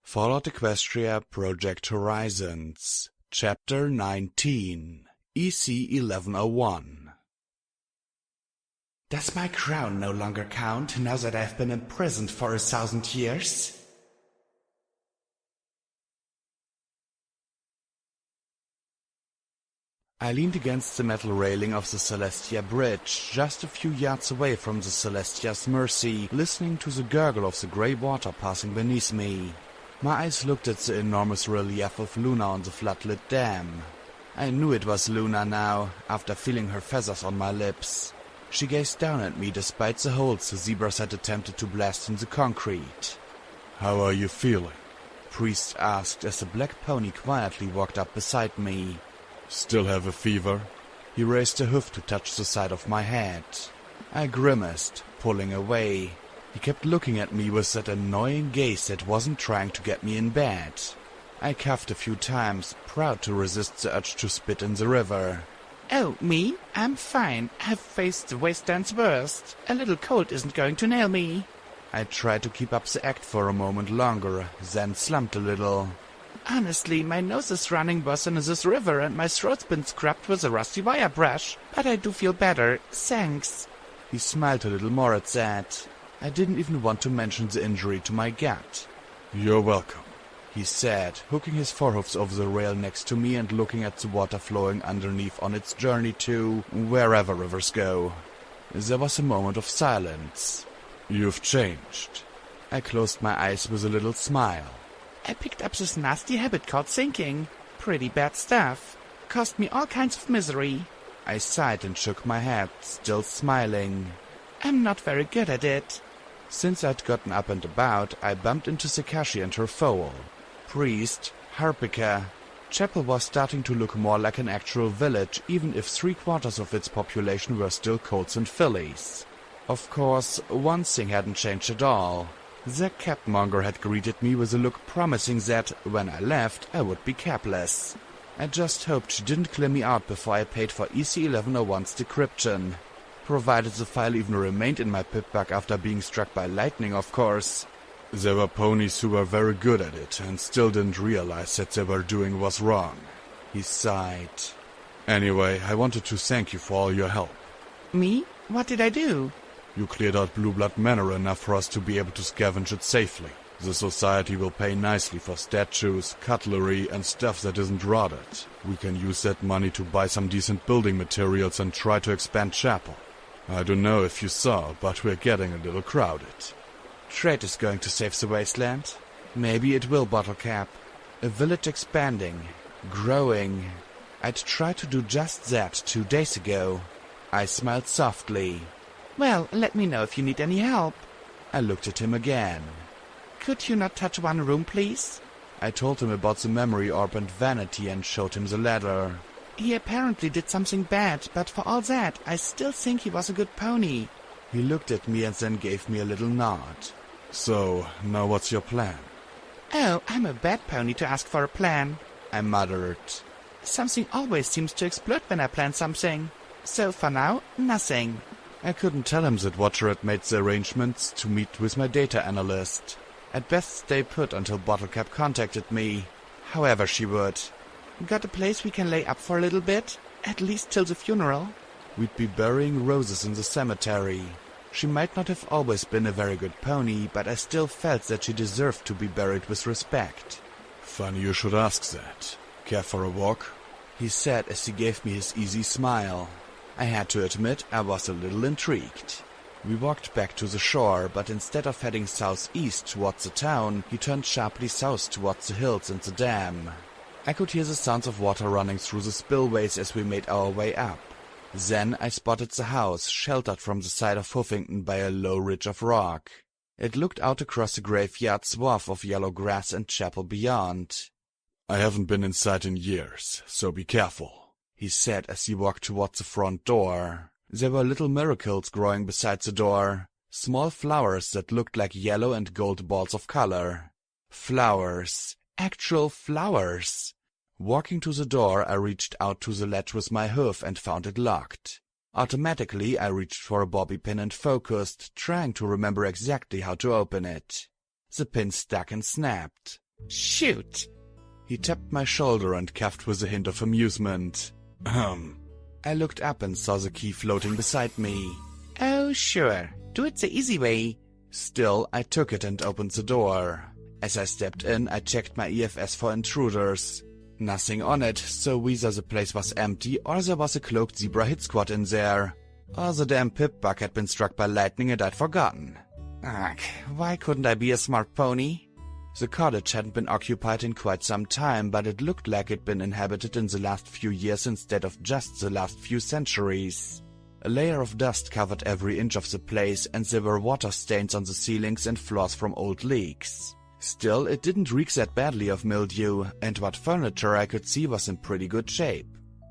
Fallout Equestria Project Horizons, Chapter 19, EC-1101. Does my crown no longer count now that I've been imprisoned for 1,000 years? I leaned against the metal railing of the Celestia Bridge, just a few yards away from the Celestia's Mercy, listening to the gurgle of the grey water passing beneath me. My eyes looked at the enormous relief of Luna on the floodlit dam. I knew it was Luna now, after feeling her feathers on my lips. She gazed down at me despite the holes the zebras had attempted to blast in the concrete. "How are you feeling?" Priest asked as the black pony quietly walked up beside me. "Still have a fever?" He raised a hoof to touch the side of my head. I grimaced, pulling away. He kept looking at me with that annoying gaze that wasn't trying to get me in bed. I coughed a few times, proud to resist the urge to spit in the river. "Oh, me? I'm fine. I've faced the wasteland's worst. A little cold isn't going to nail me." I tried to keep up the act for a moment longer, then slumped a little. "Honestly, my nose is running worse in this river and my throat's been scrubbed with a rusty wire brush. But I do feel better. Thanks." He smiled a little more at that. I didn't even want to mention the injury to my gut. "You're welcome," he said, hooking his forehoofs over the rail next to me and looking at the water flowing underneath on its journey to wherever rivers go. There was a moment of silence. "You've changed." I closed my eyes with a little smile. "I picked up this nasty habit called thinking. Pretty bad stuff. Cost me all kinds of misery." I sighed and shook my head, still smiling. "I'm not very good at it." Since I'd gotten up and about, I bumped into Sakashi and her foal. Priest, Harpika. Chapel was starting to look more like an actual village, even if 3/4 of its population were still colts and fillies. Of course, one thing hadn't changed at all. The capmonger had greeted me with a look promising that, when I left, I would be capless. I just hoped she didn't clear me out before I paid for EC-1101's decryption. Provided the file even remained in my pip-bag after being struck by lightning, of course. There were ponies who were very good at it and still didn't realize that they were doing was wrong. He sighed. "Anyway, I wanted to thank you for all your help." "Me? What did I do?" "You cleared out Blue Blood Manor enough for us to be able to scavenge it safely. The society will pay nicely for statues, cutlery, and stuff that isn't rotted. We can use that money to buy some decent building materials and try to expand Chapel. I don't know if you saw, but we're getting a little crowded." Trade is going to save the wasteland. Maybe it will, Bottlecap. A village expanding, growing. I'd tried to do just that 2 days ago. I smiled softly. "Well, let me know if you need any help." I looked at him again. "Could you not touch one room, please?" I told him about the memory orb and vanity and showed him the ladder. "He apparently did something bad, but for all that, I still think he was a good pony." He looked at me and then gave me a little nod. "So, now what's your plan?" "Oh, I'm a bad pony to ask for a plan," I muttered. "Something always seems to explode when I plan something. So for now, nothing." I couldn't tell him that Watcher had made the arrangements to meet with my data analyst. I'd best stay put until Bottlecap contacted me, however she would. "Got a place we can lay up for a little bit? At least till the funeral?" We'd be burying roses in the cemetery. She might not have always been a very good pony, but I still felt that she deserved to be buried with respect. "Funny you should ask that. Care for a walk?" he said as he gave me his easy smile. I had to admit I was a little intrigued. We walked back to the shore, but instead of heading southeast towards the town, he turned sharply south towards the hills and the dam. I could hear the sounds of water running through the spillways as we made our way up. Then I spotted the house, sheltered from the side of Huffington by a low ridge of rock. It looked out across the graveyard swath of yellow grass and Chapel beyond. "I haven't been inside in years, so be careful," he said as he walked towards the front door. There were little miracles growing beside the door, small flowers that looked like yellow and gold balls of color. Flowers. Actual flowers. Walking to the door, I reached out to the latch with my hoof and found it locked. Automatically, I reached for a bobby pin and focused, trying to remember exactly how to open it. The pin stuck and snapped. Shoot. He tapped my shoulder and coughed with a hint of amusement. I looked up and saw the key floating beside me. Oh, sure. Do it the easy way. Still, I took it and opened the door. As I stepped in, I checked my EFS for intruders. Nothing on it, so either the place was empty or there was a cloaked zebra hit squad in there. Or the damn pip bug had been struck by lightning and I'd forgotten. Ugh, why couldn't I be a smart pony? The cottage hadn't been occupied in quite some time, but it looked like it'd been inhabited in the last few years instead of just the last few centuries. A layer of dust covered every inch of the place, and there were water stains on the ceilings and floors from old leaks. Still, it didn't reek that badly of mildew, and what furniture I could see was in pretty good shape.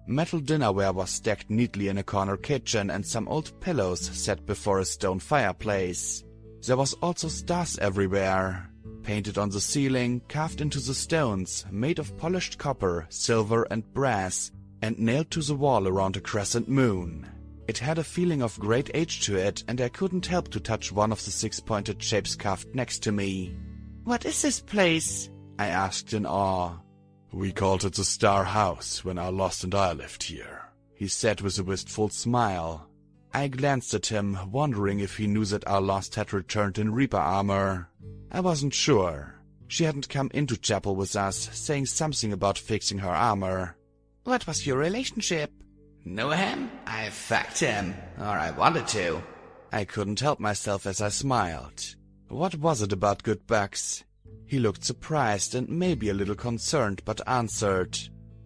Metal dinnerware was stacked neatly in a corner kitchen, and some old pillows set before a stone fireplace. There was also stars everywhere, painted on the ceiling, carved into the stones, made of polished copper, silver and brass, and nailed to the wall around a crescent moon. It had a feeling of great age to it, and I couldn't help to touch one of the six-pointed shapes carved next to me. What is this place? I asked in awe. We called it the Star House when our Lost and I lived here, he said with a wistful smile. I glanced at him, wondering if he knew that our Lost had returned in Reaper armor. I wasn't sure. She hadn't come into chapel with us, saying something about fixing her armor. What was your relationship? Know him? I fucked him. Or I wanted to. I couldn't help myself as I smiled. What was it about good bugs? He looked surprised and maybe a little concerned, but answered.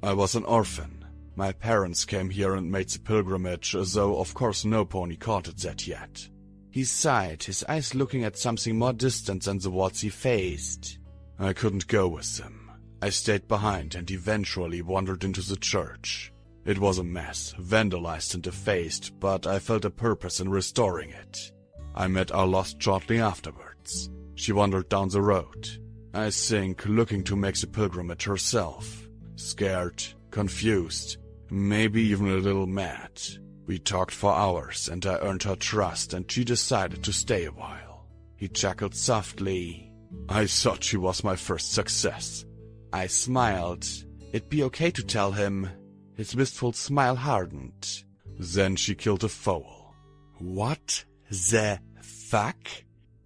I was an orphan. My parents came here and made the pilgrimage, though of course no pony caught it that yet. He sighed, his eyes looking at something more distant than the walls he faced. I couldn't go with them. I stayed behind and eventually wandered into the church. It was a mess, vandalized and defaced, but I felt a purpose in restoring it. I met our Lost shortly afterwards. She wandered down the road, I think looking to make the pilgrimage herself. Scared, confused, maybe even a little mad. We talked for hours and I earned her trust and she decided to stay a while. He chuckled softly. I thought she was my first success. I smiled. It'd be okay to tell him. His wistful smile hardened. Then she killed a foal. What the fuck?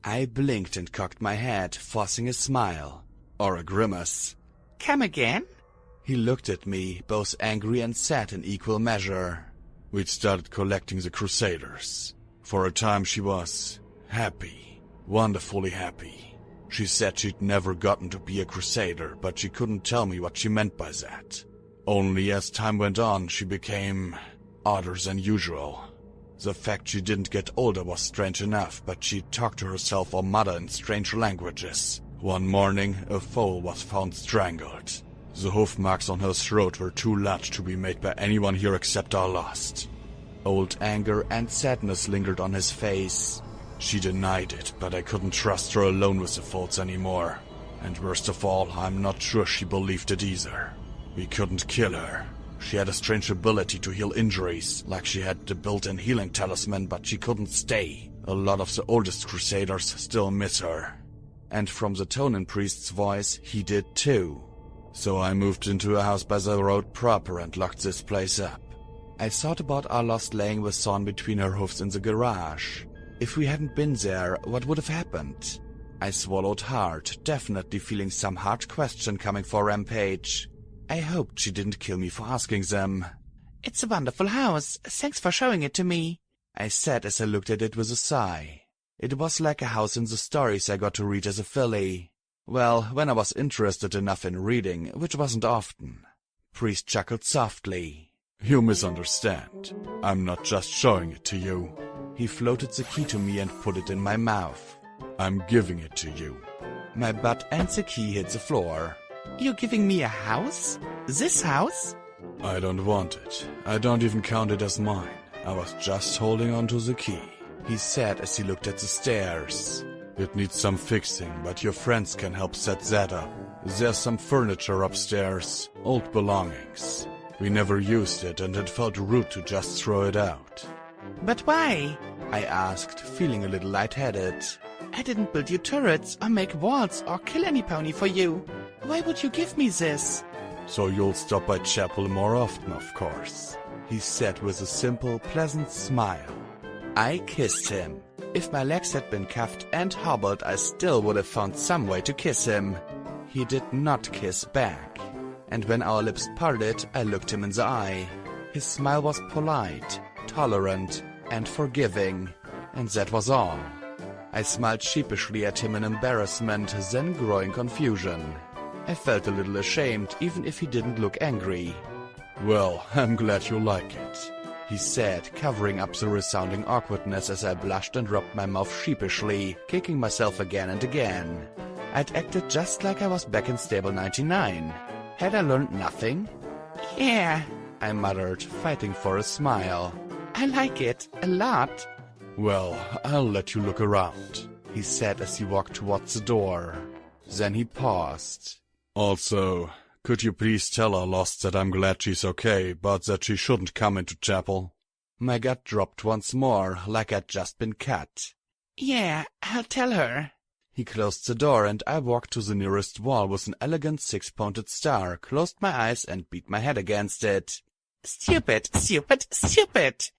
I blinked and cocked my head, forcing a smile. Or a grimace. Come again? He looked at me, both angry and sad in equal measure. We'd started collecting the Crusaders. For a time she was happy, wonderfully happy. She said she'd never gotten to be a Crusader, but she couldn't tell me what she meant by that. Only as time went on, she became odder than usual. The fact she didn't get older was strange enough, but she talked to herself or mother in strange languages. One morning, a foal was found strangled. The hoof marks on her throat were too large to be made by anyone here except our Lost. Old anger and sadness lingered on his face. She denied it, but I couldn't trust her alone with the faults anymore. And worst of all, I'm not sure she believed it either. We couldn't kill her. She had a strange ability to heal injuries, like she had the built-in healing talisman, but she couldn't stay. A lot of the oldest Crusaders still miss her. And from the tone in Priest's voice, he did too. So I moved into a house by the road proper and locked this place up. I thought about our Lost laying with Thorn between her hoofs in the garage. If we hadn't been there, what would have happened? I swallowed hard, definitely feeling some hard question coming for Rampage. I hoped she didn't kill me for asking them. It's a wonderful house. Thanks for showing it to me, I said as I looked at it with a sigh. It was like a house in the stories I got to read as a filly. Well, when I was interested enough in reading, which wasn't often. Priest chuckled softly. You misunderstand. I'm not just showing it to you. He floated the key to me and put it in my mouth. I'm giving it to you. My butt and the key hit the floor. You're giving me a house? This house? I don't want it. I don't even count it as mine. I was just holding on to the key, he said as he looked at the stairs. It needs some fixing, but your friends can help set that up. There's some furniture upstairs, old belongings. We never used it and it felt rude to just throw it out. But why? I asked, feeling a little lightheaded. I didn't build you turrets or make walls or kill any pony for you. Why would you give me this? So you'll stop by chapel more often, of course, he said with a simple, pleasant smile. I kissed him. If my legs had been cuffed and hobbled, I still would have found some way to kiss him. He did not kiss back, and when our lips parted, I looked him in the eye. His smile was polite, tolerant, and forgiving, and that was all. I smiled sheepishly at him in embarrassment, then growing confusion. I felt a little ashamed, even if he didn't look angry. Well, I'm glad you like it, he said, covering up the resounding awkwardness as I blushed and rubbed my mouth sheepishly, kicking myself again and again. I'd acted just like I was back in Stable 99. Had I learned nothing? Yeah, I muttered, fighting for a smile. I like it a lot. Well, I'll let you look around, he said as he walked towards the door. Then he paused. Also, could you please tell our Lost that I'm glad she's okay, but that she shouldn't come into chapel? My gut dropped once more, like I'd just been cut. Yeah, I'll tell her. He closed the door, and I walked to the nearest wall with an elegant six-pointed star, closed my eyes, and beat my head against it. Stupid, stupid, stupid!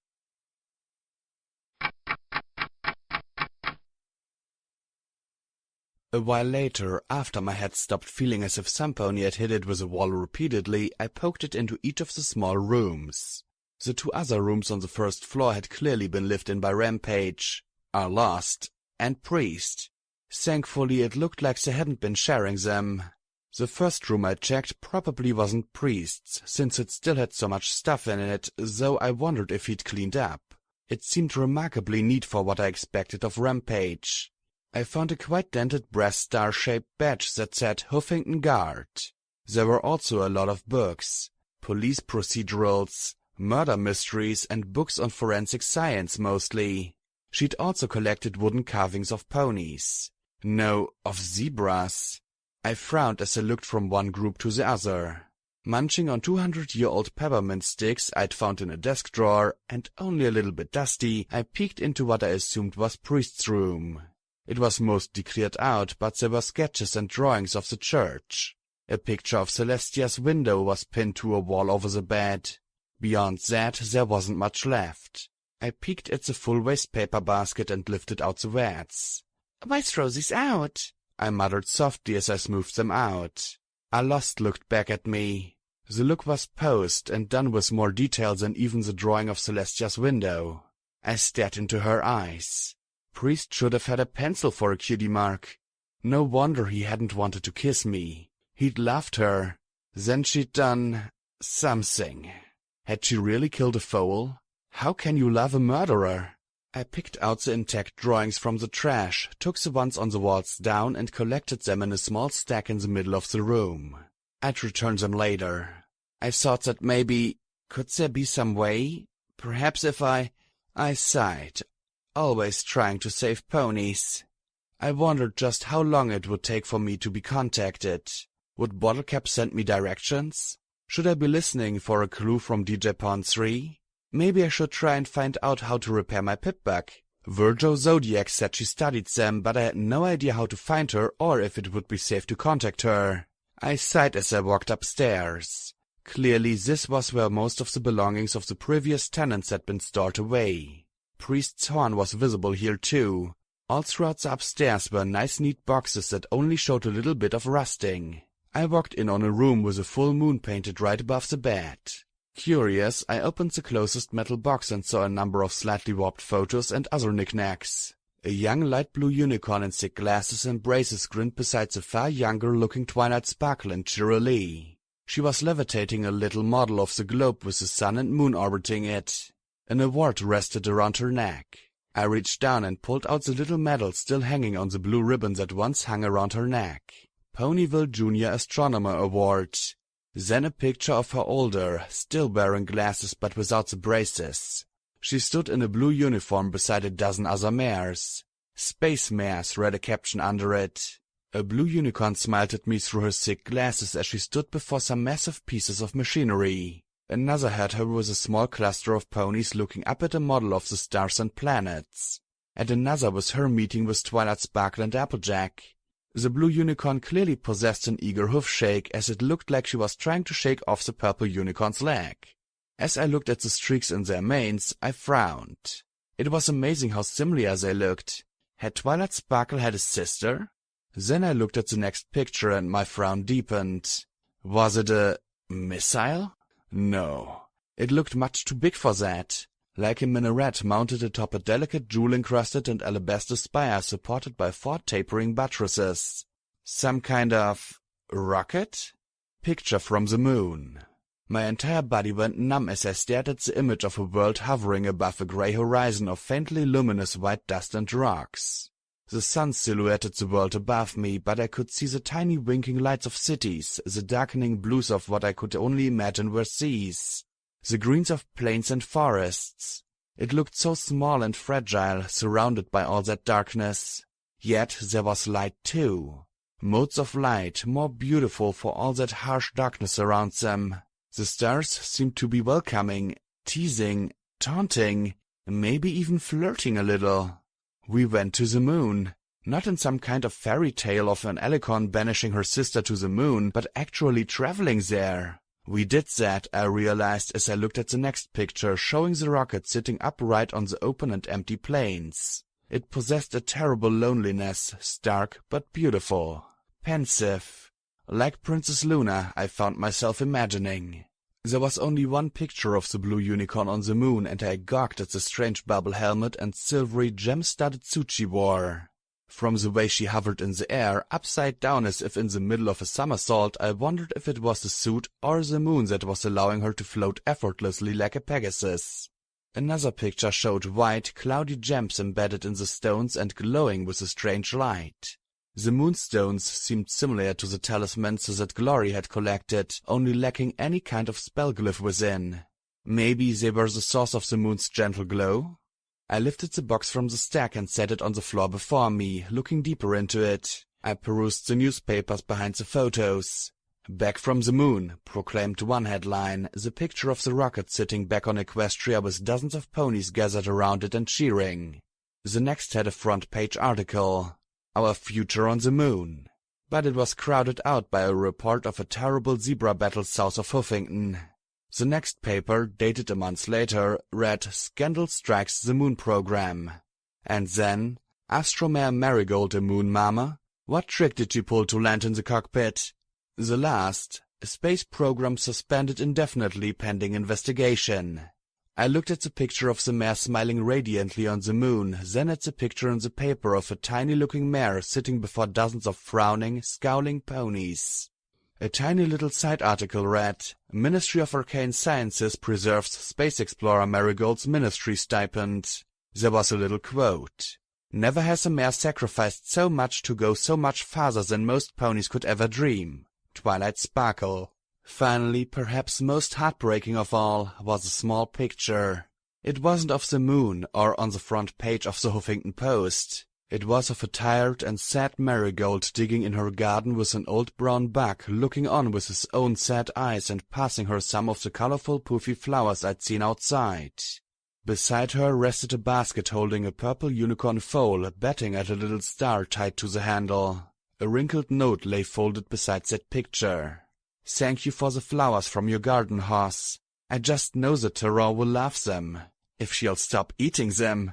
A while later, after my head stopped feeling as if some pony had hit it with a wall repeatedly, I poked it into each of the small rooms. The two other rooms on the first floor had clearly been lived in by Rampage, our Lost, and Priest. Thankfully, it looked like they hadn't been sharing them. The first room I checked probably wasn't Priest's, since it still had so much stuff in it, though I wondered if he'd cleaned up. It seemed remarkably neat for what I expected of Rampage. I found a quite dented brass star-shaped badge that said Huffington Guard. There were also a lot of books, police procedurals, murder mysteries, and books on forensic science mostly. She'd also collected wooden carvings of ponies. No, of zebras. I frowned as I looked from one group to the other. Munching on 200-year-old peppermint sticks I'd found in a desk drawer, and only a little bit dusty, I peeked into what I assumed was Priest's room. It was mostly cleared out, but there were sketches and drawings of the church. A picture of Celestia's window was pinned to a wall over the bed. Beyond that, there wasn't much left. I peeked at the full waste paper basket and lifted out the wats. Why throw these out? I muttered softly as I smoothed them out. Our Lost looked back at me. The look was posed and done with more detail than even the drawing of Celestia's window. I stared into her eyes. Priest should have had a pencil for a cutie mark. No wonder he hadn't wanted to kiss me. He'd loved her. Then she'd done something. Had she really killed a foal? How can you love a murderer? I picked out the intact drawings from the trash, took the ones on the walls down, and collected them in a small stack in the middle of the room. I'd return them later. I thought that maybe, could there be some way? Perhaps if I sighed, always trying to save ponies. I wondered just how long it would take for me to be contacted. Would Bottlecap send me directions? Should I be listening for a clue from DJ Pawn 3? Maybe I should try and find out how to repair my pip-bug. Virgo Zodiac said she studied them, but I had no idea how to find her or if it would be safe to contact her. I sighed as I walked upstairs. Clearly this was where most of the belongings of the previous tenants had been stored away. Priest's horn was visible here too. All throughout the upstairs were nice neat boxes that only showed a little bit of rusting. I walked in on a room with a full moon painted right above the bed. Curious, I opened the closest metal box and saw a number of slightly warped photos and other knickknacks. A young light blue unicorn in thick glasses and braces grinned beside the far younger-looking Twilight Sparkle and Cheerilee. She was levitating a little model of the globe with the sun and moon orbiting it. An award rested around her neck. I reached down and pulled out the little medal still hanging on the blue ribbon that once hung around her neck. Ponyville Junior Astronomer Award. Then a picture of her older, still wearing glasses but without the braces. She stood in a blue uniform beside a dozen other mares. Space Mares read a caption under it. A blue unicorn smiled at me through her thick glasses as she stood before some massive pieces of machinery. Another had her with a small cluster of ponies looking up at a model of the stars and planets. And another was her meeting with Twilight Sparkle and Applejack. The blue unicorn clearly possessed an eager hoof shake, as it looked like she was trying to shake off the purple unicorn's leg. As I looked at the streaks in their manes, I frowned. It was amazing how similar they looked. Had Twilight Sparkle had a sister? Then I looked at the next picture and my frown deepened. Was it a missile? No. It looked much too big for that. Like a minaret mounted atop a delicate jewel-encrusted and alabaster spire supported by 4 tapering buttresses. Some kind of rocket? Picture from the moon. My entire body went numb as I stared at the image of a world hovering above a grey horizon of faintly luminous white dust and rocks. The sun silhouetted the world above me, but I could see the tiny winking lights of cities, the darkening blues of what I could only imagine were seas, the greens of plains and forests. It looked so small and fragile, surrounded by all that darkness. Yet there was light too. Modes of light, more beautiful for all that harsh darkness around them. The stars seemed to be welcoming, teasing, taunting, maybe even flirting a little. We went to the moon, not in some kind of fairy tale of an alicorn banishing her sister to the moon, but actually traveling there. We did that, I realized as I looked at the next picture, showing the rocket sitting upright on the open and empty plains. It possessed a terrible loneliness, stark but beautiful, pensive. Like Princess Luna, I found myself imagining. There was only one picture of the blue unicorn on the moon, and I gawked at the strange bubble helmet and silvery gem-studded suit she wore. From the way she hovered in the air, upside down as if in the middle of a somersault, I wondered if it was the suit or the moon that was allowing her to float effortlessly like a Pegasus. Another picture showed white, cloudy gems embedded in the stones and glowing with a strange light. The moonstones seemed similar to the talismans that Glory had collected, only lacking any kind of spell glyph within. Maybe they were the source of the moon's gentle glow? I lifted the box from the stack and set it on the floor before me, looking deeper into it. I perused the newspapers behind the photos. "Back from the moon," proclaimed one headline, the picture of the rocket sitting back on Equestria with dozens of ponies gathered around it and cheering. The next had a front-page article. Our future on the moon. But it was crowded out by a report of a terrible zebra battle south of Huffington. The next paper, dated a month later, read "Scandal Strikes the Moon Program." And then, "Astromare Marigold a moon mama? What trick did you pull to land in the cockpit?" The last, "A space program suspended indefinitely pending investigation." I looked at the picture of the mare smiling radiantly on the moon, then at the picture in the paper of a tiny-looking mare sitting before dozens of frowning, scowling ponies. A tiny little side article read, "Ministry of Arcane Sciences preserves Space Explorer Marigold's ministry stipend." There was a little quote. "Never has a mare sacrificed so much to go so much farther than most ponies could ever dream. Twilight Sparkle." Finally, perhaps most heartbreaking of all, was a small picture. It wasn't of the moon or on the front page of the Huffington Post. It was of a tired and sad marigold digging in her garden with an old brown bug looking on with his own sad eyes and passing her some of the colorful poofy flowers I'd seen outside. Beside her rested a basket holding a purple unicorn foal batting at a little star tied to the handle. A wrinkled note lay folded beside that picture. "Thank you for the flowers from your garden, Hoss. I just know the Terror will love them. If she'll stop eating them."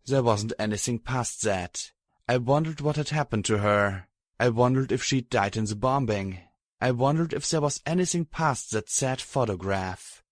There wasn't anything past that. I wondered what had happened to her. I wondered if she'd died in the bombing. I wondered if there was anything past that sad photograph.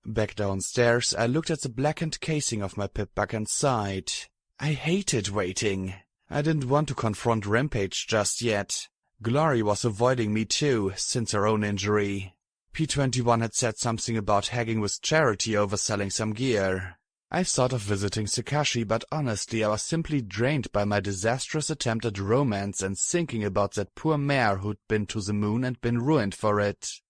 Back downstairs, I looked at the blackened casing of my pip-bug and sighed. I hated waiting. I didn't want to confront Rampage just yet. Glory was avoiding me too, since her own injury. P21 had said something about hagging with Charity over selling some gear. I thought of visiting Sakashi, but honestly I was simply drained by my disastrous attempt at romance and thinking about that poor mare who'd been to the moon and been ruined for it.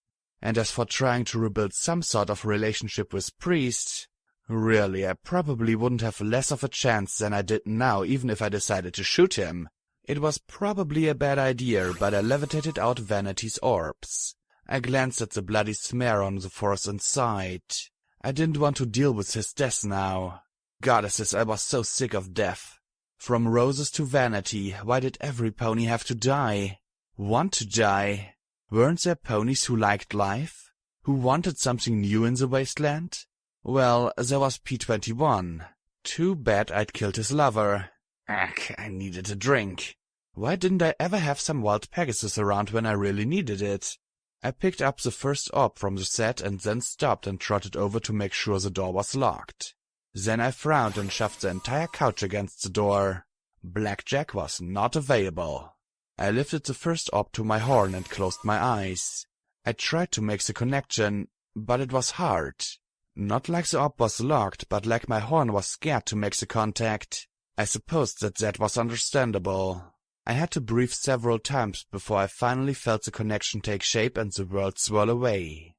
And as for trying to rebuild some sort of relationship with Priest, really, I probably wouldn't have less of a chance than I did now even if I decided to shoot him. It was probably a bad idea, but I levitated out Vanity's orbs. I glanced at the bloody smear on the force and sighed. I didn't want to deal with his death now. Goddesses, I was so sick of death. From roses to vanity, why did every pony have to die? Want to die? Weren't there ponies who liked life? Who wanted something new in the wasteland? Well, there was P21. Too bad I'd killed his lover. Ugh, I needed a drink. Why didn't I ever have some wild Pegasus around when I really needed it? I picked up the first orb from the set and then stopped and trotted over to make sure the door was locked. Then I frowned and shoved the entire couch against the door. Blackjack was not available. I lifted the first orb to my horn and closed my eyes. I tried to make the connection, but it was hard. Not like the orb was locked, but like my horn was scared to make the contact. I supposed that was understandable. I had to breathe several times before I finally felt the connection take shape and the world swirl away.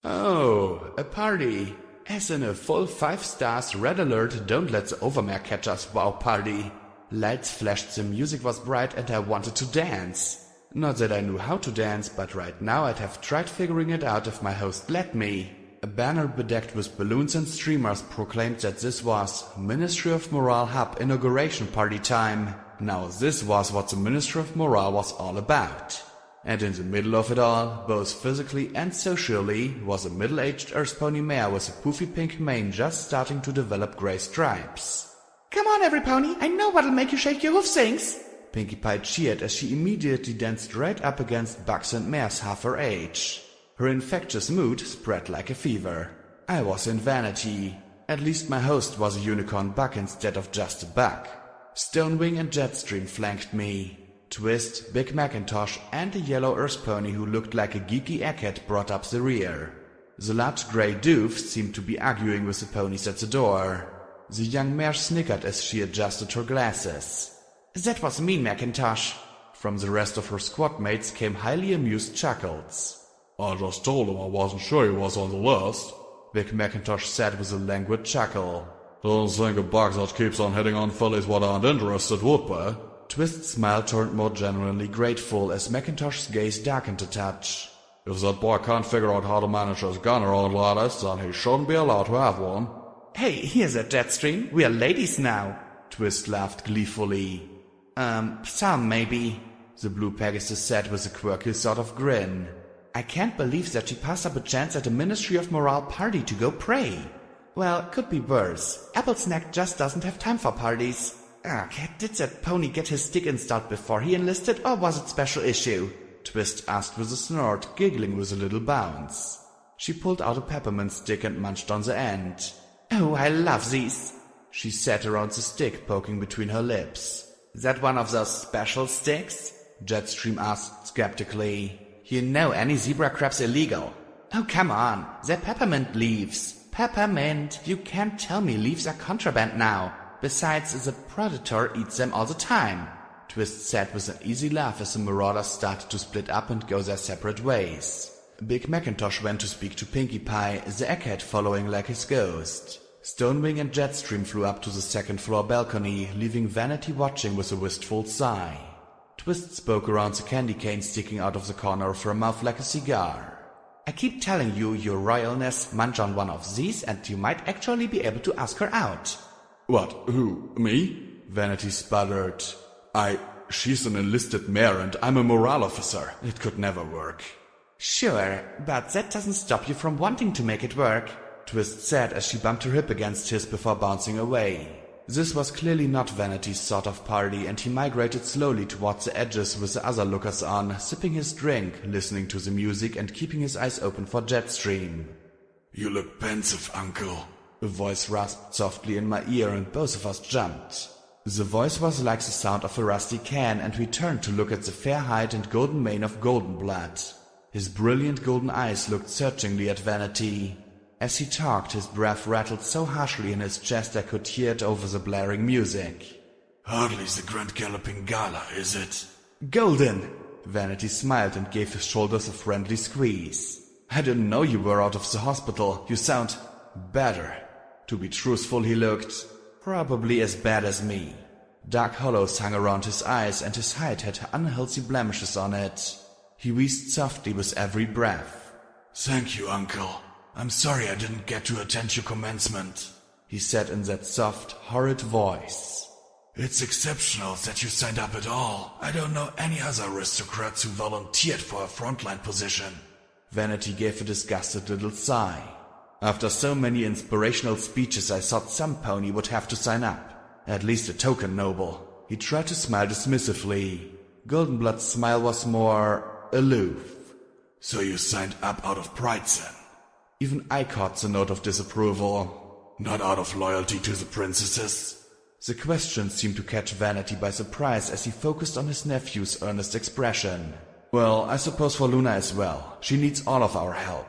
Oh, a party. As in a full 5 stars red alert, don't let the overmare catch us wow party. Lights flashed, the music was bright and I wanted to dance. Not that I knew how to dance, but right now I'd have tried figuring it out if my host let me. A banner bedecked with balloons and streamers proclaimed that this was Ministry of Morale Hub inauguration party time. Now this was what the Ministry of Morale was all about. And in the middle of it all, both physically and socially, was a middle-aged earth pony mare with a poofy pink mane just starting to develop grey stripes. Come on, every pony, I know what'll make you shake your hoof sings. Pinkie Pie cheered as she immediately danced right up against bucks and mares half her age. Her infectious mood spread like a fever. I was in vanity. At least my host was a unicorn buck instead of just a buck. Stonewing and Jetstream flanked me. Twist, Big Macintosh, and a yellow earth pony who looked like a geeky egghead brought up the rear. The large grey doof seemed to be arguing with the ponies at the door. The young mare snickered as she adjusted her glasses. That was mean, Macintosh. From the rest of her squad mates came highly amused chuckles. I just told him I wasn't sure he was on the list, Big Macintosh said with a languid chuckle. Don't think a bug that keeps on hitting on fillies what aren't interested would be. Twist's smile turned more genuinely grateful as Macintosh's gaze darkened a touch. If that boy can't figure out how to manage his gun around lattice, then he shouldn't be allowed to have one. Hey, here's a Jetstream. We are ladies now. Twist laughed gleefully. Some maybe, the blue Pegasus said with a quirky sort of grin. I can't believe that she passed up a chance at a Ministry of Morale party to go pray. Well, could be worse. Applesnack just doesn't have time for parties. Did that pony get his stick installed before he enlisted, or was it special issue? Twist asked with a snort, giggling with a little bounce. She pulled out a peppermint stick and munched on the end. Oh, I love these. She sat around the stick, poking between her lips. Is that one of those special sticks? Jetstream asked skeptically. You know any zebra crab's illegal. Oh, come on, they're peppermint leaves. Peppermint, you can't tell me leaves are contraband now. Besides, the predator eats them all the time. Twist said with an easy laugh as the marauders started to split up and go their separate ways. Big Macintosh went to speak to Pinkie Pie, the egghead following like his ghost. Stonewing and Jetstream flew up to the second-floor balcony, leaving Vanity watching with a wistful sigh. Twist spoke around the candy cane sticking out of the corner of her mouth like a cigar. I keep telling you, your royalness, munch on one of these and you might actually be able to ask her out. What? Who? Me? Vanity sputtered. She's an enlisted mare and I'm a morale officer. It could never work. Sure, but that doesn't stop you from wanting to make it work, Twist said as she bumped her hip against his before bouncing away. This was clearly not Vanity's sort of party, and he migrated slowly towards the edges with the other lookers on, sipping his drink, listening to the music and keeping his eyes open for Jetstream. You look pensive, Uncle. A voice rasped softly in my ear and both of us jumped. The voice was like the sound of a rusty can, and we turned to look at the fair hide and golden mane of Goldenblood. His brilliant golden eyes looked searchingly at Vanity. As he talked, his breath rattled so harshly in his chest I could hear it over the blaring music. Hardly the Grand Galloping Gala, is it? Golden! Vanity smiled and gave his shoulders a friendly squeeze. I didn't know you were out of the hospital. You sound better. To be truthful, he looked probably as bad as me. Dark hollows hung around his eyes and his hide had unhealthy blemishes on it. He wheezed softly with every breath. Thank you, Uncle. I'm sorry I didn't get to attend your commencement, he said in that soft, horrid voice. It's exceptional that you signed up at all. I don't know any other aristocrats who volunteered for a frontline position. Vanity gave a disgusted little sigh. After so many inspirational speeches, I thought some pony would have to sign up. At least a token noble. He tried to smile dismissively. Goldenblood's smile was more aloof. So you signed up out of pride, then? Even I caught the note of disapproval. Not out of loyalty to the princesses? The question seemed to catch Vanity by surprise as he focused on his nephew's earnest expression. Well, I suppose for Luna as well. She needs all of our help.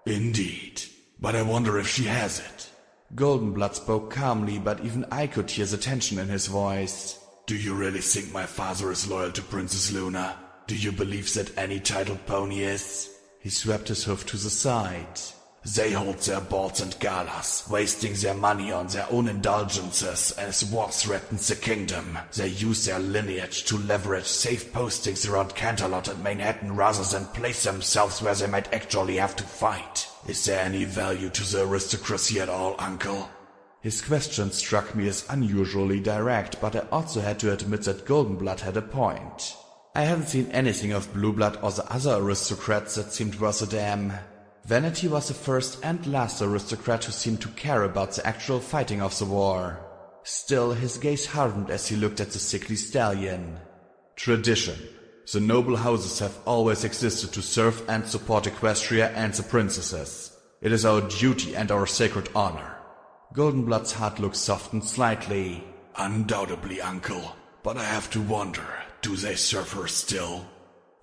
Indeed. But I wonder if she has it. Goldenblood spoke calmly, but even I could hear the tension in his voice. Do you really think my father is loyal to Princess Luna? Do you believe that any titled pony is? He swept his hoof to the side. They hold their balls and galas, wasting their money on their own indulgences as war threatens the kingdom. They use their lineage to leverage safe postings around Canterlot and Manhattan rather than place themselves where they might actually have to fight. Is there any value to the aristocracy at all, uncle? His question struck me as unusually direct, but I also had to admit that Goldenblood had a point. I hadn't seen anything of Blueblood or the other aristocrats that seemed worth a damn. Vanity was the first and last aristocrat who seemed to care about the actual fighting of the war. Still, his gaze hardened as he looked at the sickly stallion. Tradition. The noble houses have always existed to serve and support Equestria and the princesses. It is our duty and our sacred honor. Goldenblood's heart looked softened slightly. Undoubtedly, uncle. But I have to wonder, do they serve her still?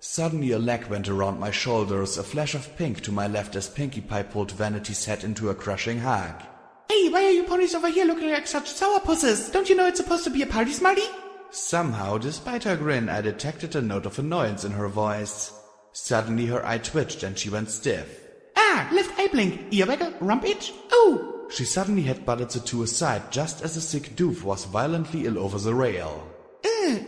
Suddenly a leg went around my shoulders, a flash of pink to my left as Pinkie Pie pulled Vanity's head into a crushing hug. Hey, why are you ponies over here looking like such sourpusses? Don't you know it's supposed to be a party, Smarty? Somehow, despite her grin, I detected a note of annoyance in her voice. Suddenly her eye twitched and she went stiff. Ah, left eye blink, ear waggle, rump itch. Oh! She suddenly headbutted the two aside just as the sick doof was violently ill over the rail.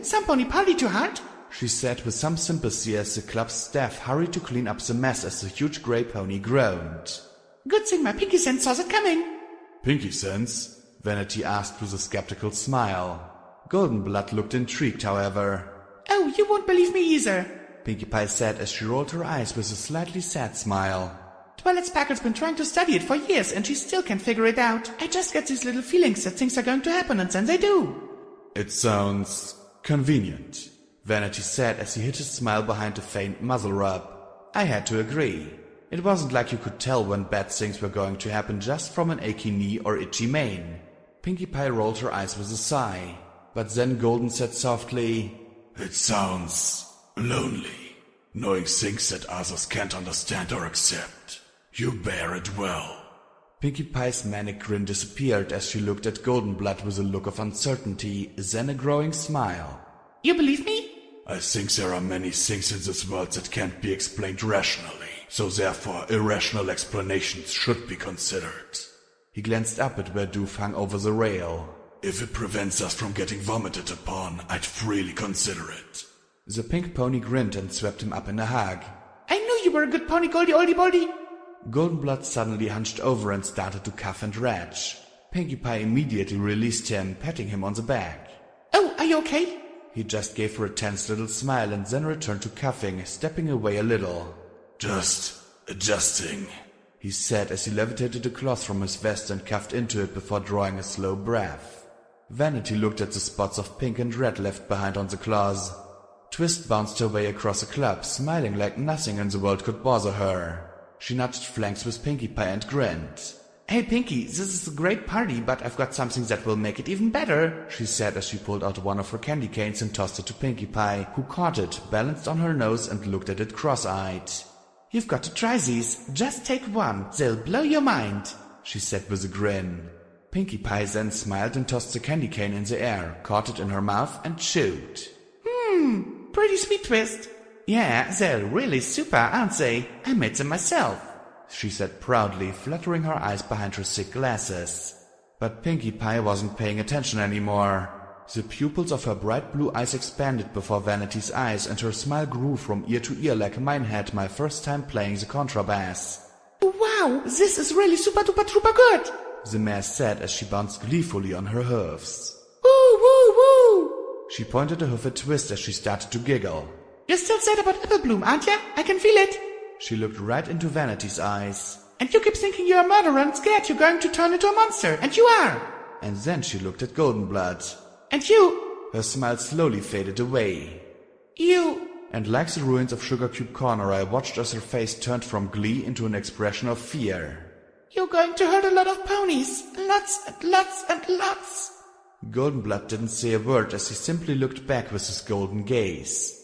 Some pony party too hard, she said with some sympathy as the club's staff hurried to clean up the mess as the huge grey pony groaned. Good thing my pinky sense saw it coming. Pinky sense? Vanity asked with a skeptical smile. Goldenblood looked intrigued, however. Oh, you won't believe me either, Pinkie Pie said as she rolled her eyes with a slightly sad smile. Twilight Sparkle's been trying to study it for years and she still can't figure it out. I just get these little feelings that things are going to happen and then they do. It sounds convenient, Vanity said as he hid his smile behind a faint muzzle rub. I had to agree. It wasn't like you could tell when bad things were going to happen just from an achy knee or itchy mane. Pinkie Pie rolled her eyes with a sigh. But then Golden said softly, It sounds lonely, knowing things that others can't understand or accept. You bear it well. Pinkie Pie's manic grin disappeared as she looked at Goldenblood with a look of uncertainty, then a growing smile. You believe me? I think there are many things in this world that can't be explained rationally, so therefore irrational explanations should be considered. He glanced up at where Doof hung over the rail. If it prevents us from getting vomited upon, I'd freely consider it. The pink pony grinned and swept him up in a hug. I knew you were a good pony, Goldie Oldie Boldy. Goldenblood suddenly hunched over and started to cough and retch. Pinkie Pie immediately released him, patting him on the back. Oh, are you okay? He just gave her a tense little smile and then returned to coughing, stepping away a little. Just adjusting, he said as he levitated a cloth from his vest and coughed into it before drawing a slow breath. Vanity looked at the spots of pink and red left behind on the claws. Twist bounced her way across the club, smiling like nothing in the world could bother her. She nudged flanks with Pinkie Pie and grinned. Hey Pinkie, this is a great party, but I've got something that will make it even better, she said as she pulled out one of her candy canes and tossed it to Pinkie Pie, who caught it, balanced on her nose and looked at it cross-eyed. You've got to try these. Just take one. They'll blow your mind, she said with a grin. Pinkie Pie then smiled and tossed the candy cane in the air, caught it in her mouth and chewed. Pretty sweet, Twist. Yeah, they're really super, aren't they? I made them myself, she said proudly, fluttering her eyes behind her thick glasses. But Pinkie Pie wasn't paying attention anymore. The pupils of her bright blue eyes expanded before Vanity's eyes, and her smile grew from ear to ear like mine had my first time playing the contrabass. Wow, Wow, this is really super duper trooper good, the mare said as she bounced gleefully on her hooves. Woo, woo, woo. She pointed a hoof at Twist as she started to giggle. You're still sad about Apple Bloom, aren't ya? I can feel it. She looked right into Vanity's eyes. And you keep thinking you're a murderer and scared you're going to turn into a monster, and you are. And then she looked at Goldenblood. And you. Her smile slowly faded away. You. And like the ruins of Sugar Cube Corner, I watched as her face turned from glee into an expression of fear. You're going to hurt a lot of ponies. Lots and lots and lots. Goldenblood didn't say a word as he simply looked back with his golden gaze.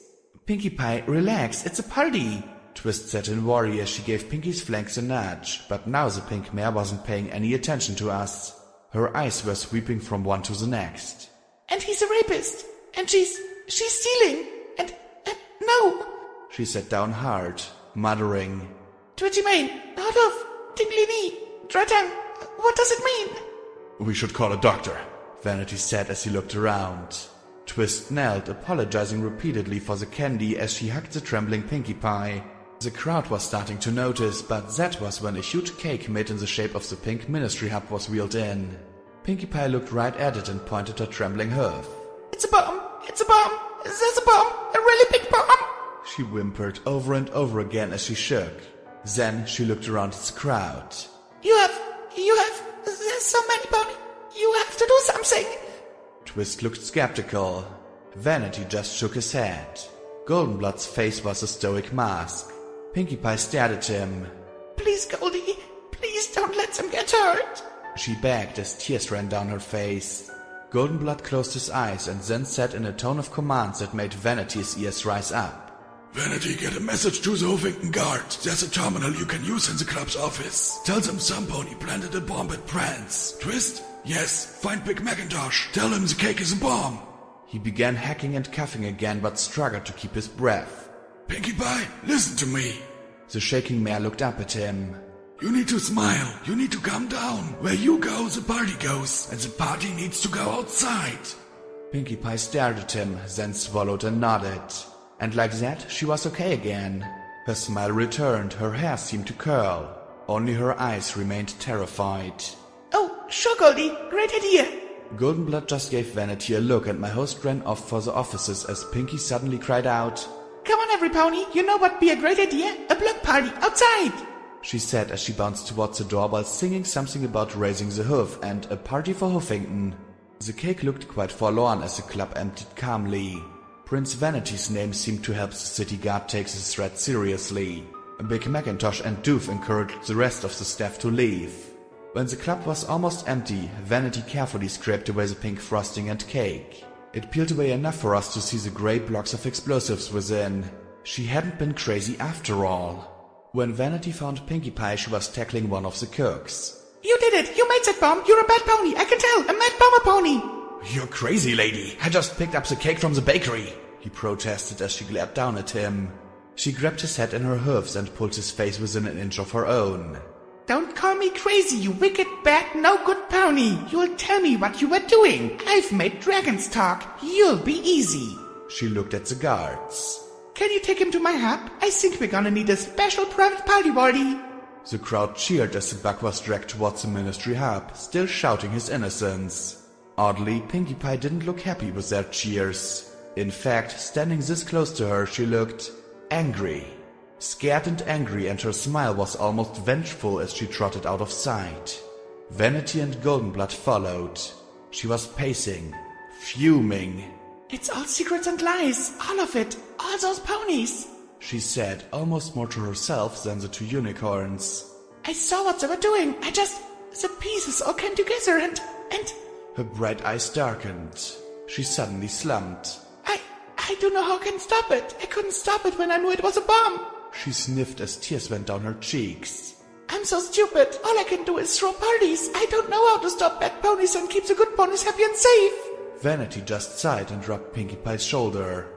Pinkie Pie, relax, it's a party. Twist said in worry as she gave Pinkie's flanks a nudge, but now the pink mare wasn't paying any attention to us. Her eyes were sweeping from one to the next. And he's a rapist. And she's stealing. And no. She sat down hard, muttering. Twitchy mane, hot off, tingly knee, dry tongue. What does it mean? We should call a doctor, Vanity said as he looked around. Twist knelt, apologizing repeatedly for the candy as she hugged the trembling Pinkie Pie. The crowd was starting to notice, but that was when a huge cake made in the shape of the pink ministry hub was wheeled in. Pinkie Pie looked right at it and pointed her trembling hoof. It's a bomb! It's a bomb! There's a bomb! A really big bomb! She whimpered over and over again as she shook. Then she looked around at the crowd. You have, there's so many ponies. You have to do something. Twist looked skeptical. Vanity just shook his head. Goldenblood's face was a stoic mask. Pinkie Pie stared at him. Please, Goldie, please don't let them get hurt. She begged as tears ran down her face. Goldenblood closed his eyes and then said in a tone of command that made Vanity's ears rise up. Vanity, get a message to the Huffington Guard. There's a terminal you can use in the club's office. Tell them some pony planted a bomb at Prance. Twist? Yes, find Big Macintosh. Tell him the cake is a bomb. He began hacking and coughing again but struggled to keep his breath. Pinkie Pie, listen to me. The shaking mare looked up at him. You need to smile. You need to calm down. Where you go, the party goes. And the party needs to go outside. Pinkie Pie stared at him, then swallowed and nodded. And like that, she was okay again. Her smile returned, her hair seemed to curl. Only her eyes remained terrified. Oh, sure, Goldie. Great idea. Goldenblood just gave Vanity a look and my host ran off for the offices as Pinkie suddenly cried out, Come on, every pony. You know what'd be a great idea? A block party outside. She said as she bounced towards the door while singing something about raising the hoof and a party for Huffington. The cake looked quite forlorn as the club emptied calmly. Prince Vanity's name seemed to help the city guard take the threat seriously. Big Macintosh and Doof encouraged the rest of the staff to leave. When the club was almost empty, Vanity carefully scraped away the pink frosting and cake. It peeled away enough for us to see the grey blocks of explosives within. She hadn't been crazy after all. When Vanity found Pinkie Pie, she was tackling one of the cooks. You did it! You made that bomb! You're a bad pony! I can tell! A mad bomber pony! You're crazy, lady! I just picked up the cake from the bakery! He protested as she glared down at him. She grabbed his head in her hooves and pulled his face within an inch of her own. Don't call me crazy, you wicked, bad, no-good pony! You'll tell me what you were doing! I've made dragons talk! You'll be easy! She looked at the guards. Can you take him to my hub? I think we're gonna need a special private party. The crowd cheered as the bug was dragged towards the ministry hub, still shouting his innocence. Oddly, Pinkie Pie didn't look happy with their cheers. In fact, standing this close to her, she looked angry. Scared and angry, and her smile was almost vengeful as she trotted out of sight. Vanity and Goldenblood followed. She was pacing, fuming. It's all secrets and lies, all of it, all those ponies, she said, almost more to herself than the two unicorns. I saw what they were doing, the pieces all came together and... Her bright eyes darkened. She suddenly slumped. I don't know how I can stop it. I couldn't stop it when I knew it was a bomb. She sniffed as tears went down her cheeks. I'm so stupid. All I can do is throw parties. I don't know how to stop bad ponies and keep the good ponies happy and safe. Vanity just sighed and rubbed Pinkie Pie's shoulder.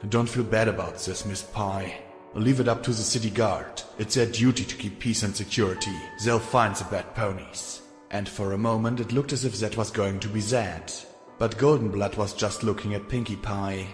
Don't feel bad about this, Miss Pie. Leave it up to the city guard. It's their duty to keep peace and security. They'll find the bad ponies. And for a moment it looked as if that was going to be that. But Goldenblood was just looking at Pinkie Pie.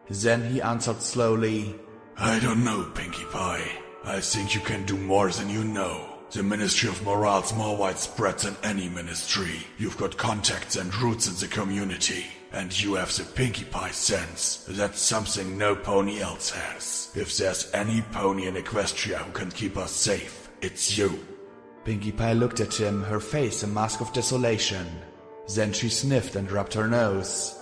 Then he answered slowly, I don't know, Pinkie Pie. I think you can do more than you know. The Ministry of Morale's more widespread than any ministry. You've got contacts and roots in the community. And you have the Pinkie Pie sense. That's something no pony else has. If there's any pony in Equestria who can keep us safe, it's you. Pinkie Pie looked at him, her face a mask of desolation. Then she sniffed and rubbed her nose.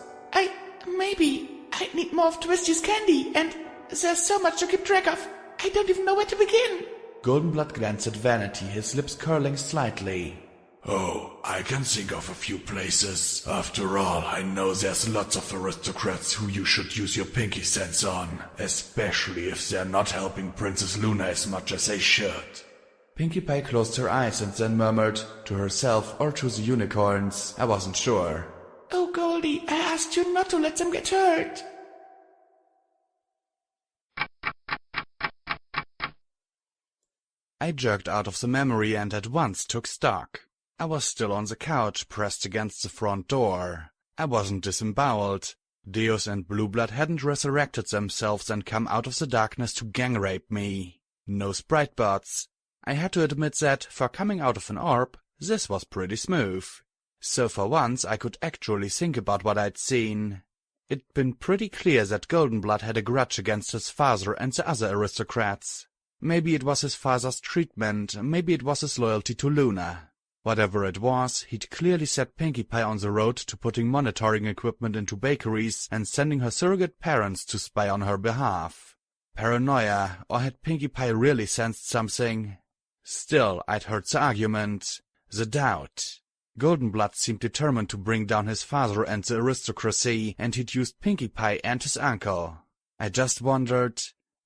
Maybe I need more of Twisty's candy, and there's so much to keep track of. I don't even know where to begin. Goldenblood glanced at Vanity, his lips curling slightly. Oh, I can think of a few places. After all, I know there's lots of aristocrats who you should use your pinky sense on, especially if they're not helping Princess Luna as much as they should. Pinkie Pie closed her eyes and then murmured, to herself or to the unicorns, I wasn't sure. Oh, Goldie, I asked you not to let them get hurt. I jerked out of the memory and at once took stock. I was still on the couch, pressed against the front door. I wasn't disemboweled. Deus and Blueblood hadn't resurrected themselves and come out of the darkness to gang-rape me. No sprite bots. I had to admit that, for coming out of an orb, this was pretty smooth. So for once I could actually think about what I'd seen. It'd been pretty clear that Goldenblood had a grudge against his father and the other aristocrats. Maybe it was his father's treatment, maybe it was his loyalty to Luna. Whatever it was, he'd clearly set Pinkie Pie on the road to putting monitoring equipment into bakeries and sending her surrogate parents to spy on her behalf. Paranoia, or had Pinkie Pie really sensed something? Still, I'd heard the argument, the doubt. Goldenblood seemed determined to bring down his father and the aristocracy, and he'd used Pinkie Pie and his uncle. I just wondered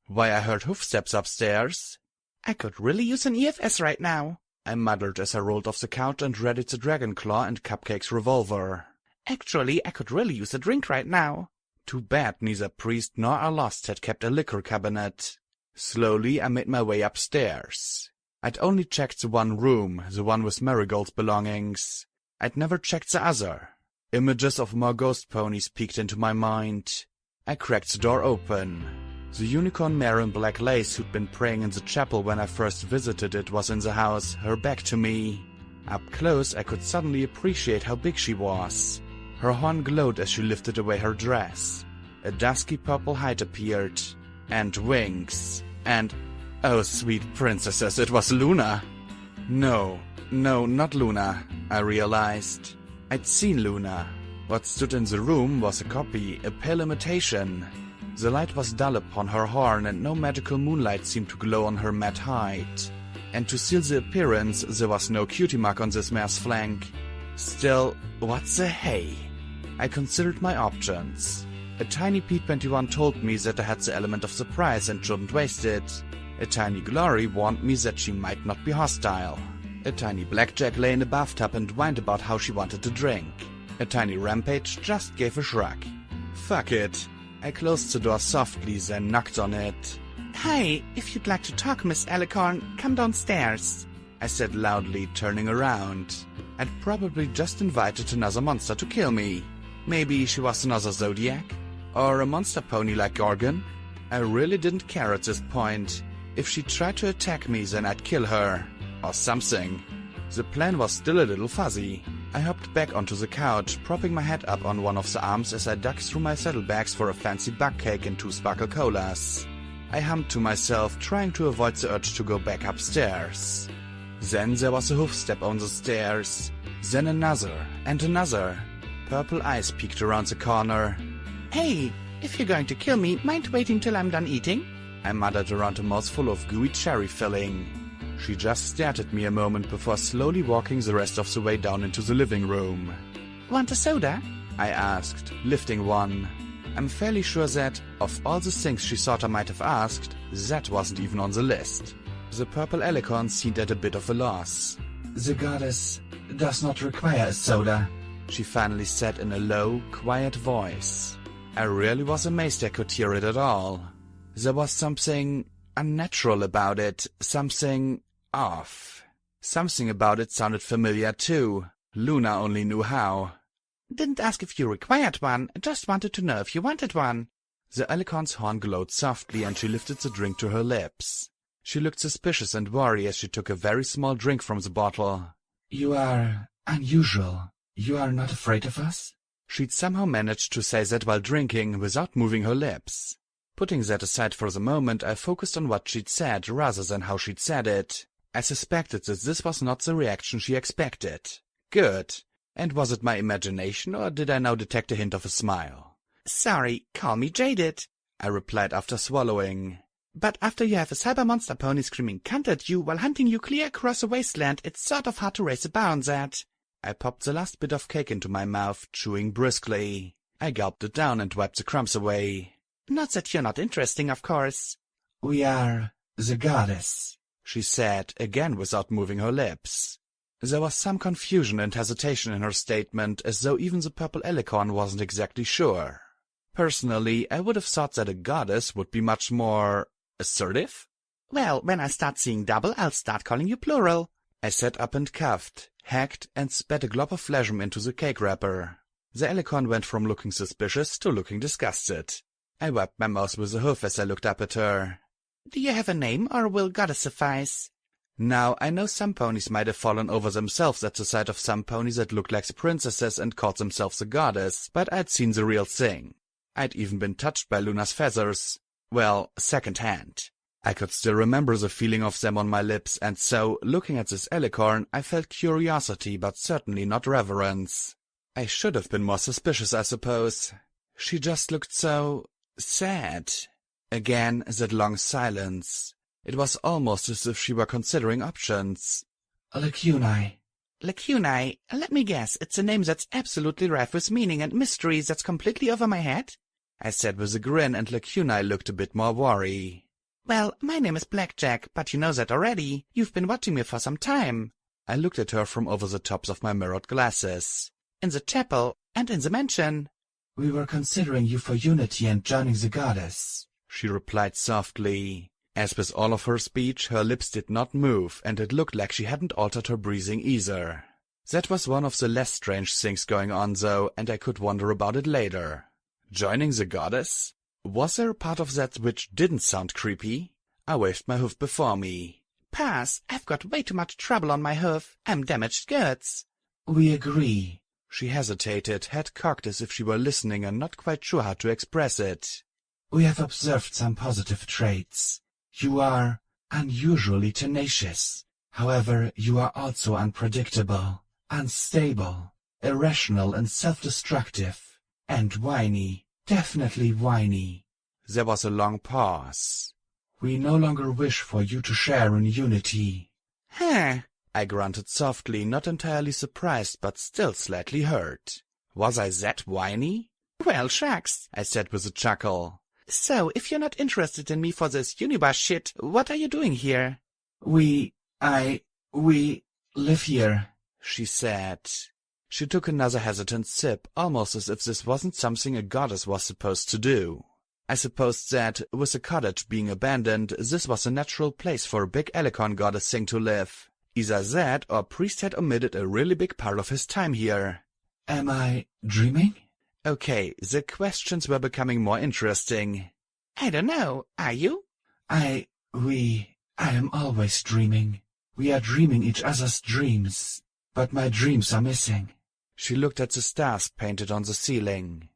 why I heard hoofsteps upstairs. I could really use an EFS right now, I muttered as I rolled off the couch and readied the Dragon Claw and Cupcake's revolver. Actually, I could really use a drink right now. Too bad neither Priest nor Alost had kept a liquor cabinet. Slowly I made my way upstairs. I'd only checked the one room, the one with Marigold's belongings. I'd never checked the other. Images of more ghost ponies peeked into my mind. I cracked the door open. The unicorn mare in black lace who'd been praying in the chapel when I first visited it was in the house, her back to me. Up close I could suddenly appreciate how big she was. Her horn glowed as she lifted away her dress. A dusky purple hide appeared. And wings. And... oh, sweet princesses, it was Luna! No, not Luna, I realized. I'd seen Luna. What stood in the room was a copy, a pale imitation. The light was dull upon her horn, and no magical moonlight seemed to glow on her matte hide. And to seal the appearance, there was no cutie mark on this mare's flank. Still, what the hey? I considered my options. A tiny P21 told me that I had the element of surprise and shouldn't waste it. A tiny Glory warned me that she might not be hostile. A tiny Blackjack lay in a bathtub and whined about how she wanted to drink. A tiny Rampage just gave a shrug. Fuck it. I closed the door softly, then knocked on it. Hi, if you'd like to talk, Miss Alicorn, come downstairs, I said loudly, turning around. I'd probably just invited another monster to kill me. Maybe she was another Zodiac? Or a monster pony like Gorgon? I really didn't care at this point. If she tried to attack me, then I'd kill her. Or something. The plan was still a little fuzzy. I hopped back onto the couch, propping my head up on one of the arms as I dug through my saddlebags for a fancy bug cake and 2 sparkle colas. I hummed to myself, trying to avoid the urge to go back upstairs. Then there was a hoofstep on the stairs. Then another, and another. Purple eyes peeked around the corner. Hey, if you're going to kill me, mind waiting till I'm done eating? I muttered around a mouthful of gooey cherry filling. She just stared at me a moment before slowly walking the rest of the way down into the living room. Want a soda? I asked, lifting one. I'm fairly sure that, of all the things she thought I might have asked, that wasn't even on the list. The purple alicorn seemed at a bit of a loss. The goddess does not require a soda, she finally said in a low, quiet voice. I really was amazed I could hear it at all. There was something unnatural about it, something off. Something about it sounded familiar too. Luna only knew how. Didn't ask if you required one, just wanted to know if you wanted one. The alicorn's horn glowed softly and she lifted the drink to her lips. She looked suspicious and worried as she took a very small drink from the bottle. You are unusual. You are not afraid of us? She'd somehow managed to say that while drinking, without moving her lips. Putting that aside for the moment, I focused on what she'd said rather than how she'd said it. I suspected that this was not the reaction she expected. Good. And was it my imagination, or did I now detect a hint of a smile? Sorry, call me jaded, I replied after swallowing. But after you have a cyber monster pony screaming cunt at you while hunting you clear across a wasteland, it's sort of hard to raise a bar on that. I popped the last bit of cake into my mouth, chewing briskly. I gulped it down and wiped the crumbs away. Not that you're not interesting, of course. We are the goddess, she said, again without moving her lips. There was some confusion and hesitation in her statement, as though even the purple alicorn wasn't exactly sure. Personally, I would have thought that a goddess would be much more assertive. Well, when I start seeing double, I'll start calling you plural. I sat up and coughed, hacked, and spat a glob of phlegm into the cake wrapper. The alicorn went from looking suspicious to looking disgusted. I wiped my mouth with a hoof as I looked up at her. Do you have a name, or will goddess suffice? Now, I know some ponies might have fallen over themselves at the sight of some ponies that looked like the princesses and called themselves a goddess, but I'd seen the real thing. I'd even been touched by Luna's feathers. Well, second-hand. I could still remember the feeling of them on my lips, and so, looking at this alicorn, I felt curiosity, but certainly not reverence. I should have been more suspicious, I suppose. She just looked so sad. Again, that long silence. It was almost as if she were considering options. Lacunae. Lacunae? Let me guess, it's a name that's absolutely rife with meaning and mystery that's completely over my head? I said with a grin, and Lacunae looked a bit more worried. Well, my name is Blackjack, but you know that already. You've been watching me for some time. I looked at her from over the tops of my mirrored glasses. In the chapel, and in the mansion. We were considering you for unity and joining the goddess, she replied softly. As with all of her speech, her lips did not move, and it looked like she hadn't altered her breathing either. That was one of the less strange things going on, though, and I could wonder about it later. Joining the goddess? Was there a part of that which didn't sound creepy? I waved my hoof before me. Pass, I've got way too much trouble on my hoof. I'm damaged goods. We agree. She hesitated, head cocked as if she were listening and not quite sure how to express it. We have observed some positive traits. You are unusually tenacious. However, you are also unpredictable, unstable, irrational and self-destructive, and whiny, definitely whiny. There was a long pause. We no longer wish for you to share in unity. Huh. I grunted softly, not entirely surprised, but still slightly hurt. Was I that whiny? Well, shucks, I said with a chuckle. So, if you're not interested in me for this Unibus shit, what are you doing here? We live here, she said. She took another hesitant sip, almost as if this wasn't something a goddess was supposed to do. I supposed that, with the cottage being abandoned, this was a natural place for a big alicorn goddess thing to live. Either that, or Priest had omitted a really big part of his time here. Am I dreaming? Okay, the questions were becoming more interesting. I don't know. Are you? I am always dreaming. We are dreaming each other's dreams, but my dreams are missing. She looked at the stars painted on the ceiling.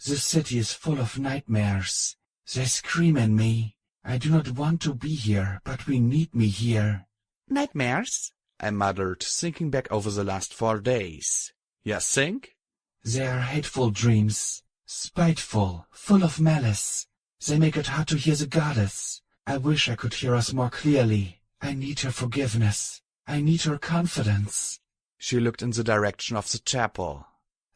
This city is full of nightmares. They scream in me. I do not want to be here, but we need me here. Nightmares? I muttered, thinking back over the last 4 days. You think? They are hateful dreams, spiteful, full of malice. They make it hard to hear the goddess. I wish I could hear us more clearly. I need her forgiveness. I need her confidence. She looked in the direction of the chapel.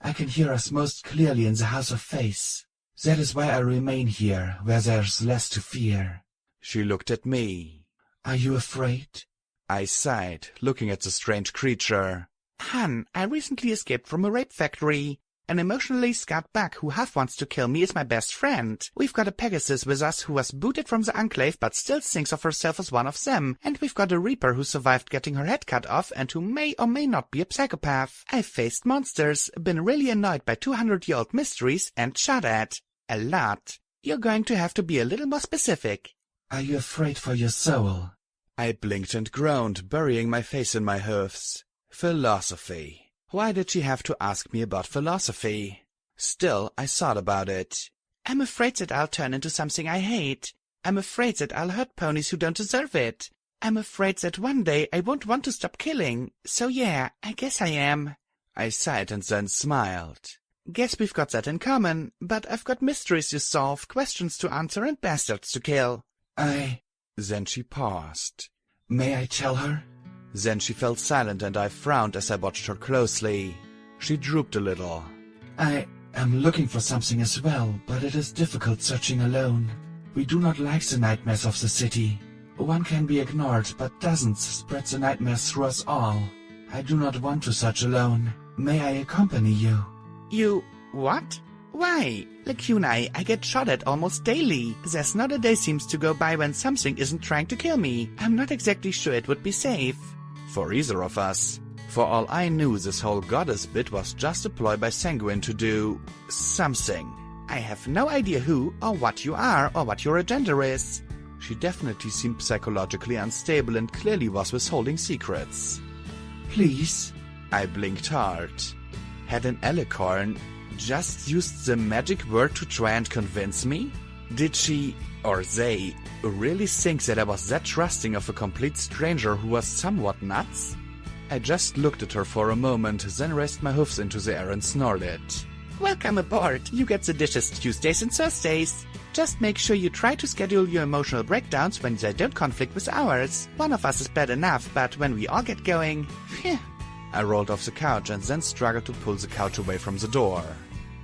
I can hear us most clearly in the House of Face. That is why I remain here, where there's less to fear. She looked at me. Are you afraid? I sighed, looking at the strange creature. Hun, I recently escaped from a rape factory. An emotionally scarred bug who half wants to kill me is my best friend. We've got a Pegasus with us who was booted from the Enclave but still thinks of herself as one of them. And we've got a Reaper who survived getting her head cut off and who may or may not be a psychopath. I've faced monsters, been really annoyed by 200-year-old mysteries, and shot at. A lot. You're going to have to be a little more specific. Are you afraid for your soul? I blinked and groaned, burying my face in my hoofs. Philosophy. Why did she have to ask me about philosophy? Still, I thought about it. I'm afraid that I'll turn into something I hate. I'm afraid that I'll hurt ponies who don't deserve it. I'm afraid that one day I won't want to stop killing. So yeah, I guess I am. I sighed and then smiled. Guess we've got that in common, but I've got mysteries to solve, questions to answer, and bastards to kill. Then she paused. May I tell her? Then she fell silent and I frowned as I watched her closely. She drooped a little. I am looking for something as well, but it is difficult searching alone. We do not like the nightmares of the city. One can be ignored, but dozens spread the nightmares through us all. I do not want to search alone. May I accompany you? You... what? Why? Like you and I get shot at almost daily. There's not a day seems to go by when something isn't trying to kill me. I'm not exactly sure it would be safe. For either of us. For all I knew, this whole goddess bit was just a ploy by Sanguine to do... something. I have no idea who or what you are or what your agenda is. She definitely seemed psychologically unstable and clearly was withholding secrets. Please? I blinked hard. Had an alicorn just used the magic word to try and convince me? Did she, or they, really think that I was that trusting of a complete stranger who was somewhat nuts? I just looked at her for a moment, then raised my hoofs into the air and snorted. Welcome aboard. You get the dishes Tuesdays and Thursdays. Just make sure you try to schedule your emotional breakdowns when they don't conflict with ours. One of us is bad enough, but when we all get going... phew. I rolled off the couch and then struggled to pull the couch away from the door.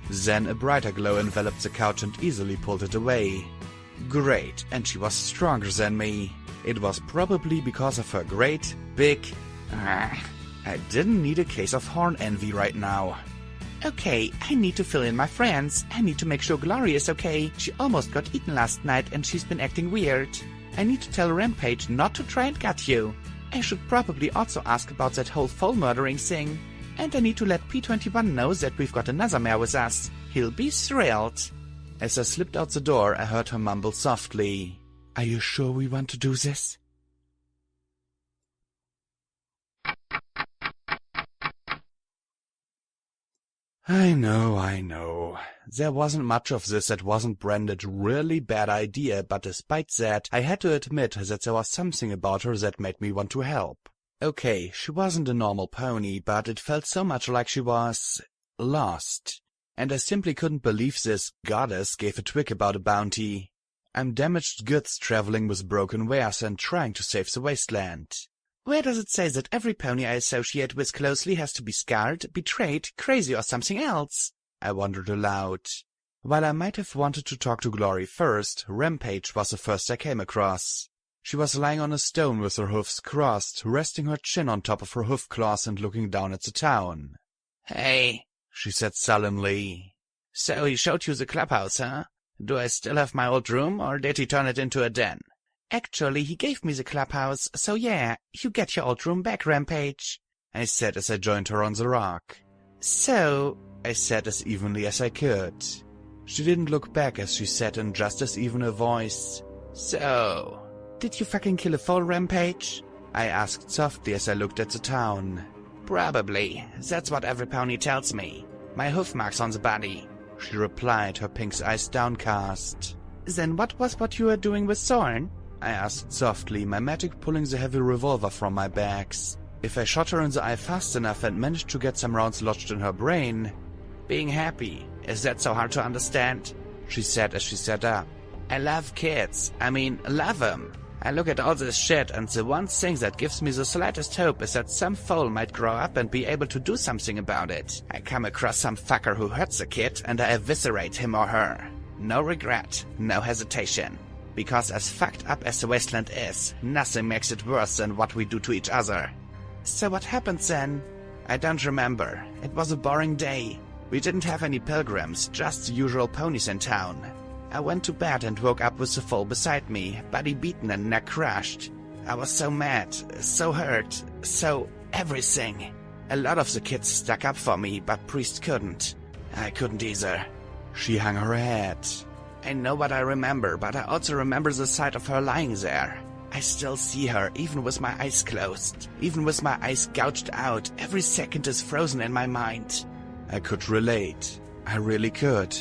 Then a brighter glow enveloped the couch and easily pulled it away. Great, and she was stronger than me. It was probably because of her great, big... I didn't need a case of horn envy right now. Okay, I need to fill in my friends. I need to make sure Glory is okay. She almost got eaten last night and she's been acting weird. I need to tell Rampage not to try and gut you. I should probably also ask about that whole foal murdering thing. And I need to let P21 know that we've got another mare with us. He'll be thrilled. As I slipped out the door, I heard her mumble softly. Are you sure we want to do this? I know. There wasn't much of this that wasn't branded really bad idea, but despite that, I had to admit that there was something about her that made me want to help. Okay, she wasn't a normal pony, but it felt so much like she was... lost. And I simply couldn't believe this goddess gave a twig about a bounty. I'm damaged goods traveling with broken wares and trying to save the wasteland. Where does it say that every pony I associate with closely has to be scarred, betrayed, crazy, or something else? I wondered aloud. While I might have wanted to talk to Glory first, Rampage was the first I came across. She was lying on a stone with her hoofs crossed, resting her chin on top of her hoof claws and looking down at the town. Hey, she said sullenly. So he showed you the clubhouse, huh? Do I still have my old room, or did he turn it into a den? Actually, he gave me the clubhouse, so yeah, you get your old room back, Rampage, I said as I joined her on the rock. So, I said as evenly as I could. She didn't look back as she said in just as even a voice. So, did you fucking kill a foal, Rampage? I asked softly as I looked at the town. Probably. That's what every pony tells me. My hoof marks on the body, she replied, her pink eyes downcast. Then what you were doing with Thorn? I asked softly, my magic pulling the heavy revolver from my bags. If I shot her in the eye fast enough and managed to get some rounds lodged in her brain... Being happy. Is that so hard to understand? She said as she sat up. I love kids. I mean, love them. I look at all this shit and the one thing that gives me the slightest hope is that some foal might grow up and be able to do something about it. I come across some fucker who hurts a kid and I eviscerate him or her. No regret, no hesitation. Because as fucked up as the wasteland is, nothing makes it worse than what we do to each other. So what happened then? I don't remember. It was a boring day. We didn't have any pilgrims, just the usual ponies in town. I went to bed and woke up with the foal beside me, body beaten and neck crushed. I was so mad, so hurt, so everything. A lot of the kids stuck up for me, but Priest couldn't. I couldn't either. She hung her head. I know what I remember, but I also remember the sight of her lying there. I still see her, even with my eyes closed. Even with my eyes gouged out, every second is frozen in my mind. I could relate. I really could.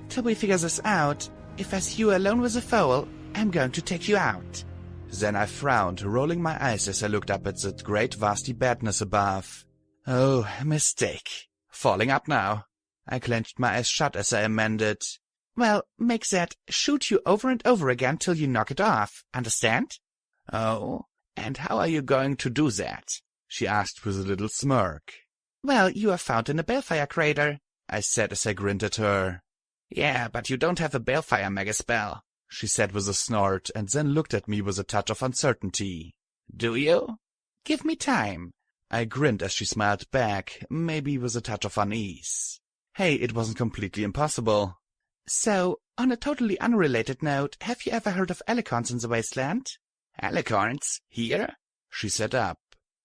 Till we figure this out, if I see you alone with a foal, I'm going to take you out. Then I frowned, rolling my eyes as I looked up at the great vasty badness above. Oh, a mistake. Falling up now. I clenched my eyes shut as I amended. Well, make that shoot you over and over again till you knock it off, understand? Oh, and how are you going to do that? She asked with a little smirk. Well, you are found in a balefire crater, I said as I grinned at her. Yeah, but you don't have a balefire mega spell, she said with a snort, and then looked at me with a touch of uncertainty. Do you? Give me time. I grinned as she smiled back, maybe with a touch of unease. Hey, it wasn't completely impossible. So, on a totally unrelated note, have you ever heard of alicorns in the wasteland? Alicorns? Here? She sat up.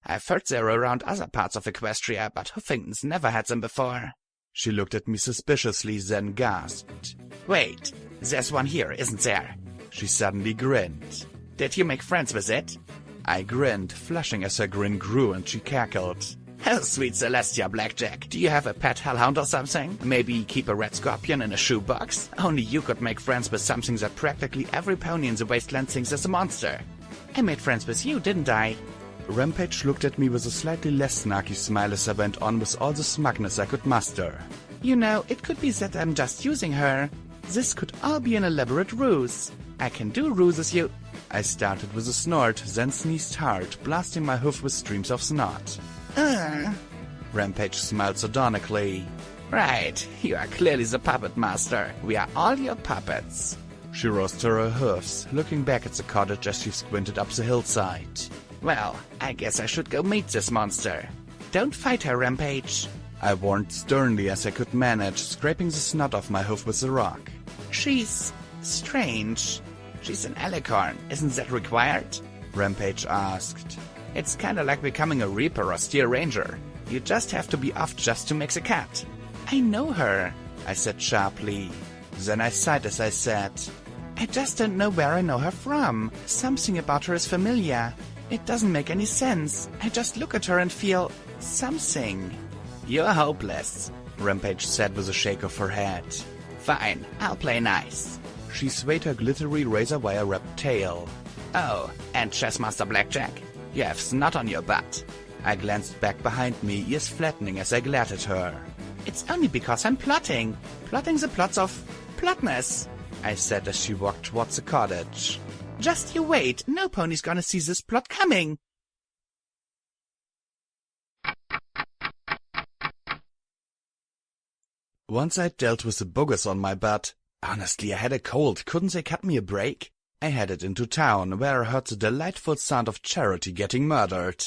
I've heard they're around other parts of Equestria, but Huffington's never had them before. She looked at me suspiciously, then gasped. Wait, there's one here, isn't there? She suddenly grinned. Did you make friends with it? I grinned, flushing as her grin grew, and she cackled. Oh, sweet Celestia Blackjack, do you have a pet hellhound or something? Maybe keep a red scorpion in a shoebox? Only you could make friends with something that practically every pony in the wasteland thinks is a monster. I made friends with you, didn't I? Rampage looked at me with a slightly less snarky smile as I went on with all the smugness I could muster. You know, it could be that I'm just using her. This could all be an elaborate ruse. I can do ruses, you... I started with a snort, then sneezed hard, blasting my hoof with streams of snot. Rampage smiled sardonically. Right, you are clearly the puppet master. We are all your puppets. She rose to her hoofs, looking back at the cottage as she squinted up the hillside. Well, I guess I should go meet this monster. Don't fight her, Rampage, I warned sternly as I could manage, scraping the snot off my hoof with the rock. She's... strange. She's an alicorn, isn't that required? Rampage asked. It's kinda like becoming a Reaper or Steel Ranger. You just have to be off just to make the cut. I know her, I said sharply. Then I sighed as I said, I just don't know where I know her from. Something about her is familiar. It doesn't make any sense. I just look at her and feel... something. You're hopeless, Rampage said with a shake of her head. Fine, I'll play nice. She swayed her glittery razor-wire-wrapped tail. Oh, and Chessmaster Blackjack, you have snot on your butt. I glanced back behind me, ears flattening as I glared at her. It's only because I'm plotting. Plotting the plots of... plotness, I said as she walked towards the cottage. Just you wait, no pony's gonna see this plot coming. Once I'd dealt with the boogers on my butt, honestly I had a cold, couldn't they cut me a break? I headed into town, where I heard the delightful sound of Charity getting murdered.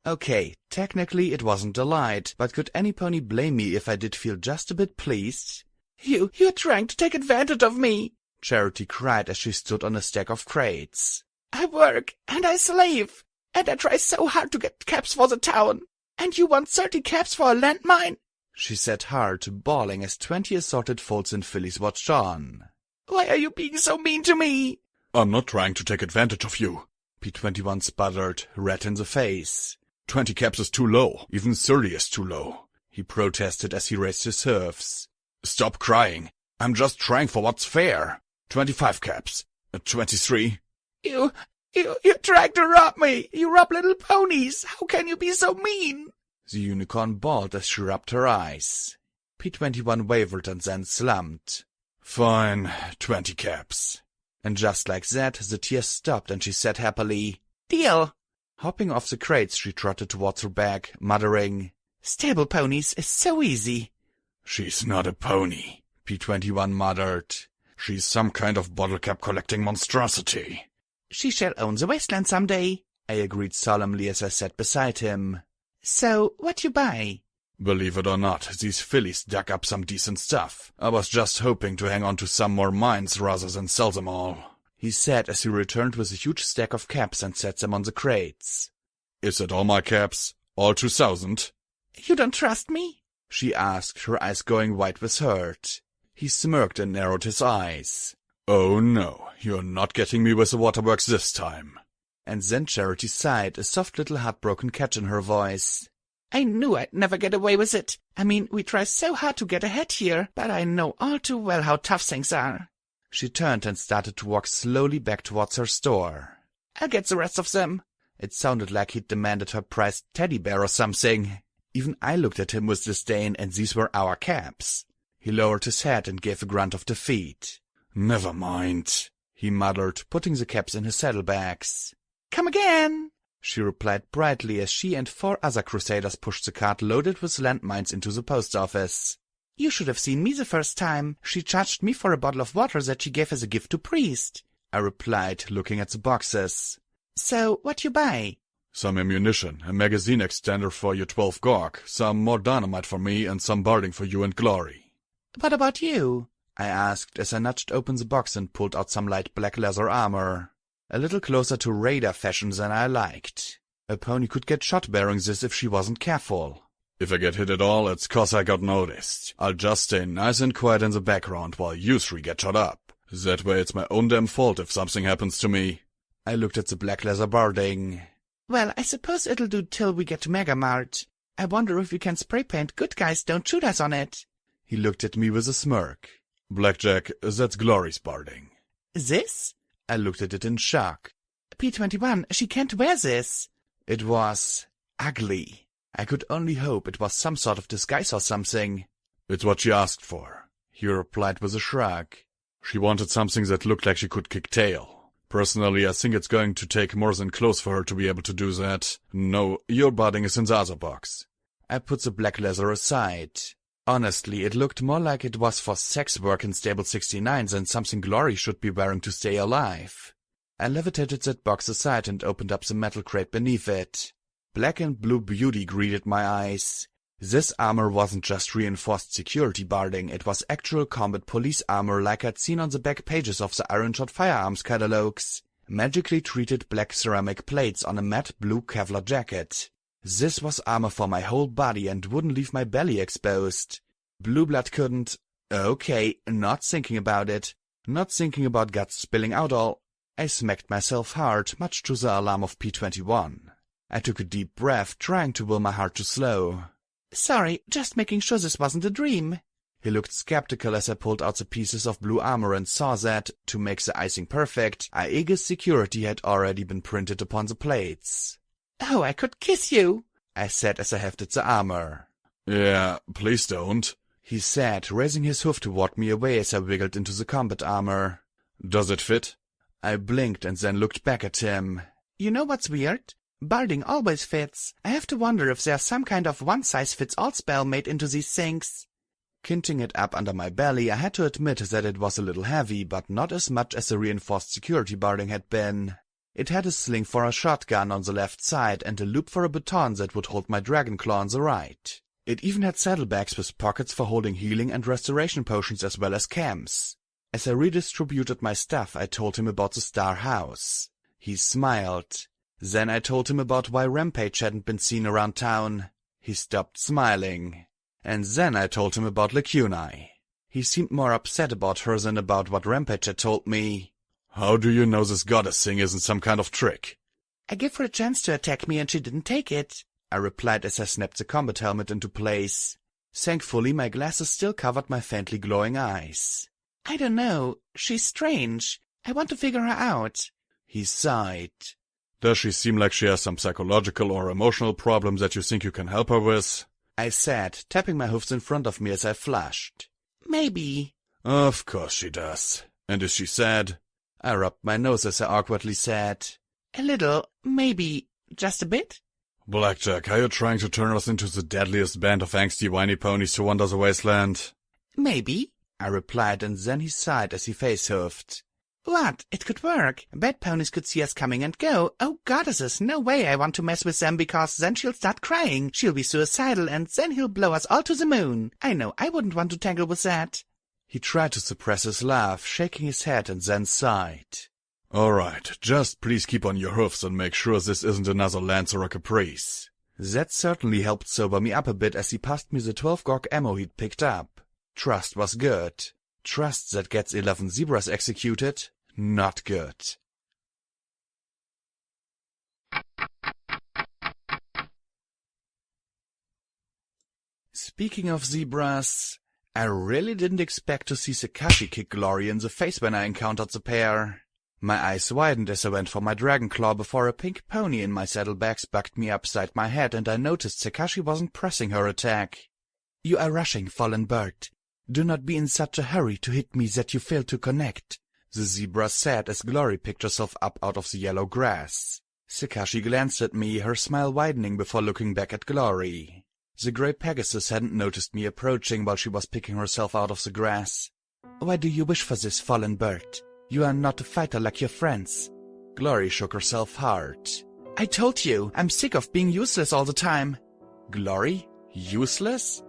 Okay, technically it wasn't delight, but could any pony blame me if I did feel just a bit pleased? You're trying to take advantage of me, Charity cried as she stood on a stack of crates. I work, and I slave, and I try so hard to get caps for the town. And you want 30 caps for a landmine? She said hard, bawling as 20 assorted folds and fillies watched on. Why are you being so mean to me? I'm not trying to take advantage of you, P21 sputtered, red in the face. 20 caps is too low, even 30 is too low, he protested as he raised his hoofs. Stop crying, I'm just trying for what's fair. 25 caps, 23. You're trying to rob me, you rob little ponies, how can you be so mean? The unicorn bawled as she rubbed her eyes. P21 wavered and then slumped. Fine, 20 caps. And just like that, the tears stopped and she said happily, Deal. Hopping off the crates, she trotted towards her bag, muttering, Stable ponies is so easy. She's not a pony, P21 muttered. She's some kind of bottle cap collecting monstrosity. She shall own the wasteland someday, I agreed solemnly as I sat beside him. So, what you buy? Believe it or not, these fillies dug up some decent stuff. I was just hoping to hang on to some more mines rather than sell them all, he said as he returned with a huge stack of caps and set them on the crates. Is that all my caps? All 2,000? You don't trust me? She asked, her eyes going wide with hurt. He smirked and narrowed his eyes. Oh no, you're not getting me with the waterworks this time. And then Charity sighed, a soft little heartbroken catch in her voice. I knew I'd never get away with it. I mean, we try so hard to get ahead here, but I know all too well how tough things are. She turned and started to walk slowly back towards her store. I'll get the rest of them. It sounded like he'd demanded her prized teddy bear or something. Even I looked at him with disdain, and these were our caps. He lowered his head and gave a grunt of defeat. Never mind, he muttered, putting the caps in his saddlebags. Come again, she replied brightly as she and 4 other crusaders pushed the cart loaded with landmines into the post office. You should have seen me the first time. She charged me for a bottle of water that she gave as a gift to priest, I replied, looking at the boxes. So, what you buy? Some ammunition, a magazine extender for your 12 Gork, some more dynamite for me, and some barding for you and Glory. What about you? I asked as I nudged open the box and pulled out some light black leather armor. A little closer to raider fashion than I liked. A pony could get shot bearing this if she wasn't careful. If I get hit at all, it's 'cause I got noticed. I'll just stay nice and quiet in the background while you 3 get shot up. That way it's my own damn fault if something happens to me. I looked at the black leather barding. Well, I suppose it'll do till we get to Megamart. I wonder if we can spray paint Good Guys Don't Shoot Us on it. He looked at me with a smirk. Blackjack, that's Glory's barding. This? I looked at it in shock. P21, she can't wear this. It was ugly. I could only hope it was some sort of disguise or something. It's what she asked for, he replied with a shrug. She wanted something that looked like she could kick tail. Personally, I think it's going to take more than clothes for her to be able to do that. No, your barding is in the other box. I put the black leather aside. Honestly, it looked more like it was for sex work in Stable 69 than something Glory should be wearing to stay alive. I levitated that box aside and opened up the metal crate beneath it. Black and blue beauty greeted my eyes. This armor wasn't just reinforced security barding, it was actual combat police armor like I'd seen on the back pages of the Ironshot firearms catalogs. Magically treated black ceramic plates on a matte blue Kevlar jacket. This was armor for my whole body and wouldn't leave my belly exposed. Blue blood couldn't... Okay, not thinking about it. Not thinking about guts spilling out all. I smacked myself hard, much to the alarm of P21. I took a deep breath, trying to will my heart to slow. Sorry, just making sure this wasn't a dream. He looked skeptical as I pulled out the pieces of blue armor and saw that, to make the icing perfect, Aege's security had already been printed upon the plates. Oh, I could kiss you, I said as I hefted the armor. Yeah, please don't, he said, raising his hoof toward me away as I wiggled into the combat armor. Does it fit? I blinked and then looked back at him. You know what's weird? Barding always fits. I have to wonder if there's some kind of one-size-fits-all spell made into these things. Kinting it up under my belly, I had to admit that it was a little heavy, but not as much as the reinforced security barding had been. It had a sling for a shotgun on the left side and a loop for a baton that would hold my dragon claw on the right. It even had saddlebags with pockets for holding healing and restoration potions as well as cams. As I redistributed my stuff, I told him about the Star House. He smiled. Then I told him about why Rampage hadn't been seen around town. He stopped smiling. And then I told him about Lacunae. He seemed more upset about her than about what Rampage had told me. How do you know this goddess thing isn't some kind of trick? I gave her a chance to attack me and she didn't take it, I replied as I snapped the combat helmet into place. Thankfully, my glasses still covered my faintly glowing eyes. I don't know. She's strange. I want to figure her out. He sighed. Does she seem like she has some psychological or emotional problems that you think you can help her with? I said, tapping my hoofs in front of me as I flushed. Maybe. Of course she does. And is she sad? I rubbed my nose as I awkwardly said. A little, maybe. Just a bit? Blackjack, are you trying to turn us into the deadliest band of angsty whiny ponies to wander the wasteland? Maybe, I replied, and then he sighed as he face-hoofed. What? It could work. Bad ponies could see us coming and go. Oh, goddesses, no way I want to mess with them, because then she'll start crying. She'll be suicidal, and then he'll blow us all to the moon. I know, I wouldn't want to tangle with that. He tried to suppress his laugh, shaking his head, and then sighed. All right, just please keep on your hoofs and make sure this isn't another Lancer or Caprice. That certainly helped sober me up a bit as he passed me the 12 Gork ammo he'd picked up. Trust was good. Trust that gets 11 zebras executed, not good. Speaking of zebras, I really didn't expect to see Sakashi kick Glory in the face when I encountered the pair. My eyes widened as I went for my dragon claw before a pink pony in my saddlebags bucked me upside my head and I noticed Sakashi wasn't pressing her attack. "You are rushing, fallen bird. Do not be in such a hurry to hit me that you fail to connect," the zebra said as Glory picked herself up out of the yellow grass. Sakashi glanced at me, her smile widening before looking back at Glory. The grey Pegasus hadn't noticed me approaching while she was picking herself out of the grass. "Why do you wish for this, fallen bird? You are not a fighter like your friends." Glory shook herself hard. "I told you, I'm sick of being useless all the time." "Glory? Useless?"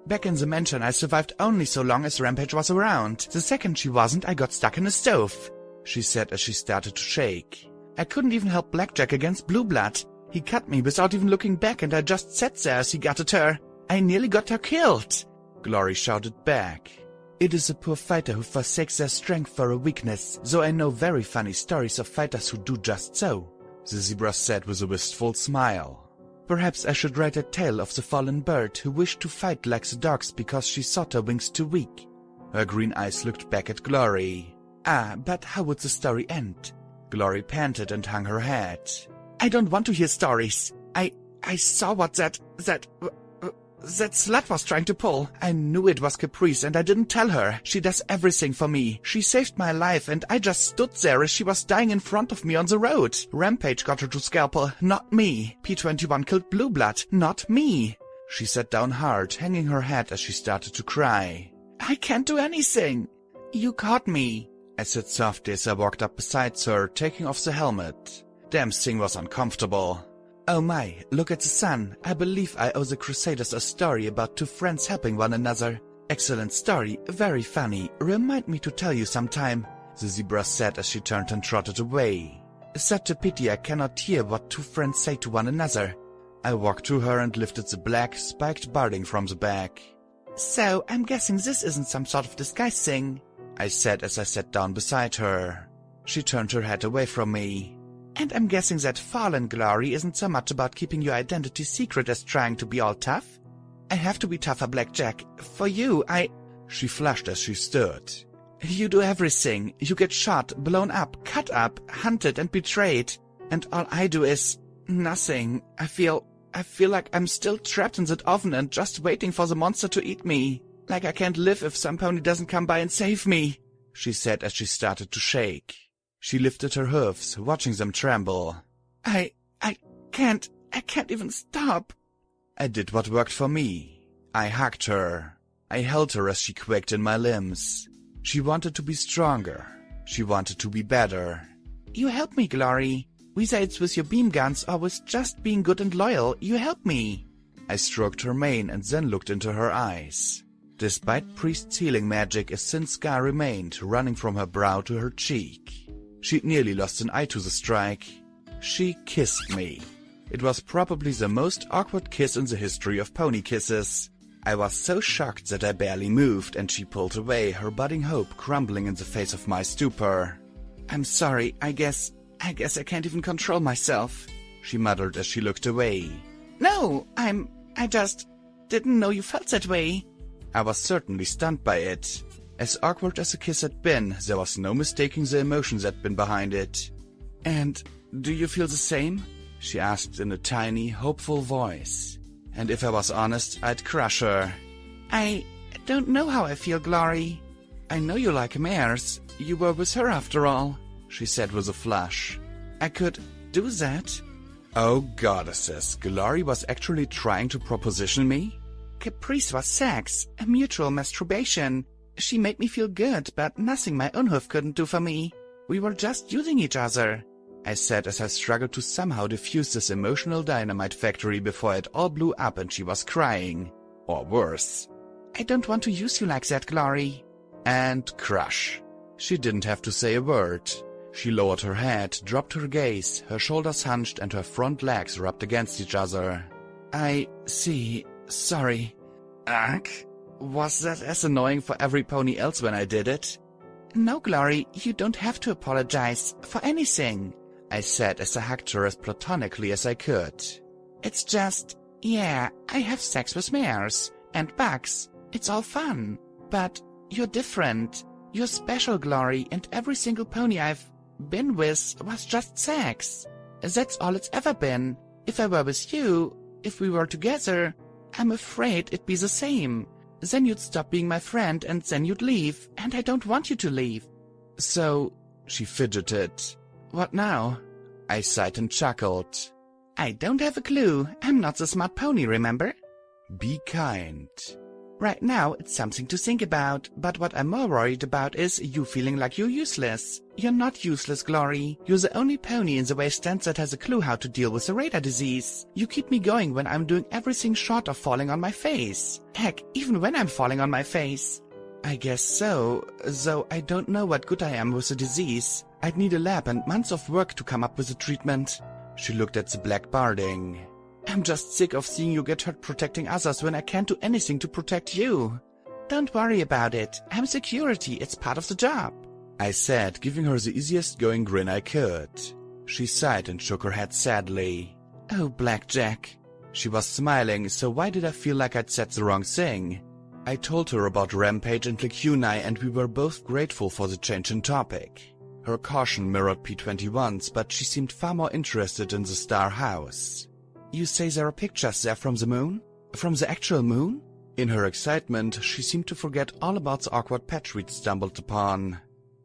"Back in the mansion I survived only so long as Rampage was around. The second she wasn't, I got stuck in a stove," she said as she started to shake. "I couldn't even help Blackjack against Blue Blood. He cut me without even looking back and I just sat there as he got at her. I nearly got her killed." Glory shouted back. "It is a poor fighter who forsakes their strength for a weakness, though I know very funny stories of fighters who do just so," the zebra said with a wistful smile. "Perhaps I should write a tale of the fallen bird who wished to fight like the dogs because she thought her wings too weak." Her green eyes looked back at Glory. But how would the story end?" Glory panted and hung her head. "I don't want to hear stories. I saw what that slut was trying to pull. I knew it was Caprice and I didn't tell her. She does everything for me. She saved my life and I just stood there as she was dying in front of me on the road. Rampage got her to scalpel, not me. P21 killed Blue Blood, not me." She sat down hard, hanging her head as she started to cry. "I can't do anything." "You caught me," I said softly as I walked up beside her, taking off the helmet. Damn thing was uncomfortable. "Oh my, look at the sun. I believe I owe the Crusaders a story about two friends helping one another. Excellent story, very funny. Remind me to tell you sometime," the zebra said as she turned and trotted away. "Such a pity I cannot hear what two friends say to one another." I walked to her and lifted the black, spiked barding from the bag. "So, I'm guessing this isn't some sort of disguise thing," I said as I sat down beside her. She turned her head away from me. "And I'm guessing that fallen glory isn't so much about keeping your identity secret as trying to be all tough?" "I have to be tougher, Blackjack. For you, She flushed as she stood. "You do everything. You get shot, blown up, cut up, hunted and betrayed. And all I do is nothing. I feel like I'm still trapped in that oven and just waiting for the monster to eat me. Like I can't live if some pony doesn't come by and save me," she said as she started to shake. She lifted her hooves, watching them tremble. I can't even stop." I did what worked for me. I hugged her. I held her as she quaked in my limbs. She wanted to be stronger. She wanted to be better. "You help me, Glory. Whether it's with your beam guns or with just being good and loyal, you help me." I stroked her mane and then looked into her eyes. Despite Priest's healing magic, a thin scar remained, running from her brow to her cheek. She'd nearly lost an eye to the strike. She kissed me. It was probably the most awkward kiss in the history of pony kisses. I was so shocked that I barely moved, and she pulled away, her budding hope crumbling in the face of my stupor. "I'm sorry, I guess I can't even control myself," she muttered as she looked away. "No, I just didn't know you felt that way." I was certainly stunned by it. As awkward as the kiss had been, there was no mistaking the emotion that had been behind it. "And do you feel the same?" she asked in a tiny, hopeful voice. And if I was honest, I'd crush her. "I don't know how I feel, Glory." "I know you like mares. You were with her after all," she said with a flush. "I could do that." Oh goddesses, Glory was actually trying to proposition me? "Caprice was sex, a mutual masturbation. She made me feel good, but nothing my own hoof couldn't do for me. We were just using each other," I said as I struggled to somehow defuse this emotional dynamite factory before it all blew up and she was crying. Or worse. "I don't want to use you like that, Glory." And crush. She didn't have to say a word. She lowered her head, dropped her gaze, her shoulders hunched and her front legs rubbed against each other. "I see. Sorry." Ugh. Was that as annoying for every pony else when I did it? "No, Glory, you don't have to apologize for anything," I said as I hugged her as platonically as I could. "It's just, yeah, I have sex with mares. and bugs. It's all fun. But you're different. You're special, Glory, and every single pony I've been with was just sex. That's all it's ever been. If I were with you, if we were together, I'm afraid it'd be the same. Then you'd stop being my friend and then you'd leave, and I don't want you to leave. So, she fidgeted. What now? I sighed and chuckled. I don't have a clue. I'm not the smart pony, remember? Be kind. Right now, it's something to think about, but what I'm more worried about is you feeling like you're useless. You're not useless, Glory. You're the only pony in the wastelands that has a clue how to deal with the radar disease. You keep me going when I'm doing everything short of falling on my face. Heck, even when I'm falling on my face. I guess so, though I don't know what good I am with the disease. I'd need a lab and months of work to come up with a treatment. She looked at the black barding. I'm just sick of seeing you get hurt protecting others when I can't do anything to protect you. Don't worry about it. I'm security. It's part of the job. I said, giving her the easiest going grin I could. She sighed and shook her head sadly. Oh, Blackjack. She was smiling, so why did I feel like I'd said the wrong thing? I told her about Rampage and Lacunae, and we were both grateful for the change in topic. Her caution mirrored P21's, but she seemed far more interested in the Star House. You say there are pictures there from the moon? From the actual moon? In her excitement, she seemed to forget all about the awkward patch we'd stumbled upon.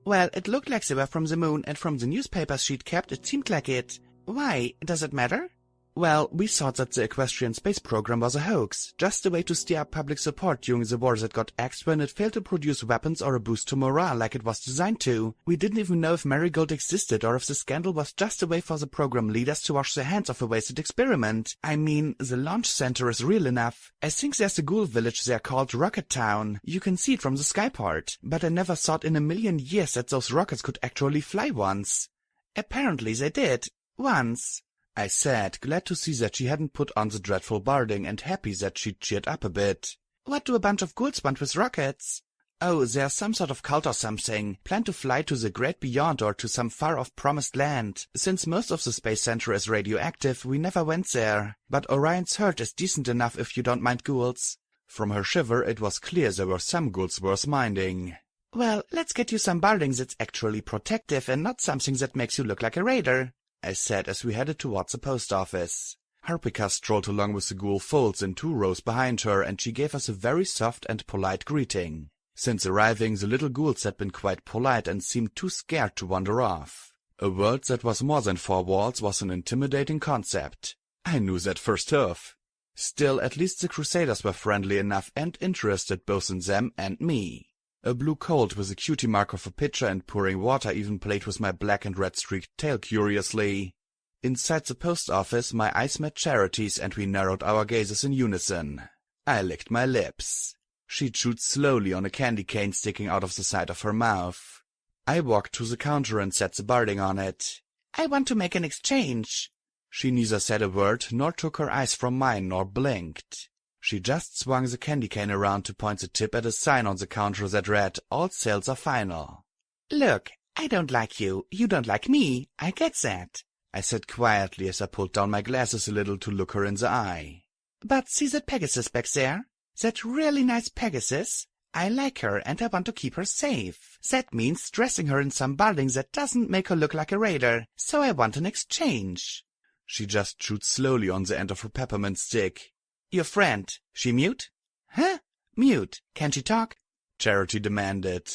Well, it looked like they were from the moon, and from the newspapers she'd kept, it seemed like it. Why? Does it matter? Well, we thought that the Equestrian space program was a hoax, just a way to stir up public support during the war that got axed when it failed to produce weapons or a boost to morale like it was designed to. We didn't even know if Marigold existed or if the scandal was just a way for the program leaders to wash their hands of a wasted experiment. I mean, the launch center is real enough. I think there's a ghoul village there called Rocket Town. You can see it from the skyport. But I never thought in a million years that those rockets could actually fly once. Apparently they did. Once. I said, glad to see that she hadn't put on the dreadful barding and happy that she'd cheered up a bit. What do a bunch of ghouls want with rockets? Oh, there's some sort of cult or something. Plan to fly to the great beyond or to some far-off promised land. Since most of the space center is radioactive, we never went there. But Orion's hurt is decent enough if you don't mind ghouls. From her shiver, it was clear there were some ghouls worth minding. Well, let's get you some barding that's actually protective and not something that makes you look like a raider, I said as we headed towards the post office. Harpika strolled along with the ghoul folds in 2 rows behind her, and she gave us a very soft and polite greeting. Since arriving, the little ghouls had been quite polite and seemed too scared to wander off. A world that was more than 4 walls was an intimidating concept. I knew that first off. Still, at least the Crusaders were friendly enough and interested both in them and me. A blue colt with a cutie mark of a pitcher and pouring water even played with my black and red streaked tail curiously. Inside the post office, my eyes met Charity's and we narrowed our gazes in unison. I licked my lips. She chewed slowly on a candy cane sticking out of the side of her mouth. I walked to the counter and set the barding on it. I want to make an exchange. She neither said a word, nor took her eyes from mine, nor blinked. She just swung the candy cane around to point the tip at a sign on the counter that read, "All sales are final." Look, I don't like you. You don't like me. I get that, I said quietly as I pulled down my glasses a little to look her in the eye. But see that Pegasus back there? That really nice Pegasus? I like her and I want to keep her safe. That means dressing her in some barding that doesn't make her look like a raider. So I want an exchange. She just chewed slowly on the end of her peppermint stick. Your friend, she mute? Huh? Mute. Can she talk? Charity demanded.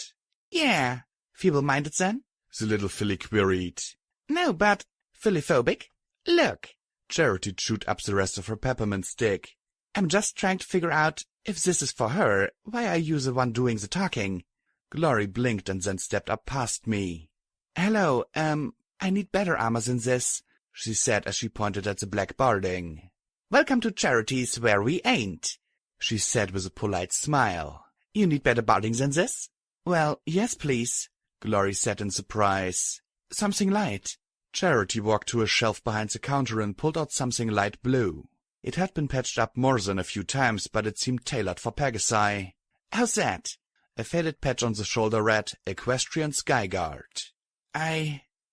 Yeah. Feeble-minded then? The little filly queried. No, but philophobic? Look. Charity chewed up the rest of her peppermint stick. I'm just trying to figure out if this is for her. Why are you the one doing the talking? Glory blinked and then stepped up past me. Hello, I need better armor than this, she said as she pointed at the black barding. Welcome to Charities where we ain't, she said with a polite smile. You need better barding than this? Well, yes, please, Glory said in surprise. Something light. Charity walked to a shelf behind the counter and pulled out something light blue. It had been patched up more than a few times, but it seemed tailored for Pegasi. How's that? A faded patch on the shoulder read, Equestrian Skyguard.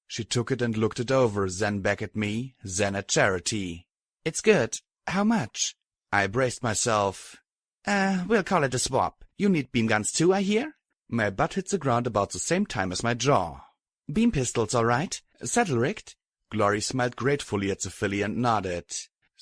She took it and looked it over, then back at me, then at Charity. It's good. How much? I braced myself. We'll call it a swap. You need beam guns too, I hear? My butt hits the ground about the same time as my jaw. Beam pistols, all right. Saddle rigged? Glory smiled gratefully at the filly and nodded.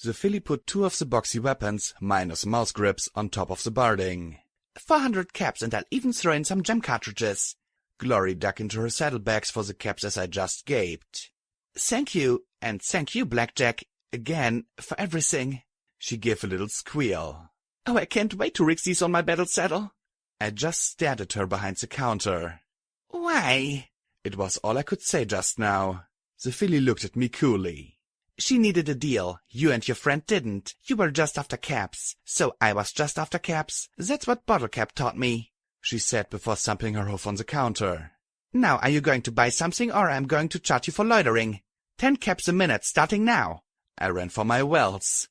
The filly put 2 of the boxy weapons, minus mouse grips, on top of the barding. 400 caps, and I'll even throw in some gem cartridges. Glory dug into her saddlebags for the caps as I just gaped. Thank you, and thank you, Blackjack, again, for everything. She gave a little squeal. Oh, I can't wait to rig these on my battle saddle. I just stared at her behind the counter. Why? It was all I could say just now. The filly looked at me coolly. She needed a deal. You and your friend didn't. You were just after caps. So I was just after caps. That's what Bottle Cap taught me, she said before thumping her hoof on the counter. Now are you going to buy something, or I'm going to charge you for loitering? 10 caps a minute, starting now. I ran for my wells.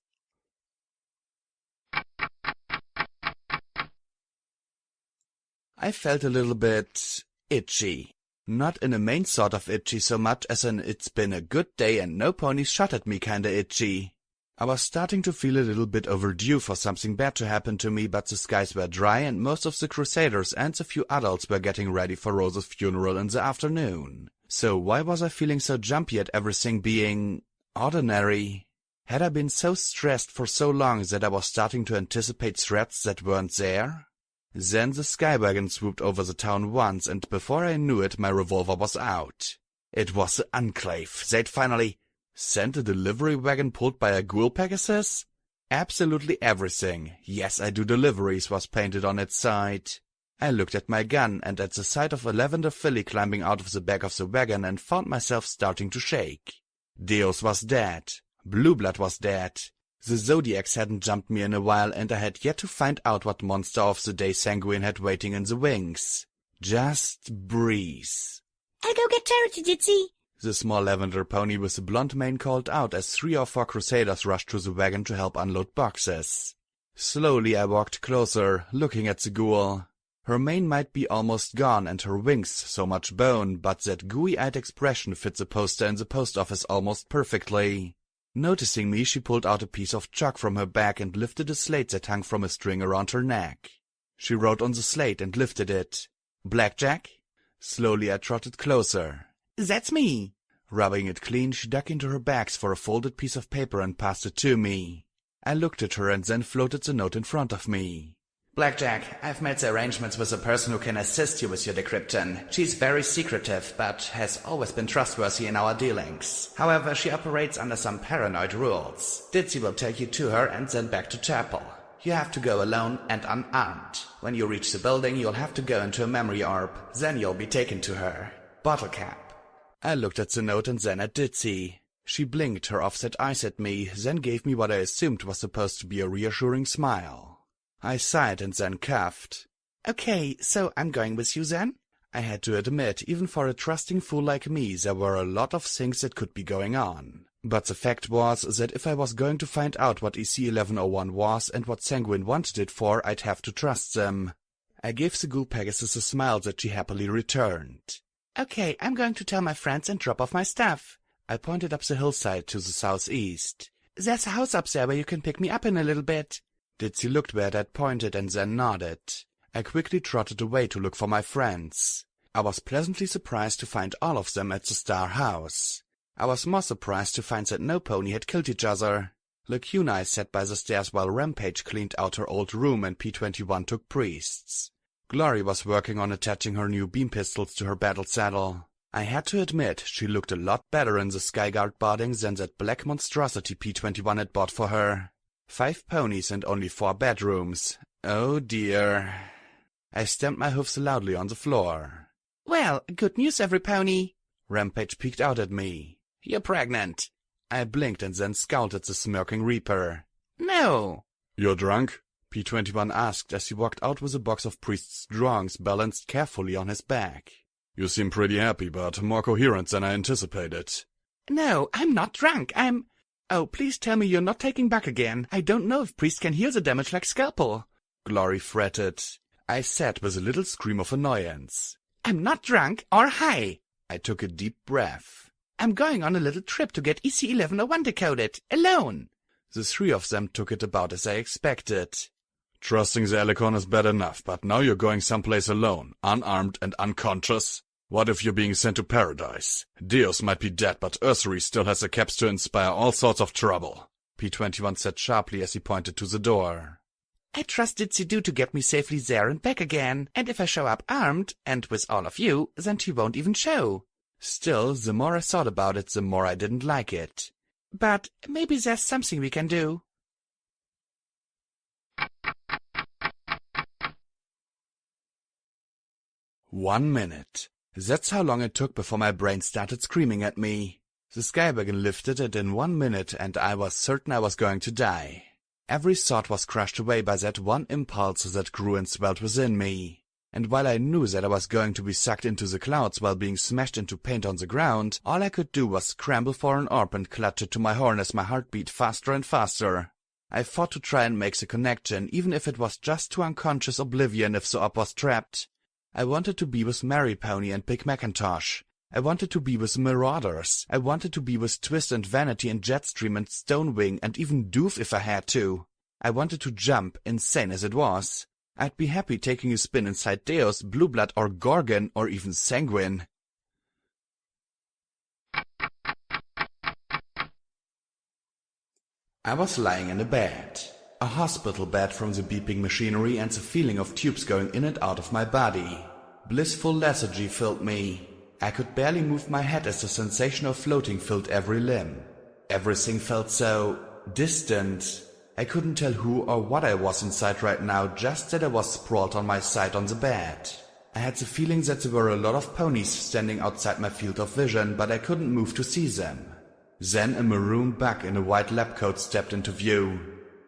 I felt a little bit itchy. Not in a main sort of itchy so much as an it's been a good day and no ponies shot at me kinda itchy. I was starting to feel a little bit overdue for something bad to happen to me, but the skies were dry and most of the Crusaders and a few adults were getting ready for Rose's funeral in the afternoon. So why was I feeling so jumpy at everything being ordinary? Had I been so stressed for so long that I was starting to anticipate threats that weren't there? Then the skywagon swooped over the town once, and before I knew it, my revolver was out. It was the Enclave. They'd finally sent a delivery wagon pulled by a ghoul Pegasus? Absolutely everything, yes I do deliveries, was painted on its side. I looked at my gun, and at the sight of a lavender filly climbing out of the back of the wagon, and found myself starting to shake. Deus was dead. Blue Blood was dead. The Zodiacs hadn't jumped me in a while, and I had yet to find out what monster of the day Sanguine had waiting in the wings. Just breathe. I'll go get Charity, Ditzy, the small lavender pony with the blonde mane called out as 3 or 4 Crusaders rushed to the wagon to help unload boxes. Slowly I walked closer, looking at the ghoul. Her mane might be almost gone and her wings so much bone, but that gooey-eyed expression fit the poster in the post office almost perfectly. Noticing me, she pulled out a piece of chalk from her bag and lifted a slate that hung from a string around her neck. She wrote on the slate and lifted it. Blackjack? Slowly I trotted closer. That's me. Rubbing it clean, she dug into her bags for a folded piece of paper and passed it to me. I looked at her and then floated the note in front of me. Blackjack, I've made the arrangements with a person who can assist you with your decryption. She's very secretive, but has always been trustworthy in our dealings. However, she operates under some paranoid rules. Ditzy will take you to her and then back to chapel. You have to go alone and unarmed. When you reach the building, you'll have to go into a memory orb. Then you'll be taken to her. Bottle Cap. I looked at the note and then at Ditzy. She blinked her offset eyes at me, then gave me what I assumed was supposed to be a reassuring smile. I sighed and then coughed. Okay, so I'm going with you then? I had to admit, even for a trusting fool like me, there were a lot of things that could be going on. But the fact was that if I was going to find out what EC-1101 was and what Sanguine wanted it for, I'd have to trust them. I gave the ghoul Pegasus a smile that she happily returned. Okay, I'm going to tell my friends and drop off my stuff. I pointed up the hillside to the southeast. There's a house up there where you can pick me up in a little bit. Ditzy looked where I'd pointed and then nodded. I quickly trotted away to look for my friends. I was pleasantly surprised to find all of them at the Star House. I was more surprised to find that no pony had killed each other. Lacuna I sat by the stairs while Rampage cleaned out her old room and P-21 took priests. Glory was working on attaching her new beam pistols to her battle saddle. I had to admit, she looked a lot better in the Skyguard barding than that black monstrosity P-21 had bought for her. 5 ponies and only 4 bedrooms. Oh dear. I stamped my hoofs loudly on the floor. Well, good news, every pony. Rampage peeked out at me. You're pregnant. I blinked and then scowled at the smirking Reaper. No. You're drunk? P-21 asked as he walked out with a box of priest's drawings balanced carefully on his back. You seem pretty happy, but more coherent than I anticipated. No, I'm not drunk. Oh, please tell me you're not taking back again. I don't know if priests can heal the damage like Scalpel. Glory fretted. I said with a little scream of annoyance. I'm not drunk or high. I took a deep breath. I'm going on a little trip to get EC-1101 decoded, alone. The 3 of them took it about as I expected. Trusting the Alicorn is bad enough, but now you're going someplace alone, unarmed and unconscious? What if you're being sent to paradise? Deus might be dead, but Ursary still has the caps to inspire all sorts of trouble, P21 said sharply as he pointed to the door. I trust Ditzy-Do to get me safely there and back again, and if I show up armed, and with all of you, then he won't even show. Still, the more I thought about it, the more I didn't like it. But maybe there's something we can do. "1 minute. That's how long it took before my brain started screaming at me. The Skywagon lifted it in 1 minute, and I was certain I was going to die. Every thought was crushed away by that one impulse that grew and swelled within me. And while I knew that I was going to be sucked into the clouds while being smashed into paint on the ground, all I could do was scramble for an orb and clutch it to my horn as my heart beat faster and faster. I fought to try and make the connection, even if it was just to unconscious oblivion if the orb was trapped. I wanted to be with Mary Pony and Big Macintosh. I wanted to be with the Marauders. I wanted to be with Twist and Vanity and Jetstream and Stonewing and even Doof if I had to. I wanted to jump, insane as it was. I'd be happy taking a spin inside Deus, Blueblood or Gorgon or even Sanguine. I was lying in a bed. A hospital bed from the beeping machinery and the feeling of tubes going in and out of my body. Blissful lethargy filled me. I could barely move my head as the sensation of floating filled every limb. Everything felt so distant. I couldn't tell who or what I was inside right now, just that I was sprawled on my side on the bed. I had the feeling that there were a lot of ponies standing outside my field of vision, but I couldn't move to see them. Then a maroon bug in a white lab coat stepped into view.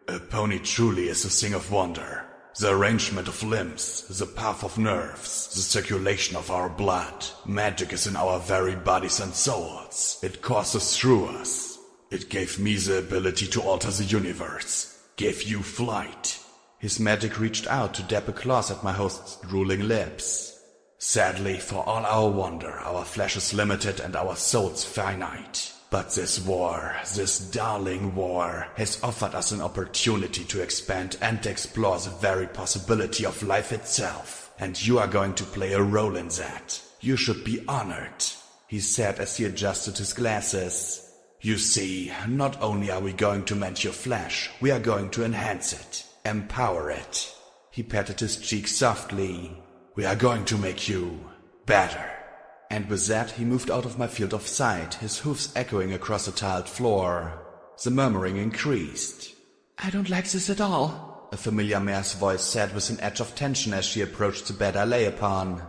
A pony truly is a thing of wonder. The arrangement of limbs, the path of nerves, the circulation of our blood. Magic is in our very bodies and souls. It courses through us. It gave me the ability to alter the universe. Gave you flight. His magic reached out to dab a claws at my host's drooling lips. Sadly, for all our wonder, our flesh is limited and our souls finite. But this war, this darling war, has offered us an opportunity to expand and explore the very possibility of life itself. And you are going to play a role in that. You should be honored, he said as he adjusted his glasses. You see, not only are we going to mend your flesh, we are going to enhance it, empower it. He patted his cheek softly. We are going to make you better. And with that, he moved out of my field of sight, his hoofs echoing across the tiled floor. The murmuring increased. I don't like this at all, a familiar mare's voice said with an edge of tension as she approached the bed I lay upon.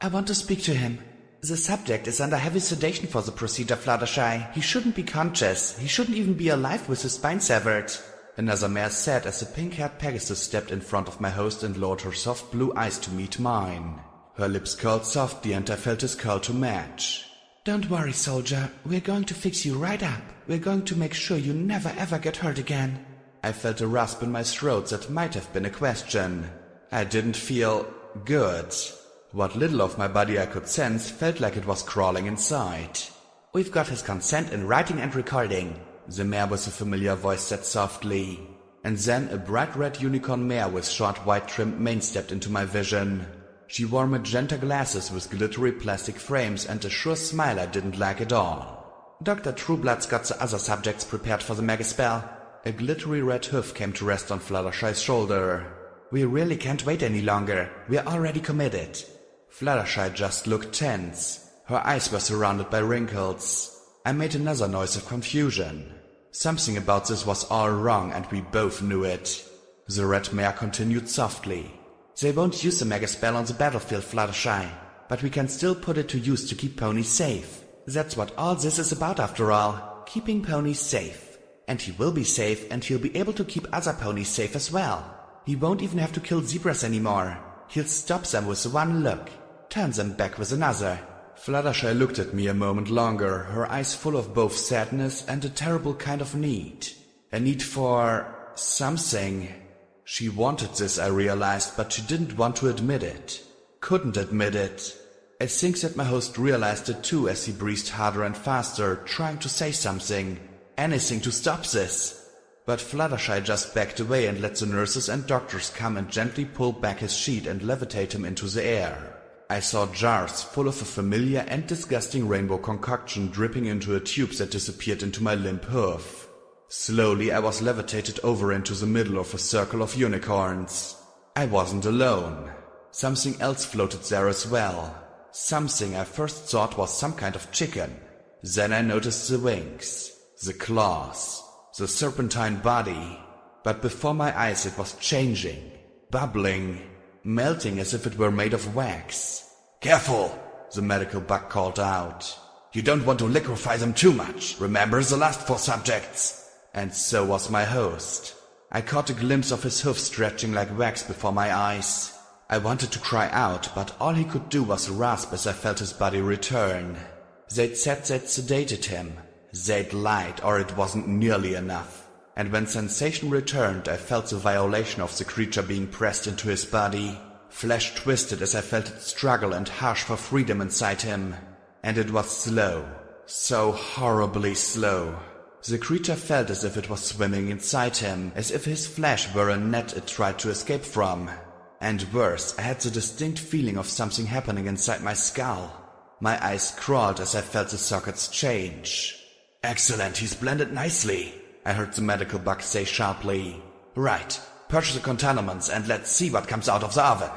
I want to speak to him. The subject is under heavy sedation for the procedure, Fluttershy. He shouldn't be conscious. He shouldn't even be alive with his spine severed. Another mare said as the pink-haired Pegasus stepped in front of my host and lowered her soft blue eyes to meet mine. Her lips curled softly and I felt his curl to match. Don't worry, soldier. We're going to fix you right up. We're going to make sure you never ever get hurt again. I felt a rasp in my throat that might have been a question. I didn't feel good. What little of my body I could sense felt like it was crawling inside. We've got his consent in writing and recording, the mare with the familiar voice said softly. And then a bright red unicorn mare with short white trimmed mane stepped into my vision. She wore magenta glasses with glittery plastic frames and a sure smile I didn't like at all. Dr. Trueblood's got the other subjects prepared for the megaspell. A glittery red hoof came to rest on Fluttershy's shoulder. We really can't wait any longer. We're already committed. Fluttershy just looked tense. Her eyes were surrounded by wrinkles. I made another noise of confusion. Something about this was all wrong and we both knew it. The red mare continued softly. They won't use the megaspell on the battlefield, Fluttershy, but we can still put it to use to keep ponies safe. That's what all this is about after all, keeping ponies safe. And he will be safe, and he'll be able to keep other ponies safe as well. He won't even have to kill zebras anymore. He'll stop them with one look, turn them back with another. Fluttershy looked at me a moment longer, her eyes full of both sadness and a terrible kind of need. A need for something. She wanted this, I realized, but she didn't want to admit it. Couldn't admit it. I think that my host realized it too as he breathed harder and faster, trying to say something. Anything to stop this. But Fluttershy just backed away and let the nurses and doctors come and gently pull back his sheet and levitate him into the air. I saw jars full of a familiar and disgusting rainbow concoction dripping into a tube that disappeared into my limp hoof. Slowly I was levitated over into the middle of a circle of unicorns. I wasn't alone. Something else floated there as well. Something I first thought was some kind of chicken. Then I noticed the wings, the claws, the serpentine body. But before my eyes it was changing, bubbling, melting as if it were made of wax. "Careful!" the medical bug called out. "You don't want to liquefy them too much. Remember the last 4 subjects." And so was my host. I caught a glimpse of his hoof stretching like wax before my eyes. I wanted to cry out, but all he could do was rasp as I felt his body return. They'd said they'd sedated him. They'd lied, or it wasn't nearly enough. And when sensation returned, I felt the violation of the creature being pressed into his body. Flesh twisted as I felt it struggle and hush for freedom inside him. And it was slow. So horribly slow. The creature felt as if it was swimming inside him, as if his flesh were a net it tried to escape from. And worse, I had the distinct feeling of something happening inside my skull. My eyes crawled as I felt the sockets change. "Excellent, he's blended nicely," I heard the medical bug say sharply. "Right, purge the contaminants and let's see what comes out of the oven."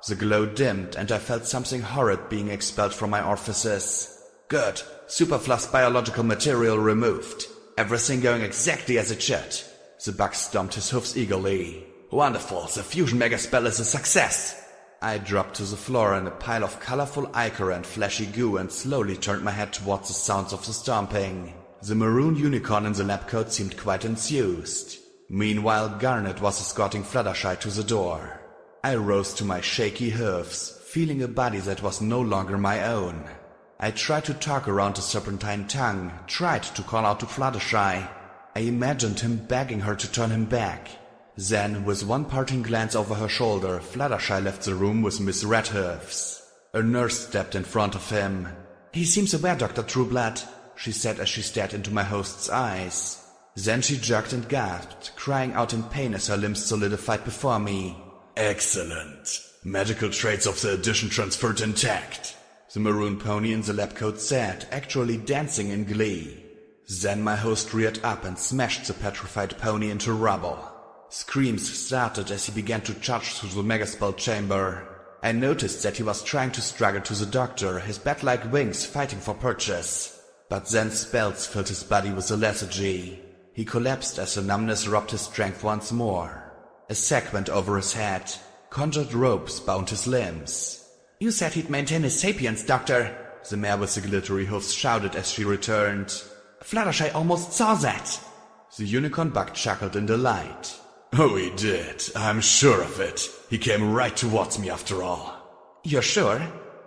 The glow dimmed and I felt something horrid being expelled from my orifices. "Good, superfluous biological material removed. Everything going exactly as it should." The bug stomped his hoofs eagerly. "Wonderful, the fusion megaspell is a success." I dropped to the floor in a pile of colorful ichor and fleshy goo and slowly turned my head towards the sounds of the stomping. The maroon unicorn in the lab coat seemed quite enthused. Meanwhile, Garnet was escorting Fluttershy to the door. I rose to my shaky hoofs, feeling a body that was no longer my own. I tried to talk around the serpentine tongue, tried to call out to Fluttershy. I imagined him begging her to turn him back. Then, with one parting glance over her shoulder, Fluttershy left the room with Miss Redhoofs. A nurse stepped in front of him. "He seems aware, Dr. Trueblood," she said as she stared into my host's eyes. Then she jerked and gasped, crying out in pain as her limbs solidified before me. "Excellent. Magical traits of the addition transferred intact," the maroon pony in the lab coat said, actually dancing in glee. Then my host reared up and smashed the petrified pony into rubble. Screams started as he began to charge through the megaspell chamber. I noticed that he was trying to struggle to the doctor, his bat-like wings fighting for purchase. But then spells filled his body with a lethargy. He collapsed as the numbness robbed his strength once more. A sack went over his head. Conjured ropes bound his limbs. "You said he'd maintain his sapience, Doctor," the mare with the glittery hoofs shouted as she returned. "Fluttershy almost saw that." The unicorn bug chuckled in delight. "Oh, he did. I'm sure of it. He came right towards me after all." "You're sure?"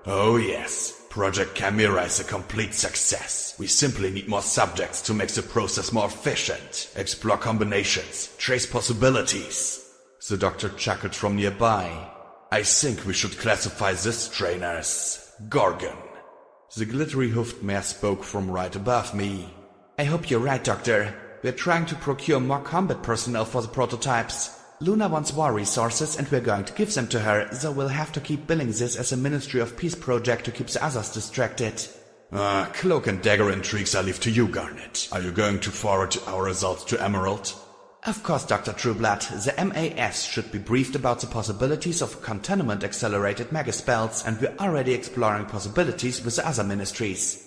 "Oh, yes. Project Chimera is a complete success. We simply need more subjects to make the process more efficient, explore combinations, trace possibilities." The doctor chuckled from nearby. "I think we should classify this train as Gorgon." The glittery hoofed mare spoke from right above me. "I hope you're right, Doctor. We're trying to procure more combat personnel for the prototypes. Luna wants war resources and we're going to give them to her, so we'll have to keep billing this as a Ministry of Peace project to keep the others distracted." Cloak and dagger intrigues I leave to you, Garnet. Are you going to forward our results to Emerald? "Of course, Dr. Trueblood. The MAS should be briefed about the possibilities of containment-accelerated megaspells, and we're already exploring possibilities with the other ministries."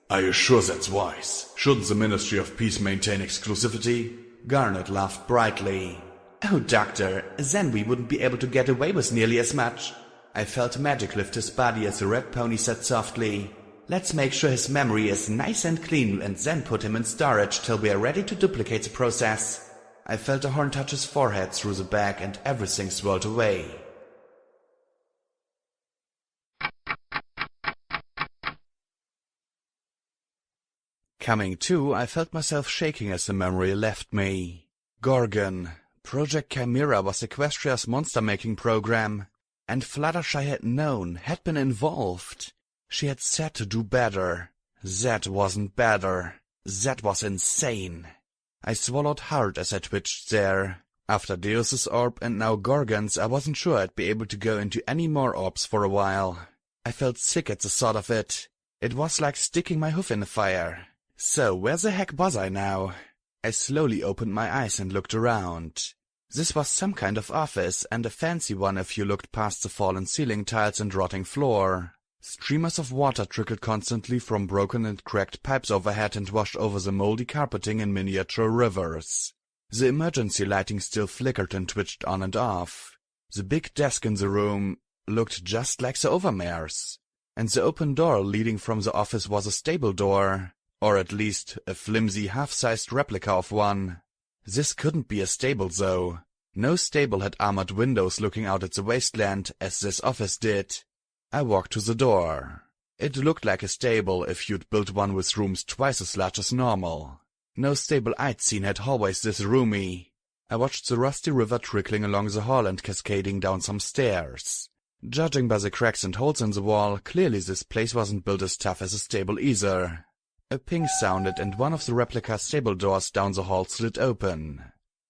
"Are you sure that's wise? Shouldn't the Ministry of Peace maintain exclusivity?" Garnet laughed brightly. "Oh, Doctor, then we wouldn't be able to get away with nearly as much." I felt magic lift his body as the red pony said softly, "Let's make sure his memory is nice and clean and then put him in storage till we are ready to duplicate the process." I felt a horn touch his forehead through the bag and everything swirled away. Coming to, I felt myself shaking as the memory left me. Gorgon. Project Chimera was Equestria's monster-making program. And Fluttershy had known, had been involved. She had said to do better. That wasn't better. That was insane. I swallowed hard as I twitched there. After Deus's orb and now Gorgon's, I wasn't sure I'd be able to go into any more orbs for a while. I felt sick at the thought of it. It was like sticking my hoof in the fire. So, where the heck was I now? I slowly opened my eyes and looked around. This was some kind of office, and a fancy one if you looked past the fallen ceiling tiles and rotting floor. Streamers of water trickled constantly from broken and cracked pipes overhead and washed over the moldy carpeting in miniature rivers. The emergency lighting still flickered and twitched on and off. The big desk in the room looked just like the Overmare's. And the open door leading from the office was a stable door, or at least a flimsy half-sized replica of one. This couldn't be a stable, though. No stable had armored windows looking out at the wasteland, as this office did. I walked to the door. It looked like a stable if you'd built one with rooms twice as large as normal. No stable I'd seen had hallways this roomy. I watched the rusty river trickling along the hall and cascading down some stairs. Judging by the cracks and holes in the wall, clearly this place wasn't built as tough as a stable either. A ping sounded and one of the replica stable doors down the hall slid open.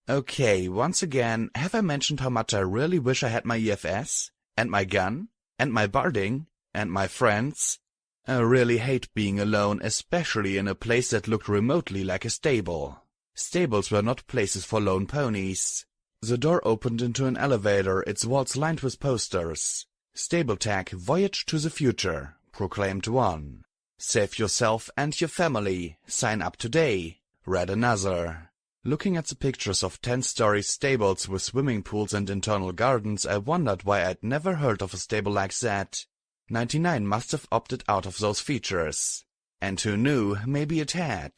Okay, once again, have I mentioned how much I really wish I had my EFS? And my gun? And my barding? And my friends? I really hate being alone, especially in a place that looked remotely like a stable. Stables were not places for lone ponies. The door opened into an elevator, its walls lined with posters. Stable tag, Voyage to the Future, proclaimed one. Save yourself and your family. Sign up today, read another. Looking at the pictures of 10-story stables with swimming pools and internal gardens, I wondered why I'd never heard of a stable like that. 99 must have opted out of those features. And who knew, maybe it had.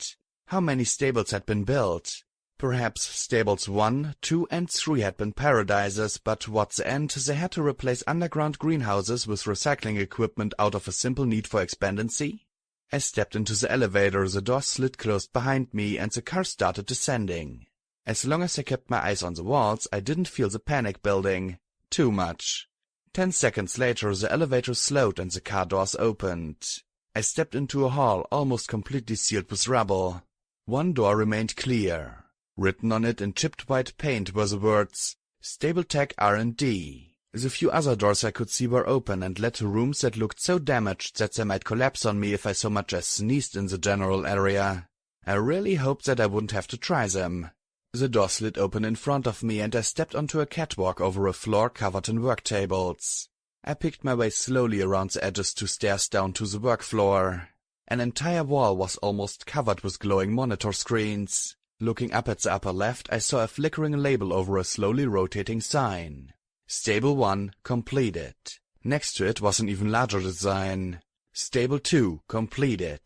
How many stables had been built? Perhaps stables 1, 2, and 3 had been paradises, but what's the end? They had to replace underground greenhouses with recycling equipment out of a simple need for expendency? I stepped into the elevator, the door slid closed behind me, and the car started descending. As long as I kept my eyes on the walls, I didn't feel the panic building. Too much. 10 seconds later, the elevator slowed and the car doors opened. I stepped into a hall almost completely sealed with rubble. One door remained clear. Written on it in chipped white paint were the words, Stable Tech R&D. The few other doors I could see were open and led to rooms that looked so damaged that they might collapse on me if I so much as sneezed in the general area. I really hoped that I wouldn't have to try them. The door slid open in front of me and I stepped onto a catwalk over a floor covered in work tables. I picked my way slowly around the edges to stairs down to the work floor. An entire wall was almost covered with glowing monitor screens. Looking up at the upper left, I saw a flickering label over a slowly rotating sign. Stable 1 completed. Next to it was an even larger design. Stable 2 completed.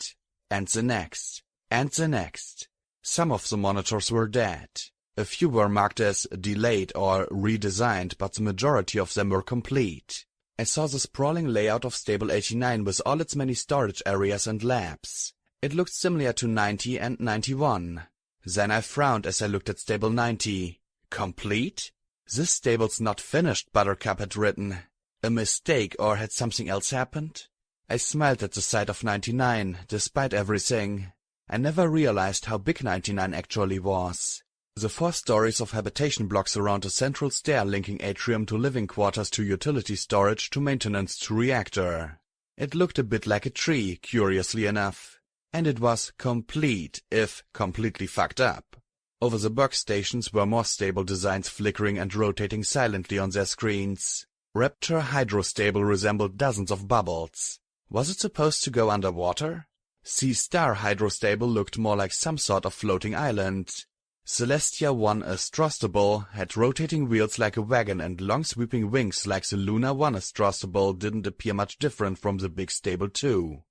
And the next. And the next. Some of the monitors were dead. A few were marked as delayed or redesigned, but the majority of them were complete. I saw the sprawling layout of Stable 89 with all its many storage areas and labs. It looked similar to 90 and 91. Then I frowned as I looked at Stable 90. Complete? This stable's not finished, Buttercup had written. A mistake, or had something else happened? I smiled at the sight of 99, despite everything. I never realized how big 99 actually was. The 4 stories of habitation blocks around a central stair linking atrium to living quarters to utility storage to maintenance to reactor. It looked a bit like a tree, curiously enough. And it was complete, if completely fucked up. Over the workstations were more stable designs flickering and rotating silently on their screens. Raptor Hydrostable resembled dozens of bubbles. Was it supposed to go underwater? Sea Star Hydrostable looked more like some sort of floating island. Celestia 1 Astrostable had rotating wheels like a wagon and long sweeping wings like the Luna 1 Astrostable didn't appear much different from the Big Stable 2.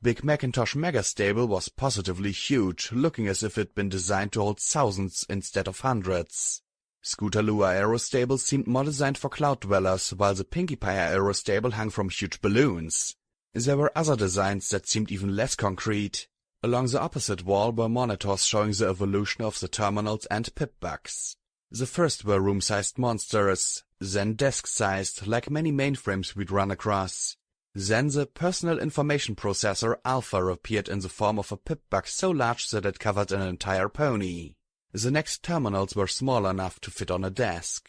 Big Macintosh Megastable was positively huge, looking as if it'd been designed to hold thousands instead of hundreds. Scootaloo Aerostable seemed more designed for cloud dwellers, while the Pinkie Pie Aerostable hung from huge balloons. There were other designs that seemed even less concrete. Along the opposite wall were monitors showing the evolution of the terminals and pip-bugs. The first were room-sized monsters, then desk-sized, like many mainframes we'd run across. Then the Personal Information Processor Alpha appeared in the form of a pip-bug so large that it covered an entire pony. The next terminals were small enough to fit on a desk.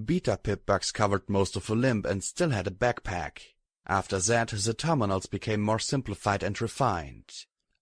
Beta pipbugs covered most of a limb and still had a backpack. After that, the terminals became more simplified and refined.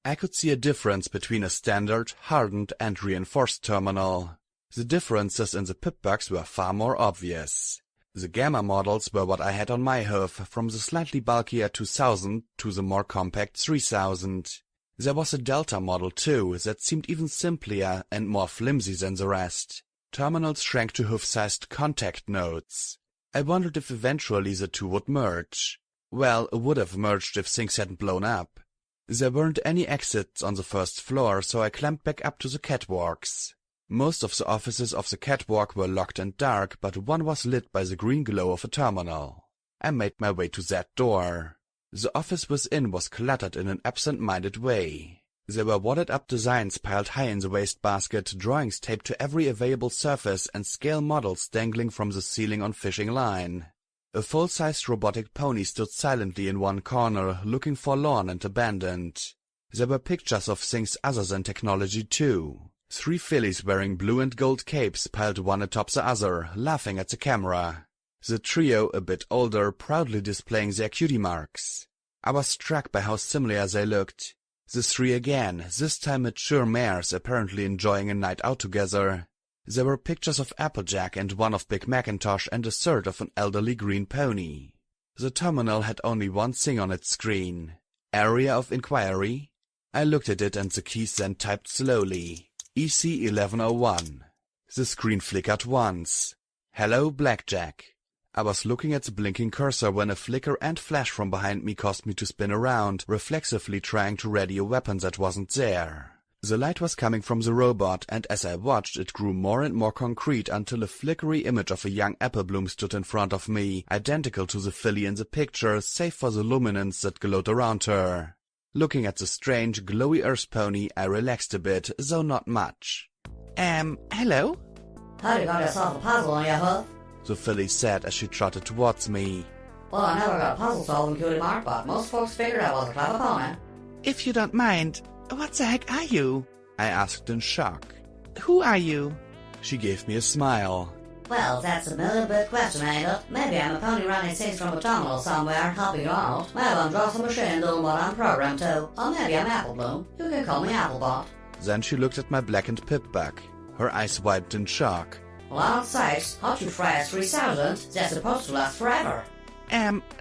I could see a difference between a standard, hardened and reinforced terminal. The differences in the pipbugs were far more obvious. The Gamma models were what I had on my hoof, from the slightly bulkier 2000 to the more compact 3000. There was a Delta model too, that seemed even simpler and more flimsy than the rest. Terminals shrank to hoof-sized contact nodes. I wondered if eventually the two would merge. Well, would have merged if things hadn't blown up. There weren't any exits on the first floor, so I climbed back up to the catwalks. Most of the offices of the catwalk were locked and dark, but one was lit by the green glow of a terminal. I made my way to that door. The office within was cluttered in an absent-minded way. There were wadded-up designs piled high in the wastebasket, drawings taped to every available surface, and scale models dangling from the ceiling on fishing line. A full-sized robotic pony stood silently in one corner, looking forlorn and abandoned. There were pictures of things other than technology too. 3 fillies wearing blue and gold capes piled one atop the other, laughing at the camera. The trio, a bit older, proudly displaying their cutie marks. I was struck by how similar they looked. The 3 again, this time mature mares apparently enjoying a night out together. There were pictures of Applejack and one of Big Macintosh and a third of an elderly green pony. The terminal had only one thing on its screen. Area of Inquiry? I looked at it and the keys then typed slowly. EC 1101. The screen flickered once. Hello, Blackjack. I was looking at the blinking cursor when a flicker and flash from behind me caused me to spin around, reflexively trying to ready a weapon that wasn't there. The light was coming from the robot, and as I watched, it grew more and more concrete until a flickery image of a young apple bloom stood in front of me, identical to the filly in the picture, save for the luminance that glowed around her. Looking at the strange, glowy earth pony, I relaxed a bit, though not much. Hello? How you got yourself a puzzle on your hoof? The filly said as she trotted towards me. Well, I never got a puzzle solved in Cutie Mark, but most folks figured I was a clever pony. If you don't mind, what the heck are you? I asked in shock. Who are you? She gave me a smile. Well, that's a million-bit question, ain't it? Maybe I'm a pony running things from a terminal somewhere, helping you out. Maybe I'm just a machine doing what I'm programmed to. Or maybe I'm Apple Bloom. You can call me Applebot. Then she looked at my blackened pipbug. Her eyes widened in shock. Well, on sakes, Hot You Fryers 3000, they're supposed to last forever.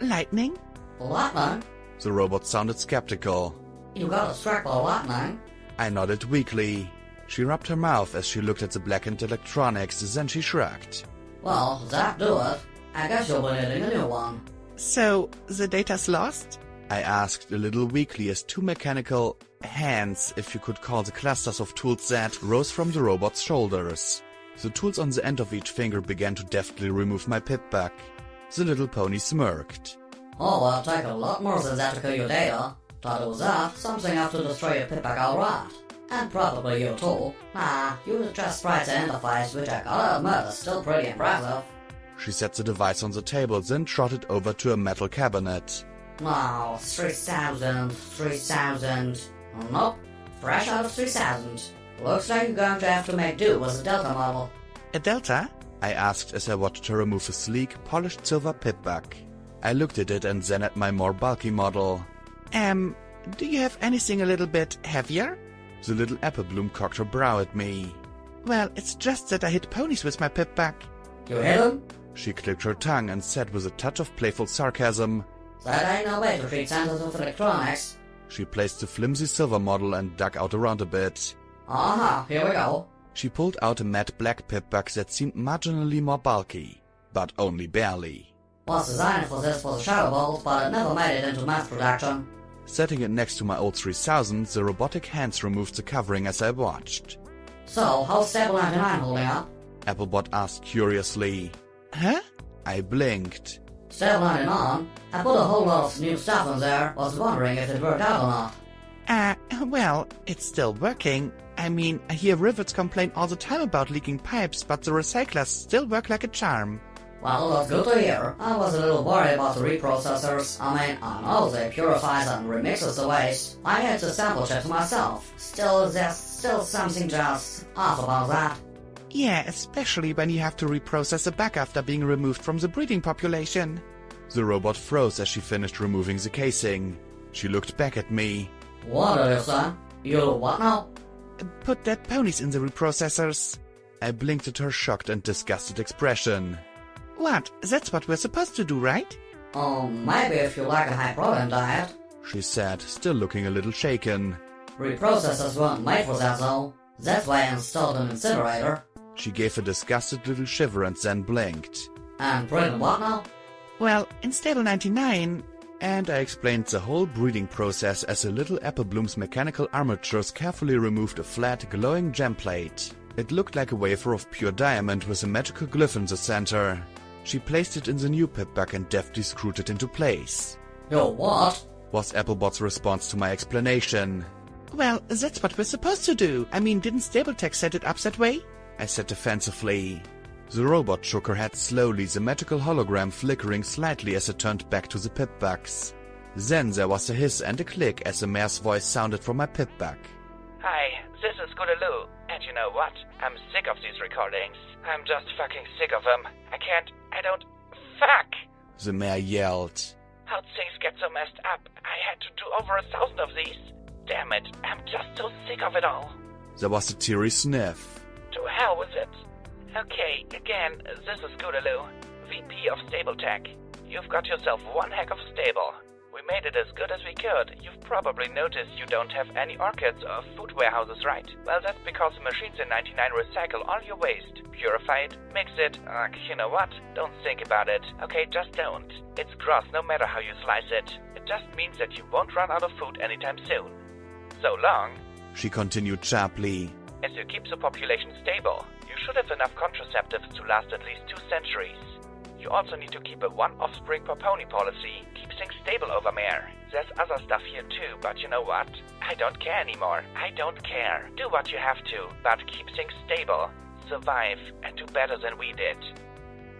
Lightning? Lightning? The robot sounded skeptical. You got struck by lightning? I nodded weakly. She rubbed her mouth as she looked at the blackened electronics, then she shrugged. Well, that do it. I guess you'll be needing a new one. So, the data's lost? I asked a little weakly as 2 mechanical hands, if you could call the clusters of tools that, rose from the robot's shoulders. The tools on the end of each finger began to deftly remove my pipbug. The little pony smirked. Oh, well, take a lot more than that to kill your data. Thought it was that, something enough to destroy your pipbug alright. And probably you too. You just tried the interface, which I gotta admit is still pretty impressive. She set the device on the table, then trotted over to a metal cabinet. No, 3000. Nope, fresh out of 3000. Looks like you're going to have to make do with the Delta model. A Delta? I asked as I watched her remove a sleek, polished silver pipbug. I looked at it and then at my more bulky model. Do you have anything a little bit heavier? The little apple bloom cocked her brow at me. Well, it's just that I hit ponies with my pipbug. You hit him? She clicked her tongue and said with a touch of playful sarcasm, That ain't no way to treat sensors with electronics. She placed the flimsy silver model and dug out around a bit. Here we go. She pulled out a matte black pipbug that seemed marginally more bulky, but only barely. Was designed for this for the Shadow Bolt, but it never made it into mass production. Setting it next to my old 3000, the robotic hands removed the covering as I watched. So, how's Stable 99 holding up? Applebot asked curiously. Huh? I blinked. Stable 99? I put a whole lot of new stuff in there, was wondering if it worked out or not. Well, it's still working. I mean, I hear rivets complain all the time about leaking pipes, but the recyclers still work like a charm. Well, that's good to hear. I was a little worried about the reprocessors. I know they purifies and remixes the waste. I had to sample check myself. Still, there's still something just off about that. Yeah, especially when you have to reprocess a bug after being removed from the breeding population. The robot froze as she finished removing the casing. She looked back at me. What did you say? You what now? Put dead ponies in the reprocessors. I blinked at her shocked and disgusted expression. What? That's what we're supposed to do, right? Maybe if you like a high-protein diet. She said, still looking a little shaken. Reprocessors weren't made for that though. That's why I installed an incinerator. She gave a disgusted little shiver and then blinked. And breeding what now? Well, in stable 99... And I explained the whole breeding process as a little Apple Bloom's mechanical armatures carefully removed a flat, glowing gem plate. It looked like a wafer of pure diamond with a magical glyph in the center. She placed it in the new pip bag and deftly screwed it into place. Yo, what? Was Applebot's response to my explanation. Well, that's what we're supposed to do. Didn't Stabletech set it up that way? I said defensively. The robot shook her head slowly, the magical hologram flickering slightly as it turned back to the pip bags. Then there was a hiss and a click as the mayor's voice sounded from my pip bag. Hi, this is Goodaloo, and you know what? I'm sick of these recordings. I'm just fucking sick of them. Fuck! The mayor yelled. How'd things get so messed up? I had to do over 1,000 of these. Damn it, I'm just so sick of it all. There was a teary sniff. To hell with it. Okay, again, this is Goodaloo, VP of Stable Tech. You've got yourself one heck of a stable. We made it as good as we could. You've probably noticed you don't have any orchids or food warehouses, right? Well, that's because the machines in 99 recycle all your waste. Purify it, mix it, you know what? Don't think about it. Okay, just don't. It's gross no matter how you slice it. It just means that you won't run out of food anytime soon. So long, she continued sharply, as you keep the population stable. You should have enough contraceptives to last at least 2 centuries. You also need to keep a 1 offspring per pony policy. Keep things stable over there. There's other stuff here too, but you know what? I don't care anymore. I don't care. Do what you have to, but keep things stable. Survive, and do better than we did.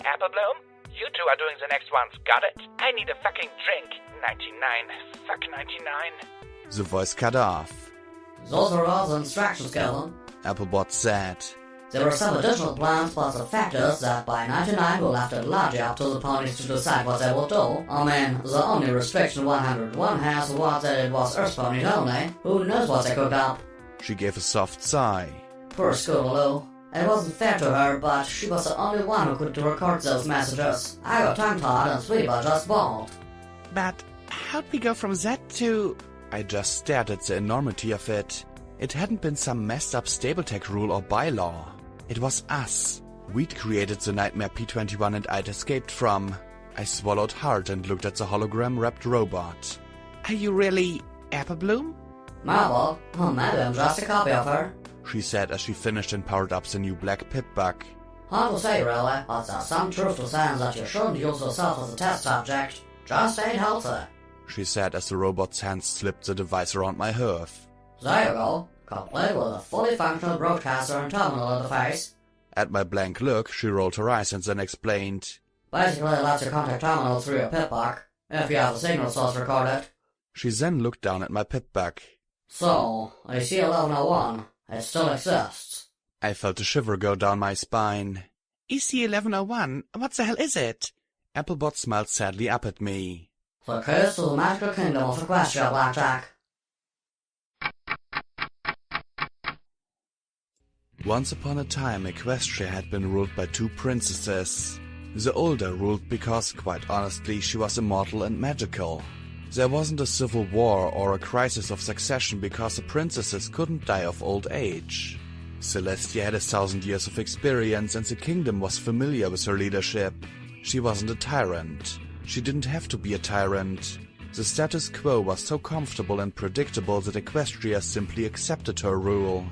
Apple Bloom? You two are doing the next ones, got it? I need a fucking drink. 99. Fuck 99. The voice cut off. Those are all the instructions, Kellen. Applebot said. There are some additional plans, but the fact is that by 99 we'll have to largely up to the ponies to decide what they will do. The only restriction 101 has was that it was Earth ponies only. Who knows what they cooked up? She gave a soft sigh. Poor Scootaloo. It wasn't fair to her, but she was the only one who could record those messages. I got tongue-tied and Sweetie just bawled. But how'd we go from that to... I just stared at the enormity of it. It hadn't been some messed up Stabletech rule or bylaw. It was us. We'd created the nightmare P21 and I'd escaped from. I swallowed hard and looked at the hologram-wrapped robot. Are you really Apple Bloom? Marvel? Maybe I'm just a copy of her. She said as she finished and powered up the new black pip bug. Hard to say really, but there's some truth to saying that you shouldn't use yourself as a test subject. Just ain't healthy. She said as the robot's hands slipped the device around my hoof. There you go. Complete with a fully functional broadcaster and terminal interface. At my blank look, she rolled her eyes and then explained. Basically, it lets you contact terminals through your pip bug, if you have the signal source recorded. She then looked down at my pip bug. So, EC1101, it still exists. I felt a shiver go down my spine. EC1101? What the hell is it? Applebot smiled sadly up at me. The keys to the magical kingdom of Equestria, Blackjack. Once upon a time, Equestria had been ruled by 2 princesses. The older ruled because, quite honestly, she was immortal and magical. There wasn't a civil war or a crisis of succession because the princesses couldn't die of old age. Celestia had 1,000 years of experience and the kingdom was familiar with her leadership. She wasn't a tyrant. She didn't have to be a tyrant. The status quo was so comfortable and predictable that Equestria simply accepted her rule.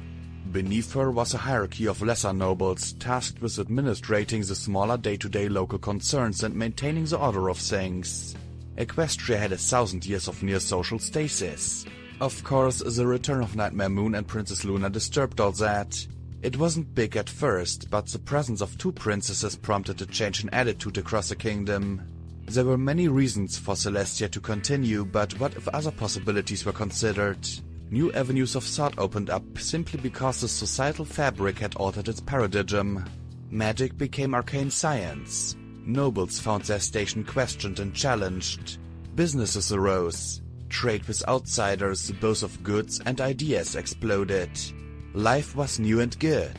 Beneath her was a hierarchy of lesser nobles, tasked with administrating the smaller day-to-day local concerns and maintaining the order of things. Equestria had 1,000 years of near-social stasis. Of course, the return of Nightmare Moon and Princess Luna disturbed all that. It wasn't big at first, but the presence of two princesses prompted a change in attitude across the kingdom. There were many reasons for Celestia to continue, but what if other possibilities were considered? New avenues of thought opened up simply because the societal fabric had altered its paradigm. Magic became arcane science. Nobles found their station questioned and challenged. Businesses arose. Trade with outsiders, both of goods and ideas, exploded. Life was new and good.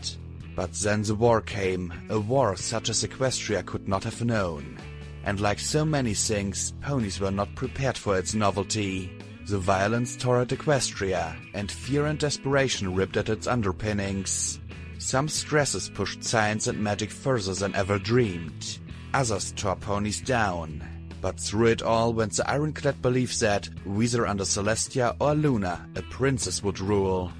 But then the war came, a war such as Equestria could not have known. And like so many things, ponies were not prepared for its novelty. The violence tore at Equestria, and fear and desperation ripped at its underpinnings. Some stresses pushed science and magic further than ever dreamed. Others tore ponies down. But through it all went the ironclad belief that, whether under Celestia or Luna, a princess would rule.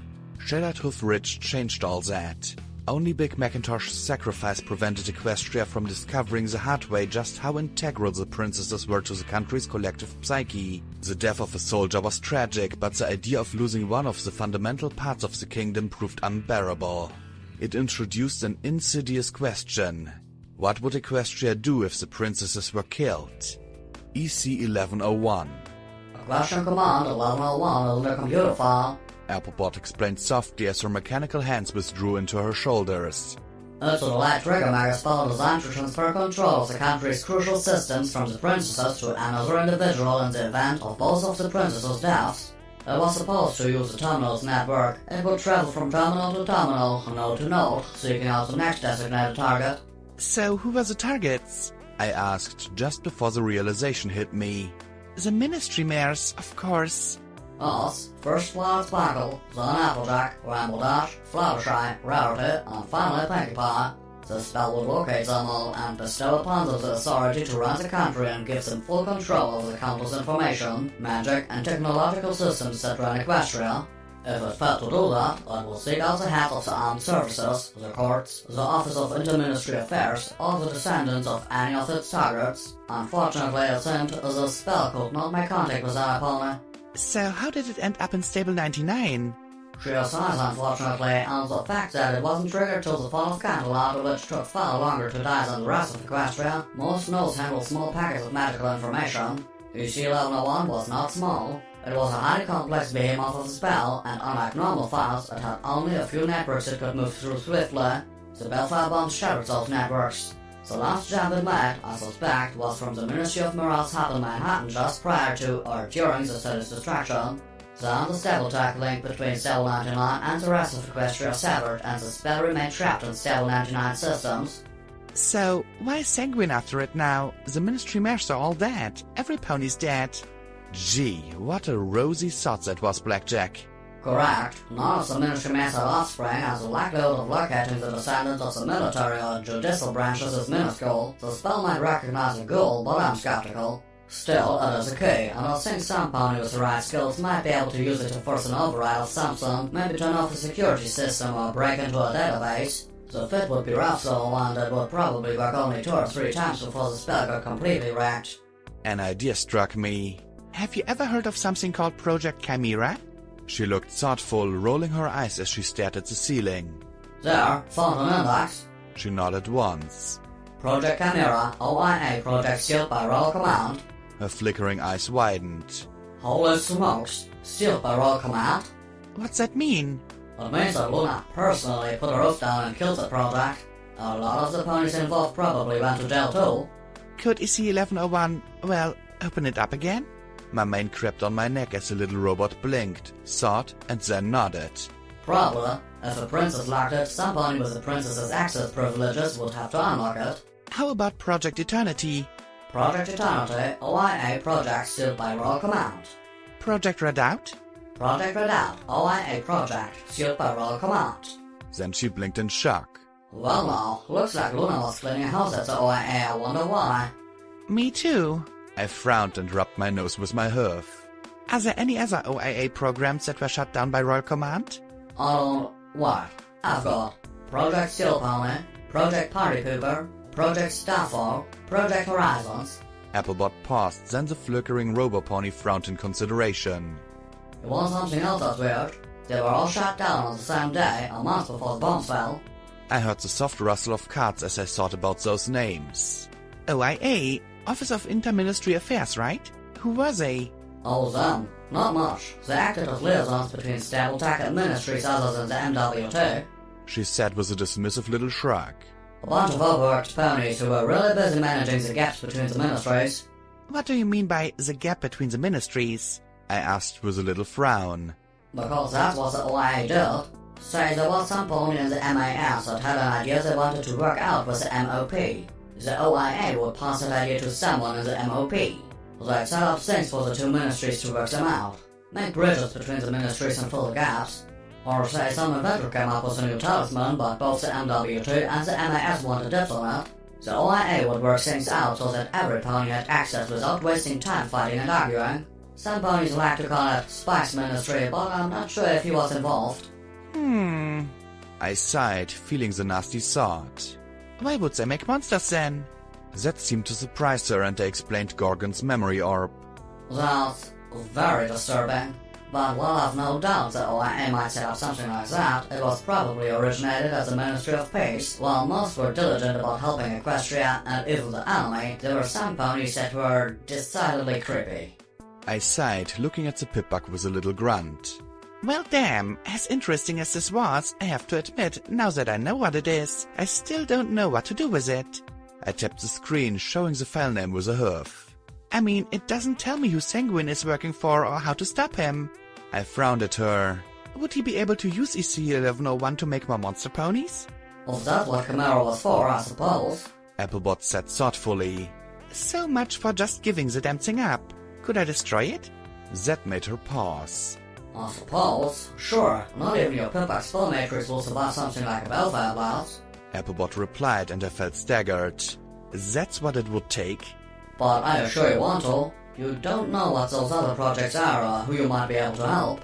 Shadowed Hoof Ridge changed all that. Only Big Macintosh's sacrifice prevented Equestria from discovering the hard way just how integral the princesses were to the country's collective psyche. The death of a soldier was tragic, but the idea of losing one of the fundamental parts of the kingdom proved unbearable. It introduced an insidious question. What would Equestria do if the princesses were killed? EC 1101. Question command 1101 is the computer file. Applebot explained softly as her mechanical hands withdrew into her shoulders. It's an light trigger mega spell designed to transfer control of the country's crucial systems from the princesses to another individual in the event of both of the princesses' deaths. It was supposed to use the terminal's network. It would travel from terminal to terminal, node to node, seeking out the next designated target. So who were the targets? I asked just before the realization hit me. The Ministry Mares, of course. Us, First Flower Sparkle, Zone Applejack, Ramble Dash, Fluttershy, Rarity, and finally Pinkie Pie. The spell would locate them all and bestow upon them the authority to run the country and give them full control of the countless information, magic, and technological systems that run Equestria. If it failed to do that, it will seek out the head of the armed services, the courts, the Office of Interministry Affairs, or the descendants of any of its targets. Unfortunately, it seemed the spell could not make contact with our opponent. So how did it end up in Stable 99? Sheer size, unfortunately, and the fact that it wasn't triggered till the fall of Candelabra, which took far longer to die than the rest of Equestria. Most nodes handle small packets of magical information. EC 1101 was not small. It was a highly complex behemoth of the spell, and unlike normal files, it had only a few networks it could move through swiftly. The Bellfire bombs shattered those networks. The last jump it made, I suspect, was from the Ministry of Morale's hub in Manhattan just prior to or during the city's destruction. Then the stable tech link between Stable 99 and the rest of Equestria severed, and the spell remained trapped in Stable 99 systems. So, why sanguine after it now? The Ministry Mares are all dead. Every pony's dead. Gee, what a rosy thought that was, Blackjack. Correct. None of the Ministry Mares have offspring, and the likelihood of locating the descendants of the military or judicial branches is minuscule. The spell might recognize a ghoul, but I'm skeptical. Still, it is a key, and I think some pony with the right skills might be able to use it to force an override of something, maybe turn off a security system or break into a database. The fit would be rough though, and it would probably work only 2 or 3 times before the spell got completely wrecked. An idea struck me. Have you ever heard of something called Project Chimera? She looked thoughtful, rolling her eyes as she stared at the ceiling. There, found an index. She nodded once. Project Chimera, OIA project sealed by Royal Command. Her flickering eyes widened. Holy smokes, sealed by Royal Command? What's that mean? It means that Luna personally put her roof down and killed the project. A lot of the ponies involved probably went to jail too. Could EC 1101, well, open it up again? My mane crept on my neck as the little robot blinked, thought, and then nodded. Probably. If a princess locked it, some pony with the princess's access privileges would have to unlock it. How about Project Eternity? Project Eternity, OIA project sealed by Royal Command. Project Redoubt? Project Redoubt, OIA project sealed by Royal Command. Then she blinked in shock. Well now, looks like Luna was cleaning house at the OIA, I wonder why. Me too. I frowned and rubbed my nose with my hoof. Are there any other OIA programs that were shut down by Royal Command? What? I've got Project Steel Pony, Project Party Pooper, Project Starfall, Project Horizons. Applebot paused, then the flickering Robopony frowned in consideration. You want something else that's weird? They were all shot down on the same day, a month before the bombs fell. I heard the soft rustle of cards as I thought about those names. OIA, Office of Inter-Ministry Affairs, right? Who were they? Oh, them. Not much. They acted as liaisons between stable tech and ministries other than the MWT. She said with a dismissive little shrug. A bunch of overworked ponies who were really busy managing the gaps between the ministries. What do you mean by the gap between the ministries? I asked with a little frown. Because that's what the OIA did. Say there was some pony in the MAS that had an idea they wanted to work out with the MOP. The OIA would pass that idea to someone in the MOP. They'd set up things for the two ministries to work them out. Make bridges between the ministries and fill the gaps. Or say some inventor came up with a new talisman, but both the MWT and the MAS wanted dibs on it. The OIA would work things out so that every pony had access without wasting time fighting and arguing. Some ponies like to call it Spice Ministry, but I'm not sure if he was involved. I sighed, feeling the nasty thought. Why would they make monsters then? That seemed to surprise her, and I explained Gorgon's memory orb. That's very disturbing. But while I've no doubt that OIA might set up something like that, it was probably originated as a Ministry of Peace. While most were diligent about helping Equestria and even the enemy, there were some ponies that were decidedly creepy. I sighed, looking at the pipbug with a little grunt. Well damn, as interesting as this was, I have to admit, now that I know what it is, I still don't know what to do with it. I tapped the screen, showing the file name with a hoof. I mean, it doesn't tell me who Sanguine is working for or how to stop him. I frowned at her. Would he be able to use EC1101 to make more monster ponies? Well, that's what Chimera was for, I suppose. Applebot said thoughtfully. So much for just giving the damn thing up. Could I destroy it? That made her pause. I suppose. Sure, not even your Pipbug spell matrix will survive something like a Bellfire Blast. Applebot replied, and I felt staggered. That's what it would take? But I assure you want to. You don't know what those other projects are or who you might be able to help.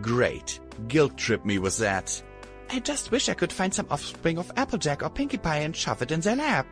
Great. Guilt trip me with that. I just wish I could find some offspring of Applejack or Pinkie Pie and shove it in their lap.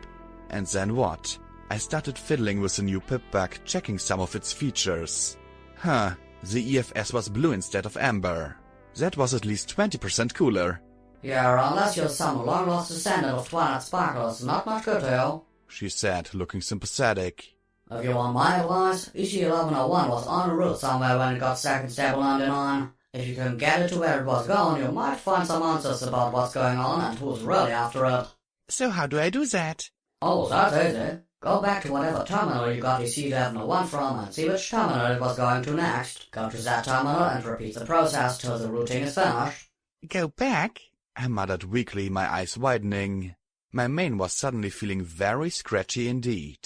And then what? I started fiddling with the new pipbug, checking some of its features. Huh, the EFS was blue instead of amber. That was at least 20% cooler. Yeah, unless you're some long-lost descendant of Twilight Sparklers, not much good to you, she said, looking sympathetic. If you want my advice, EC1101 was en route somewhere when it got stuck in Stable 99. If you can get it to where it was going, you might find some answers about what's going on and who's really after it. So how do I do that? Oh, that's easy. Go back to whatever terminal you got EC1101 from and see which terminal it was going to next. Go to that terminal and repeat the process till the routing is finished. Go back? I muttered weakly, my eyes widening. My mane was suddenly feeling very scratchy indeed.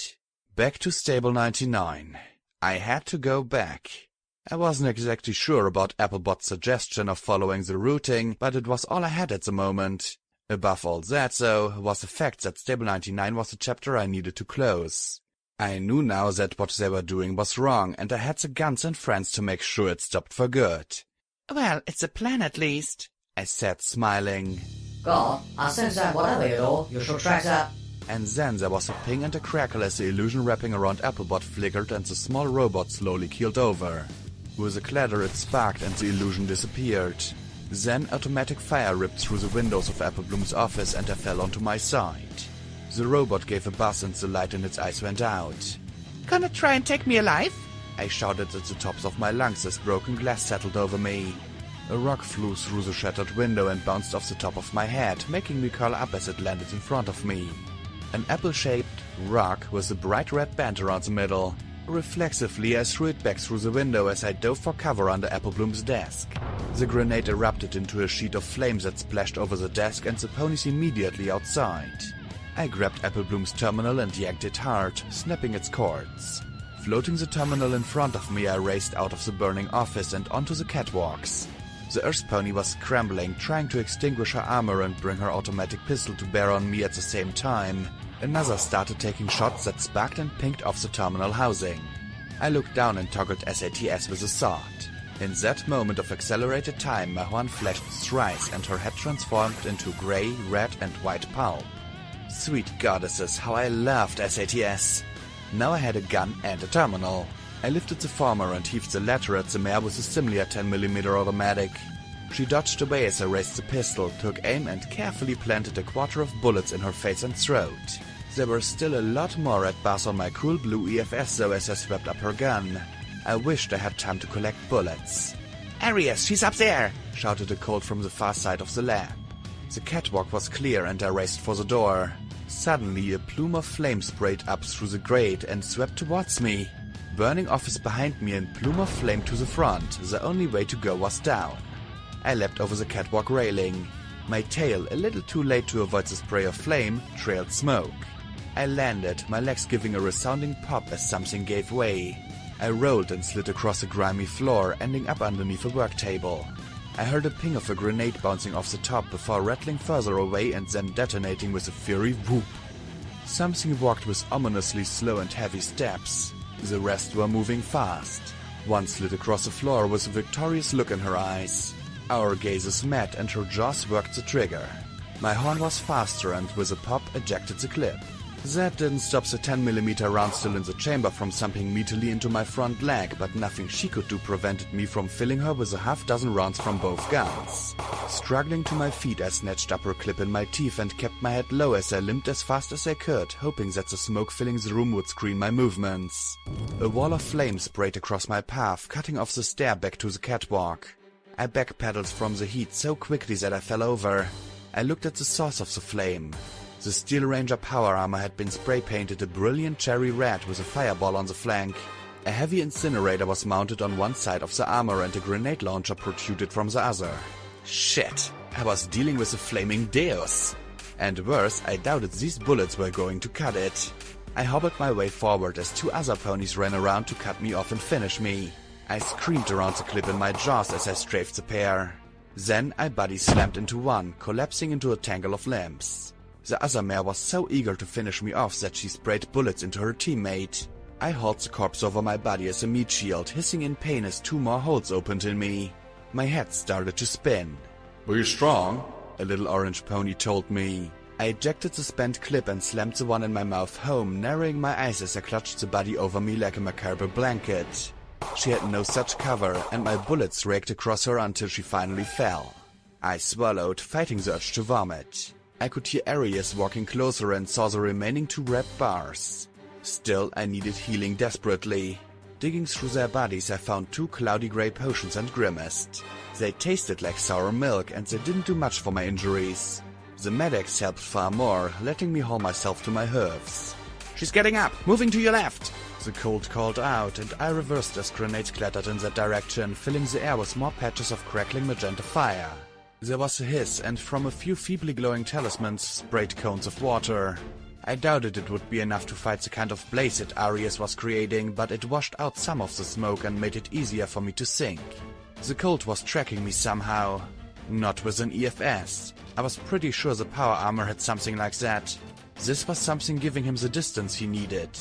Back to Stable 99. I had to go back. I wasn't exactly sure about Applebot's suggestion of following the routing, but it was all I had at the moment. Above all that, though, was the fact that Stable 99 was the chapter I needed to close. I knew now that what they were doing was wrong, and I had the guns and friends to make sure it stopped for good. Well, it's a plan at least, I said, smiling. God, I think that whatever you do, you should track that. And then there was a ping and a crackle as the illusion wrapping around Applebot flickered and the small robot slowly keeled over. With a clatter it sparked and the illusion disappeared. Then automatic fire ripped through the windows of Applebloom's office and I fell onto my side. The robot gave a buzz and the light in its eyes went out. Gonna try and take me alive? I shouted at the tops of my lungs as broken glass settled over me. A rock flew through the shattered window and bounced off the top of my head, making me curl up as it landed in front of me. An apple-shaped rock with a bright red band around the middle. Reflexively, I threw it back through the window as I dove for cover under Applebloom's desk. The grenade erupted into a sheet of flames that splashed over the desk and the ponies immediately outside. I grabbed Applebloom's terminal and yanked it hard, snapping its cords. Floating the terminal in front of me, I raced out of the burning office and onto the catwalks. The Earth pony was scrambling, trying to extinguish her armor and bring her automatic pistol to bear on me at the same time. Another started taking shots that sparked and pinged off the terminal housing. I looked down and toggled SATS with a sword. In that moment of accelerated time, my horn flashed thrice and her head transformed into grey, red and white pulp. Sweet goddesses, how I loved SATS! Now I had a gun and a terminal. I lifted the former and heaved the latter at the mare with a similar 10mm automatic. She dodged away as I raised the pistol, took aim and carefully planted a quarter of bullets in her face and throat. There were still a lot more red bars on my cool blue EFS though as I swept up her gun. I wished I had time to collect bullets. Arius, she's up there! Shouted a Colt from the far side of the lab. The catwalk was clear and I raced for the door. Suddenly a plume of flame sprayed up through the grate and swept towards me. Burning office behind me and plume of flame to the front, the only way to go was down. I leapt over the catwalk railing. My tail, a little too late to avoid the spray of flame, trailed smoke. I landed, my legs giving a resounding pop as something gave way. I rolled and slid across the grimy floor, ending up underneath a work table. I heard a ping of a grenade bouncing off the top before rattling further away and then detonating with a fiery whoop. Something walked with ominously slow and heavy steps. The rest were moving fast. One slid across the floor with a victorious look in her eyes. Our gazes met and her jaws worked the trigger. My horn was faster and with a pop ejected the clip. That didn't stop the 10mm round still in the chamber from thumping meatily into my front leg, but nothing she could do prevented me from filling her with a half-dozen rounds from both guns. Struggling to my feet, I snatched up her clip in my teeth and kept my head low as I limped as fast as I could, hoping that the smoke filling the room would screen my movements. A wall of flame sprayed across my path, cutting off the stair back to the catwalk. I backpedaled from the heat so quickly that I fell over. I looked at the source of the flame. The Steel Ranger power armor had been spray-painted a brilliant cherry red with a fireball on the flank. A heavy incinerator was mounted on one side of the armor and a grenade launcher protruded from the other. Shit, I was dealing with a flaming deus. And worse, I doubted these bullets were going to cut it. I hobbled my way forward as two other ponies ran around to cut me off and finish me. I screamed around the clip in my jaws as I strafed the pair. Then I body slammed into one, collapsing into a tangle of limbs. The other mare was so eager to finish me off that she sprayed bullets into her teammate. I hauled the corpse over my body as a meat shield, hissing in pain as two more holes opened in me. My head started to spin. Be strong, a little orange pony told me. I ejected the spent clip and slammed the one in my mouth home, narrowing my eyes as I clutched the body over me like a macabre blanket. She had no such cover, and my bullets raked across her until she finally fell. I swallowed, fighting the urge to vomit. I could hear Arius walking closer and saw the remaining two red bars. Still, I needed healing desperately. Digging through their bodies, I found two cloudy grey potions and grimaced. They tasted like sour milk, and they didn't do much for my injuries. The medics helped far more, letting me haul myself to my hooves. She's getting up! Moving to your left! The Colt called out, and I reversed as grenades clattered in that direction, filling the air with more patches of crackling magenta fire. There was a hiss, and from a few feebly glowing talismans sprayed cones of water. I doubted it would be enough to fight the kind of blaze that Arius was creating, but it washed out some of the smoke and made it easier for me to sink. The Colt was tracking me somehow. Not with an EFS. I was pretty sure the power armor had something like that. This was something giving him the distance he needed.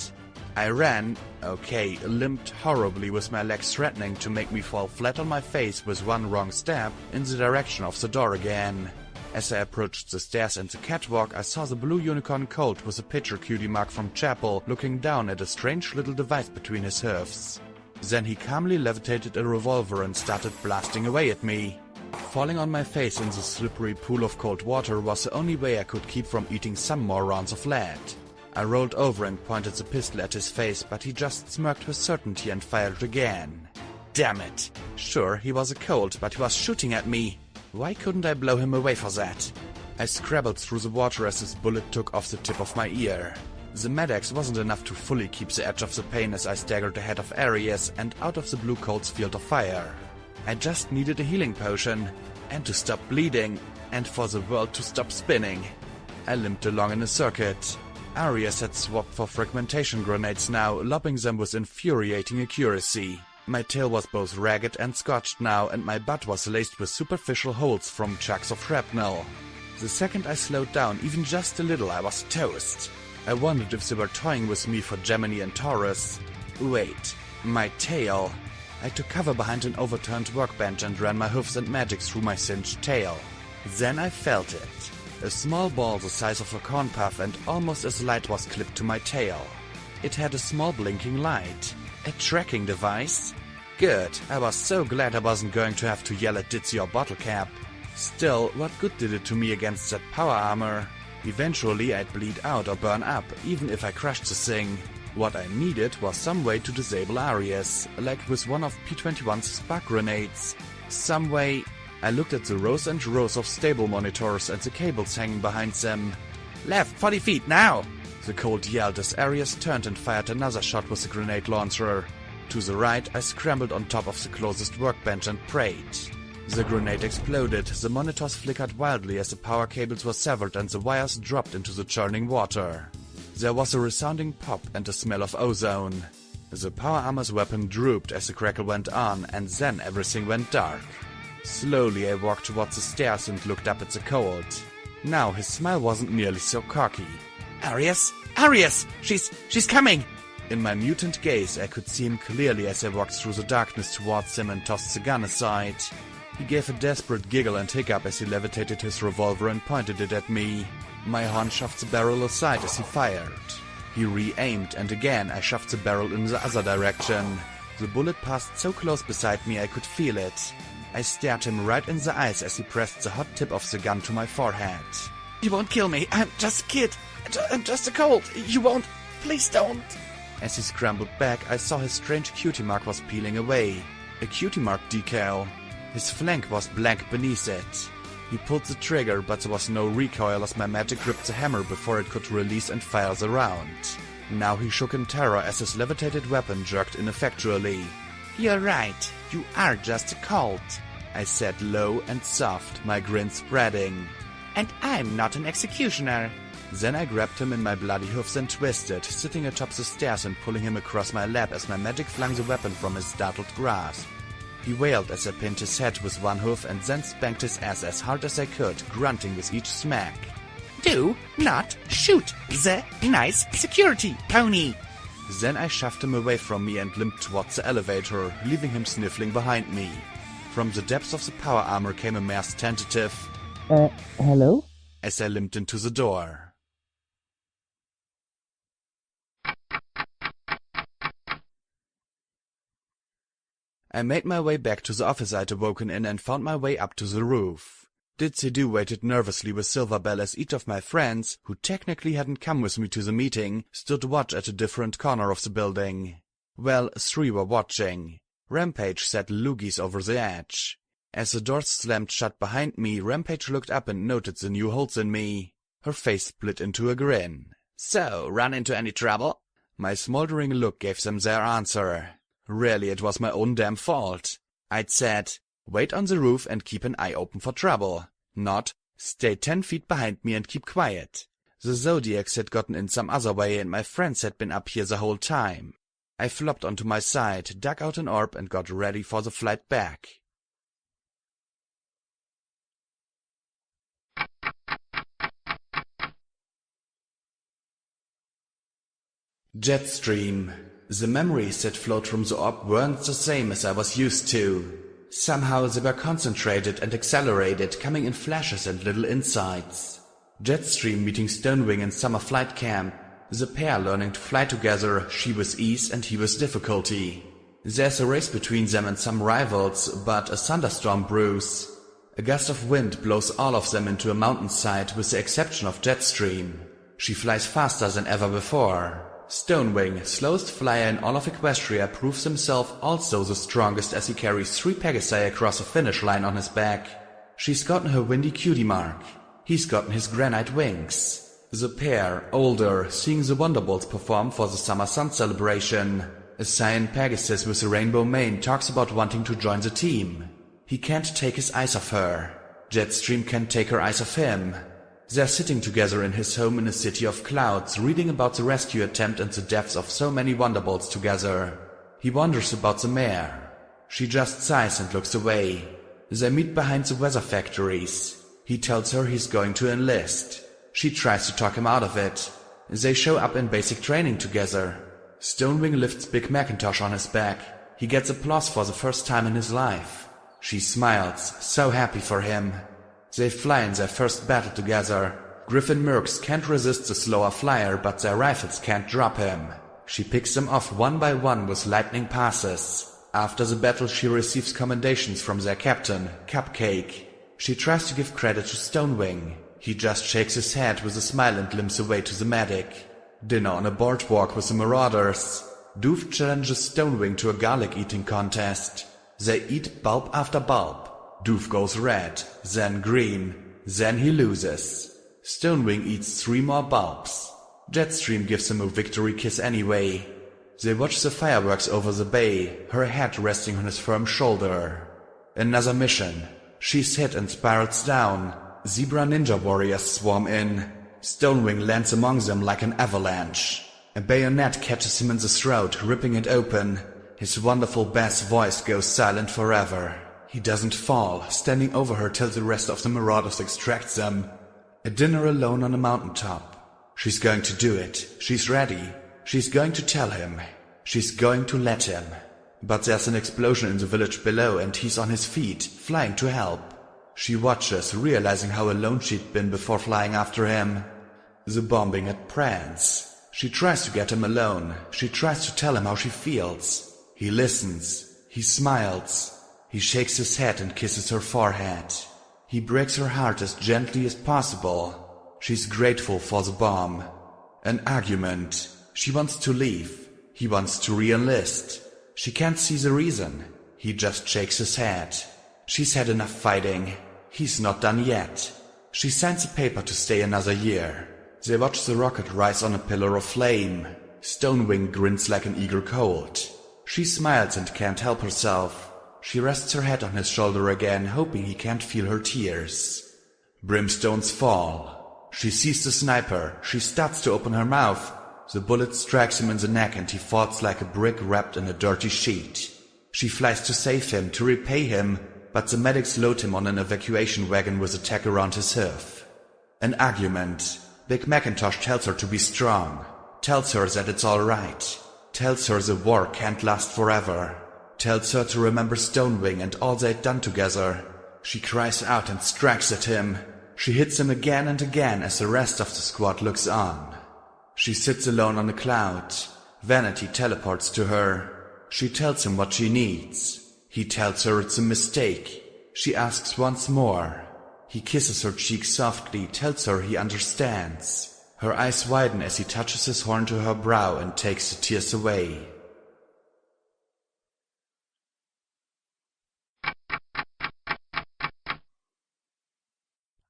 I ran, limped horribly with my legs threatening to make me fall flat on my face with one wrong step in the direction of the door again. As I approached the stairs and the catwalk, I saw the blue unicorn Colt with a picture cutie mark from Chapel looking down at a strange little device between his hooves. Then he calmly levitated a revolver and started blasting away at me. Falling on my face in the slippery pool of cold water was the only way I could keep from eating some more rounds of lead. I rolled over and pointed the pistol at his face, but he just smirked with certainty and fired again. Damn it! Sure, he was a Colt, but he was shooting at me. Why couldn't I blow him away for that? I scrabbled through the water as his bullet took off the tip of my ear. The Med-X wasn't enough to fully keep the edge of the pain as I staggered ahead of Arius and out of the blue Colt's field of fire. I just needed a healing potion, and to stop bleeding, and for the world to stop spinning. I limped along in a circuit. Arius had swapped for fragmentation grenades now, lobbing them with infuriating accuracy. My tail was both ragged and scotched now, and my butt was laced with superficial holes from chunks of shrapnel. The second I slowed down even just a little, I was toast. I wondered if they were toying with me for Gemini and Taurus. Wait, my tail. I took cover behind an overturned workbench and ran my hoofs and magic through my singed tail. Then I felt it. A small ball the size of a corn puff and almost as light was clipped to my tail. It had a small blinking light. A tracking device? Good, I was so glad I wasn't going to have to yell at Ditzy or Bottlecap. Still, what good did it to me against that power armor? Eventually I'd bleed out or burn up, even if I crushed the thing. What I needed was some way to disable Aries, like with one of P-21's spark grenades. Some way. I looked at the rows and rows of stable monitors and the cables hanging behind them. Left, 40 feet, now! The Colt yelled as Aries turned and fired another shot with the grenade launcher. To the right, I scrambled on top of the closest workbench and prayed. The grenade exploded, the monitors flickered wildly as the power cables were severed and the wires dropped into the churning water. There was a resounding pop and a smell of ozone. The power armor's weapon drooped as the crackle went on, and then everything went dark. Slowly I walked towards the stairs and looked up at the Colt. Now his smile wasn't nearly so cocky. Aries? Aries! She's coming! In my mutant gaze I could see him clearly as I walked through the darkness towards him and tossed the gun aside. He gave a desperate giggle and hiccup as he levitated his revolver and pointed it at me. My horn shoved the barrel aside as he fired. He re-aimed, and again I shoved the barrel in the other direction. The bullet passed so close beside me I could feel it. I stared him right in the eyes as he pressed the hot tip of the gun to my forehead. You won't kill me. I'm just a kid. I'm just a colt. You won't. Please don't. As he scrambled back, I saw his strange cutie mark was peeling away. A cutie mark decal. His flank was blank beneath it. He pulled the trigger, but there was no recoil as my magic gripped the hammer before it could release and fire the round. Now he shook in terror as his levitated weapon jerked ineffectually. You're right. You are just a colt, I said low and soft, my grin spreading. And I'm not an executioner. Then I grabbed him in my bloody hoofs and twisted, sitting atop the stairs and pulling him across my lap as my magic flung the weapon from his startled grasp. He wailed as I pinned his head with one hoof and then spanked his ass as hard as I could, grunting with each smack. Do not shoot the nice security pony! Then I shoved him away from me and limped towards the elevator, leaving him sniffling behind me. From the depths of the power armor came a masked tentative. Hello? As I limped into the door. I made my way back to the office I'd awoken in and found my way up to the roof. Ditzy waited nervously with Silverbell as each of my friends, who technically hadn't come with me to the meeting, stood watch at a different corner of the building. Well, 3 were watching. Rampage sat loogies over the edge. As the doors slammed shut behind me, Rampage looked up and noted the new holes in me. Her face split into a grin. So, run into any trouble? My smoldering look gave them their answer. Really, it was my own damn fault. I'd said, wait on the roof and keep an eye open for trouble. Not, stay 10 feet behind me and keep quiet. The Zodiacs had gotten in some other way and my friends had been up here the whole time. I flopped onto my side, dug out an orb and got ready for the flight back. Jetstream. The memories that flowed from the orb weren't the same as I was used to. Somehow they were concentrated and accelerated, coming in flashes and little insights. Jetstream meeting Stonewing in summer flight camp. The pair learning to fly together, she with ease and he with difficulty. There's a race between them and some rivals, but a thunderstorm brews. A gust of wind blows all of them into a mountainside with the exception of Jetstream. She flies faster than ever before. Stonewing, slowest flyer in all of Equestria, proves himself also the strongest as he carries 3 Pegasi across a finish line on his back. She's gotten her windy cutie mark. He's gotten his granite wings. The pair, older, seeing the Wonderbolts perform for the Summer Sun celebration. A cyan Pegasus with a rainbow mane talks about wanting to join the team. He can't take his eyes off her. Jetstream can't take her eyes off him. They're sitting together in his home in a city of clouds, reading about the rescue attempt and the deaths of so many Wonderbolts together. He wonders about the mare. She just sighs and looks away. They meet behind the weather factories. He tells her he's going to enlist. She tries to talk him out of it. They show up in basic training together. Stonewing lifts Big Macintosh on his back. He gets applause for the first time in his life. She smiles, so happy for him. They fly in their first battle together. Griffin Mercs can't resist the slower flyer, but their rifles can't drop him. She picks them off one by one with lightning passes. After the battle, she receives commendations from their captain, Cupcake. She tries to give credit to Stonewing. He just shakes his head with a smile and limps away to the medic. Dinner on a boardwalk with the Marauders. Doof challenges Stonewing to a garlic-eating contest. They eat bulb after bulb. Doof goes red, then green, then he loses. Stonewing eats 3 more bulbs. Jetstream gives him a victory kiss anyway. They watch the fireworks over the bay, her head resting on his firm shoulder. Another mission. She's hit and spirals down. Zebra ninja warriors swarm in. Stonewing lands among them like an avalanche. A bayonet catches him in the throat, ripping it open. His wonderful bass voice goes silent forever. He doesn't fall, standing over her till the rest of the Marauders extract them. A dinner alone on a mountaintop. She's going to do it. She's ready. She's going to tell him. She's going to let him. But there's an explosion in the village below and he's on his feet, flying to help. She watches, realizing how alone she'd been before flying after him. The bombing at Prance. She tries to get him alone. She tries to tell him how she feels. He listens. He smiles. He shakes his head and kisses her forehead. He breaks her heart as gently as possible. She's grateful for the bomb. An argument. She wants to leave. He wants to re-enlist. She can't see the reason. He just shakes his head. She's had enough fighting. He's not done yet. She signs a paper to stay another year. They watch the rocket rise on a pillar of flame. Stonewing grins like an eager colt. She smiles and can't help herself. She rests her head on his shoulder again, hoping he can't feel her tears. Brimstones fall. She sees the sniper. She starts to open her mouth. The bullet strikes him in the neck and he falls like a brick wrapped in a dirty sheet. She flies to save him, to repay him, but the medics load him on an evacuation wagon with a tag around his hoof. An argument. Big Macintosh tells her to be strong. Tells her that it's alright. Tells her the war can't last forever. Tells her to remember Stonewing and all they'd done together. She cries out and strikes at him. She hits him again and again as the rest of the squad looks on. She sits alone on a cloud. Vanity teleports to her. She tells him what she needs. He tells her it's a mistake. She asks once more. He kisses her cheek softly, tells her he understands. Her eyes widen as he touches his horn to her brow and takes the tears away.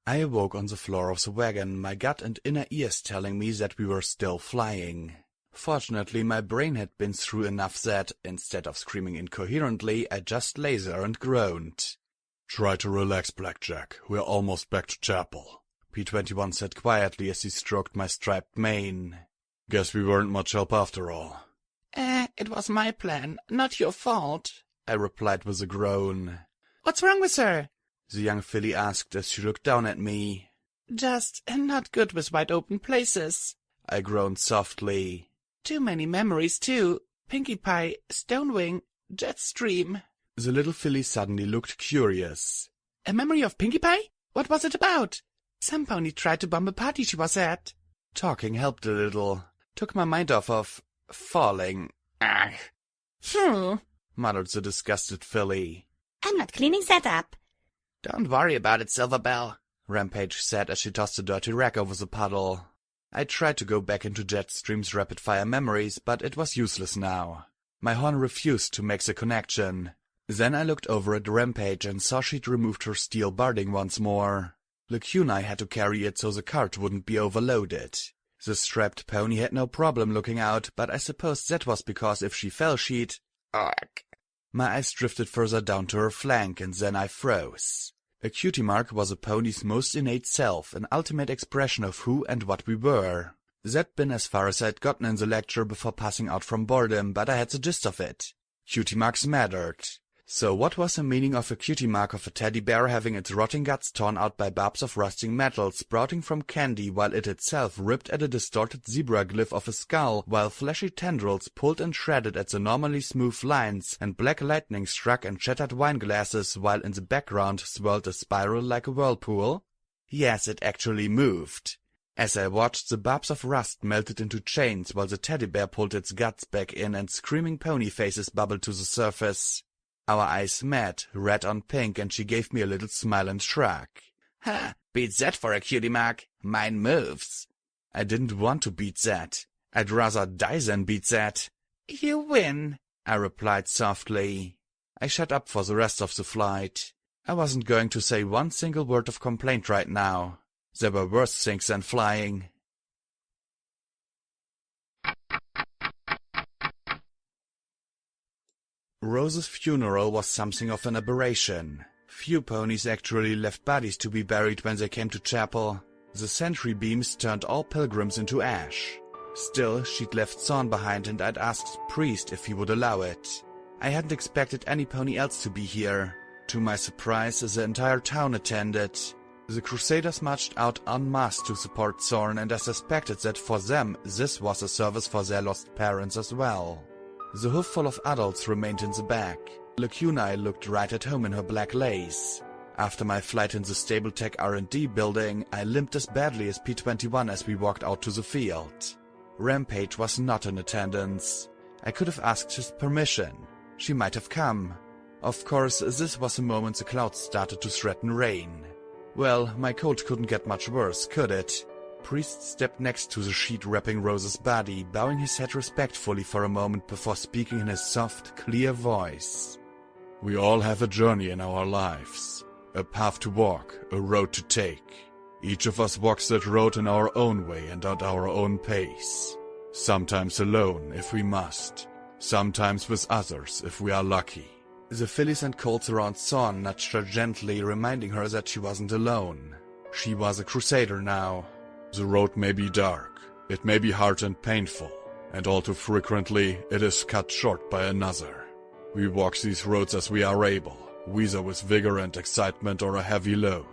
I awoke on the floor of the wagon, my gut and inner ears telling me that we were still flying. Fortunately, my brain had been through enough that, instead of screaming incoherently, I just lay there and groaned. Try to relax, Blackjack. We're almost back to chapel, P-21 said quietly as he stroked my striped mane. Guess we weren't much help after all. It was my plan, not your fault, I replied with a groan. What's wrong with her? The young filly asked as she looked down at me. Just not good with wide open places, I groaned softly. Too many memories, too. Pinkie Pie, Stonewing, Jetstream. The little filly suddenly looked curious. A memory of Pinkie Pie? What was it about? Some pony tried to bomb a party she was at. Talking helped a little. Took my mind off of falling. Ugh. Muttered the disgusted filly. I'm not cleaning that up. Don't worry about it, Silverbell, Rampage said as she tossed a dirty rag over the puddle. I tried to go back into Jetstream's rapid-fire memories, but it was useless now. My horn refused to make the connection. Then I looked over at Rampage and saw she'd removed her steel barding once more. Lacuna had to carry it so the cart wouldn't be overloaded. The strapped pony had no problem looking out, but I suppose that was because if she fell she'd... Ugh. My eyes drifted further down to her flank and then I froze. A cutie mark was a pony's most innate self, an ultimate expression of who and what we were. That'd been as far as I'd gotten in the lecture before passing out from boredom, but I had the gist of it. Cutie marks mattered. So what was the meaning of a cutie mark of a teddy bear having its rotting guts torn out by barbs of rusting metal sprouting from candy while it itself ripped at a distorted zebra glyph of a skull while fleshy tendrils pulled and shredded at the normally smooth lines and black lightning struck and shattered wine glasses while in the background swirled a spiral like a whirlpool? Yes, it actually moved. As I watched, the barbs of rust melted into chains while the teddy bear pulled its guts back in and screaming pony faces bubbled to the surface. Our eyes met, red on pink, and she gave me a little smile and shrug. Ha! Beat that for a cutie mark. Mine moves. I didn't want to beat that. I'd rather die than beat that. You win, I replied softly. I shut up for the rest of the flight. I wasn't going to say one single word of complaint right now. There were worse things than flying. Rose's funeral was something of an aberration. Few ponies actually left bodies to be buried when they came to chapel. The sentry beams turned all pilgrims into ash. Still, she'd left Thorn behind and I'd asked the priest if he would allow it. I hadn't expected any pony else to be here. To my surprise, the entire town attended. The Crusaders marched out en masse to support Thorn, and I suspected that for them this was a service for their lost parents as well. The hoof full of adults remained in the back. Lacuna looked right at home in her black lace. After my flight in the Stable Tech R&D building, I limped as badly as P21 as we walked out to the field. Rampage was not in attendance. I could have asked his permission. She might have come. Of course, this was the moment the clouds started to threaten rain. Well, my cold couldn't get much worse, could it? Priest stepped next to the sheet wrapping Rose's body, bowing his head respectfully for a moment before speaking in his soft, clear voice. We all have a journey in our lives. A path to walk, a road to take. Each of us walks that road in our own way and at our own pace. Sometimes alone, if we must. Sometimes with others, if we are lucky. The fillies and colts around Thorn nudged her gently, reminding her that she wasn't alone. She was a crusader now. The road may be dark, it may be hard and painful, and all too frequently it is cut short by another. We walk these roads as we are able, whether with vigor and excitement or a heavy load.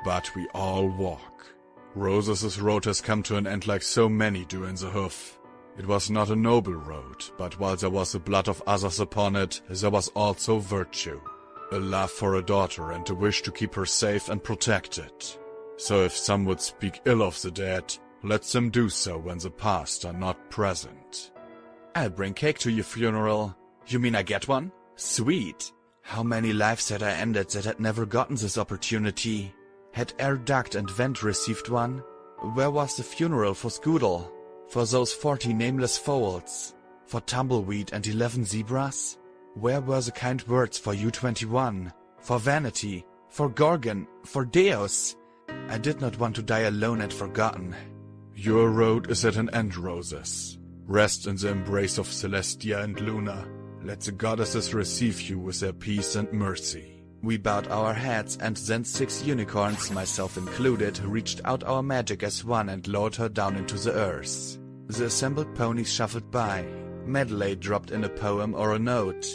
But we all walk. Rose's road has come to an end like so many do in the hoof. It was not a noble road, but while there was the blood of others upon it, there was also virtue. A love for a daughter and a wish to keep her safe and protected. So if some would speak ill of the dead, let them do so when the past are not present. I'll bring cake to your funeral. You mean I get one? Sweet. How many lives had I ended that had never gotten this opportunity? Had Air Duct and Vent received one? Where was the funeral for Scoodle? For those 40 nameless foals? For Tumbleweed and 11 zebras? Where were the kind words for U21? For Vanity? For Gorgon? For Deus? I did not want to die alone and forgotten. Your road is at an end, Roses. Rest in the embrace of Celestia and Luna. Let the goddesses receive you with their peace and mercy. We bowed our heads, and then 6 unicorns, myself included, reached out our magic as one and lowered her down into the earth. The assembled ponies shuffled by. Medley dropped in a poem or a note.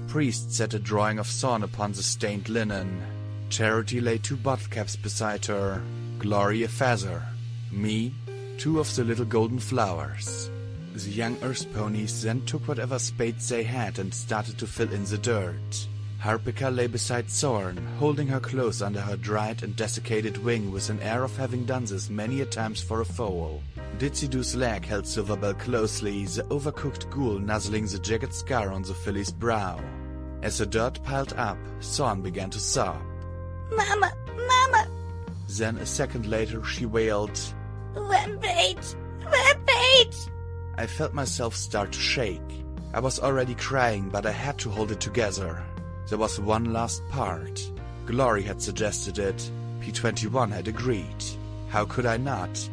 Priest set a drawing of Thorn upon the stained linen. Charity laid 2 bottle caps beside her. Glory a feather. Me, 2 of the little golden flowers. The young earth ponies then took whatever spades they had and started to fill in the dirt. Harpika lay beside Thorn, holding her close under her dried and desiccated wing with an air of having done this many a times for a foal. Ditsydu's leg held Silverbell closely, the overcooked ghoul nuzzling the jagged scar on the filly's brow. As the dirt piled up, Thorn began to sob. Mama! Mama! Then a second later she wailed, Rampage! Rampage! I felt myself start to shake. I was already crying, but I had to hold it together. There was one last part. Glory had suggested it. P21 had agreed. How could I not?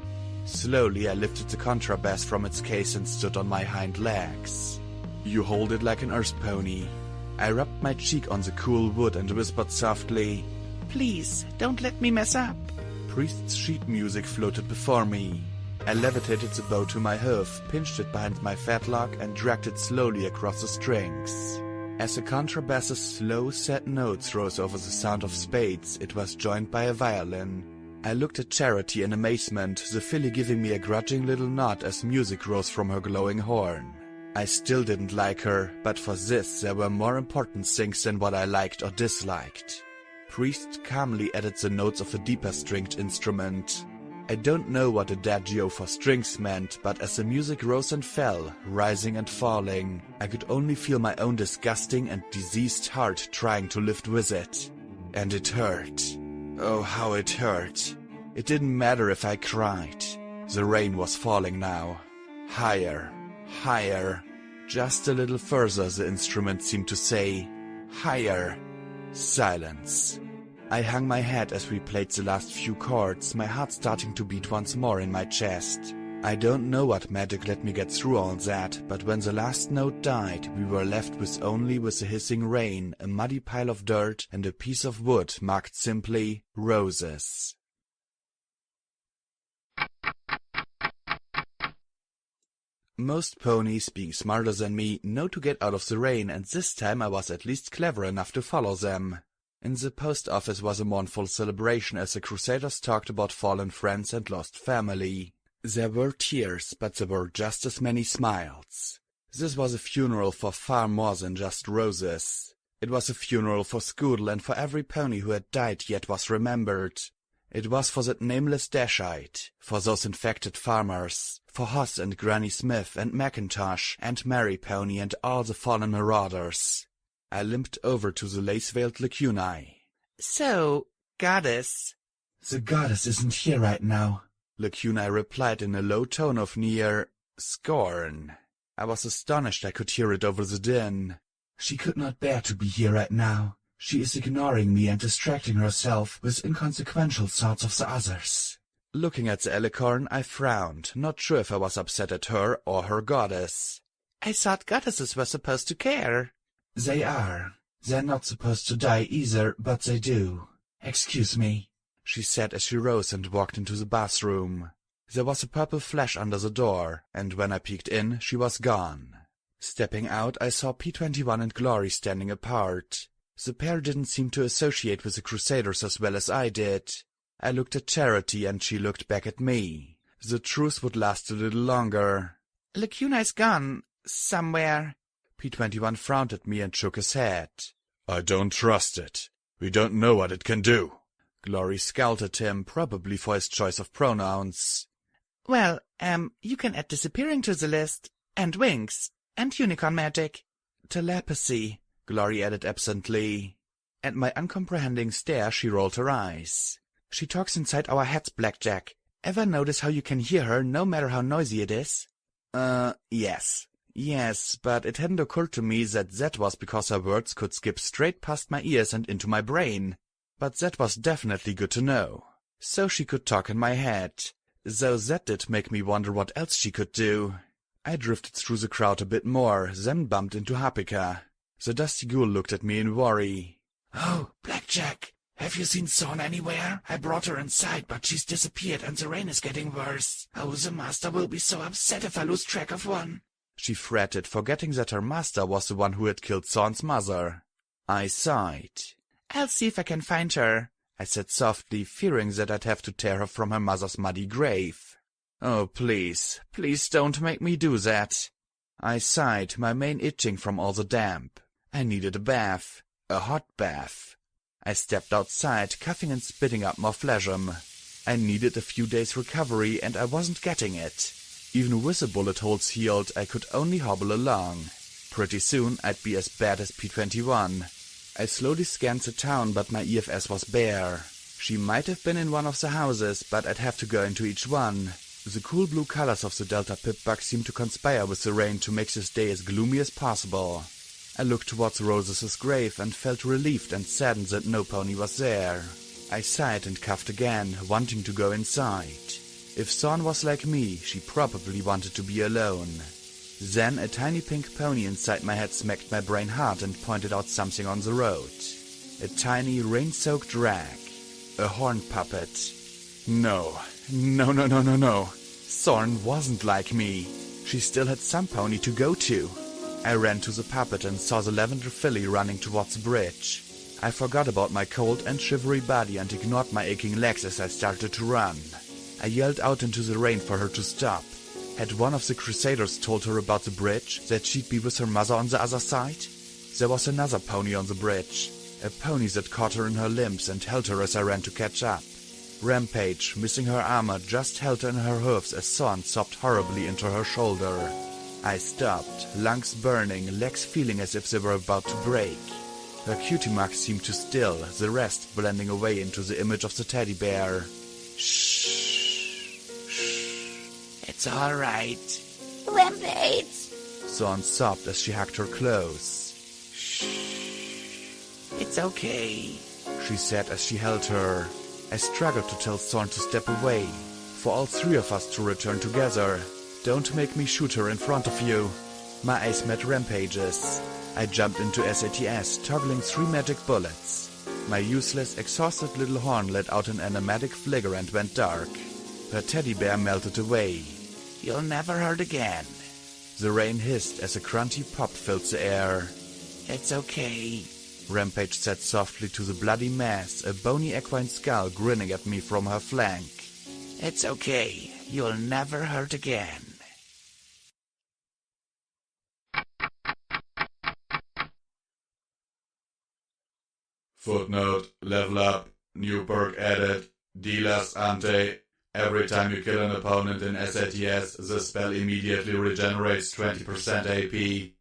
Slowly I lifted the contrabass from its case and stood on my hind legs. You hold it like an earth pony. I rubbed my cheek on the cool wood and whispered softly, Please, don't let me mess up. Priest's sheet music floated before me. I levitated the bow to my hoof, pinched it behind my fetlock, and dragged it slowly across the strings. As the contrabass's slow, sad notes rose over the sound of spades, it was joined by a violin. I looked at Charity in amazement, the filly giving me a grudging little nod as music rose from her glowing horn. I still didn't like her, but for this there were more important things than what I liked or disliked. Priest calmly added the notes of a deeper stringed instrument. I don't know what adagio for strings meant, but as the music rose and fell, rising and falling, I could only feel my own disgusting and diseased heart trying to lift with it. And it hurt. Oh, how it hurt. It didn't matter if I cried. The rain was falling now. Higher, higher. Just a little further, the instrument seemed to say. Higher. Silence. I hung my head as we played the last few chords, my heart starting to beat once more in my chest. I don't know what magic let me get through all that, but when the last note died, we were left with only the hissing rain, a muddy pile of dirt, and a piece of wood marked simply Roses. Most ponies, being smarter than me, know to get out of the rain, and this time I was at least clever enough to follow them. In the post office was a mournful celebration as the Crusaders talked about fallen friends and lost family. There were tears, but there were just as many smiles. This was a funeral for far more than just roses. It was a funeral for Scoodle and for every pony who had died yet was remembered. It was for that nameless Dashite, for those infected farmers, for Hoss and Granny Smith and Macintosh and Mary Pony and all the fallen marauders. I limped over to the lace-veiled Lacunae. So, goddess. The goddess isn't here right now. Lacunae replied in a low tone of near scorn. I was astonished I could hear it over the din. She could not bear to be here right now. She is ignoring me and distracting herself with inconsequential thoughts of the others. Looking at the alicorn, I frowned, not sure if I was upset at her or her goddess. I thought goddesses were supposed to care. They are. They're not supposed to die either, but they do. Excuse me, she said as she rose and walked into the bathroom. There was a purple flash under the door, and when I peeked in, she was gone. Stepping out, I saw P21 and Glory standing apart. The pair didn't seem to associate with the Crusaders as well as I did. I looked at Charity, and she looked back at me. The truce would last a little longer. Lacunae's gone. Somewhere. P21 frowned at me and shook his head. I don't trust it. We don't know what it can do. Glory scowled at him, probably for his choice of pronouns. Well, you can add disappearing to the list. And wings. And unicorn magic. Telepathy, Glory added absently. At my uncomprehending stare, she rolled her eyes. She talks inside our heads, Blackjack. Ever notice how you can hear her no matter how noisy it is? Yes. Yes, but it hadn't occurred to me that was because her words could skip straight past my ears and into my brain. But that was definitely good to know. So she could talk in my head. Though that did make me wonder what else she could do. I drifted through the crowd a bit more, then bumped into Hapika. The dusty ghoul looked at me in worry. Oh, Blackjack, have you seen Thorn anywhere? I brought her inside, but she's disappeared and the rain is getting worse. Oh, the master will be so upset if I lose track of one. She fretted, forgetting that her master was the one who had killed Thorn's mother. I sighed. I'll see if I can find her, I said softly, fearing that I'd have to tear her from her mother's muddy grave. Oh, please, please don't make me do that. I sighed, my mane itching from all the damp. I needed a bath. A hot bath. I stepped outside, coughing and spitting up more phlegm. I needed a few days' recovery, and I wasn't getting it. Even with the bullet holes healed, I could only hobble along. Pretty soon, I'd be as bad as P21. I slowly scanned the town, but my EFS was bare. She might have been in one of the houses, but I'd have to go into each one. The cool blue colors of the Delta Pip-Bug seemed to conspire with the rain to make this day as gloomy as possible. I looked towards Roses' grave and felt relieved and saddened that no pony was there. I sighed and coughed again, wanting to go inside. If Thorn was like me, she probably wanted to be alone. Then a tiny pink pony inside my head smacked my brain hard and pointed out something on the road. A tiny rain-soaked rag. A horn puppet. No. Thorn wasn't like me. She still had some pony to go to. I ran to the puppet and saw the lavender filly running towards the bridge. I forgot about my cold and shivery body and ignored my aching legs as I started to run. I yelled out into the rain for her to stop. Had one of the Crusaders told her about the bridge, that she'd be with her mother on the other side? There was another pony on the bridge. A pony that caught her in her limbs and held her as I ran to catch up. Rampage, missing her armor, just held her in her hooves as Thorn sobbed horribly into her shoulder. I stopped, lungs burning, legs feeling as if they were about to break. Her cutie mark seemed to still, the rest blending away into the image of the teddy bear. Shh. It's all right. Rampage! Thorn sobbed as she hugged her close. It's okay. She said as she held her. I struggled to tell Thorn to step away, for all three of us to return together. Don't make me shoot her in front of you. My eyes met Rampage's. I jumped into SATS, toggling 3 magic bullets. My useless, exhausted little horn let out an animatic flicker and went dark. Her teddy bear melted away. You'll never hurt again. The rain hissed as a grunty pop filled the air. It's okay. Rampage said softly to the bloody mass, a bony equine skull grinning at me from her flank. It's okay. You'll never hurt again. Footnote, level up, new perk added, Dealer's Ante. Every time you kill an opponent in SATS, the spell immediately regenerates 20% AP.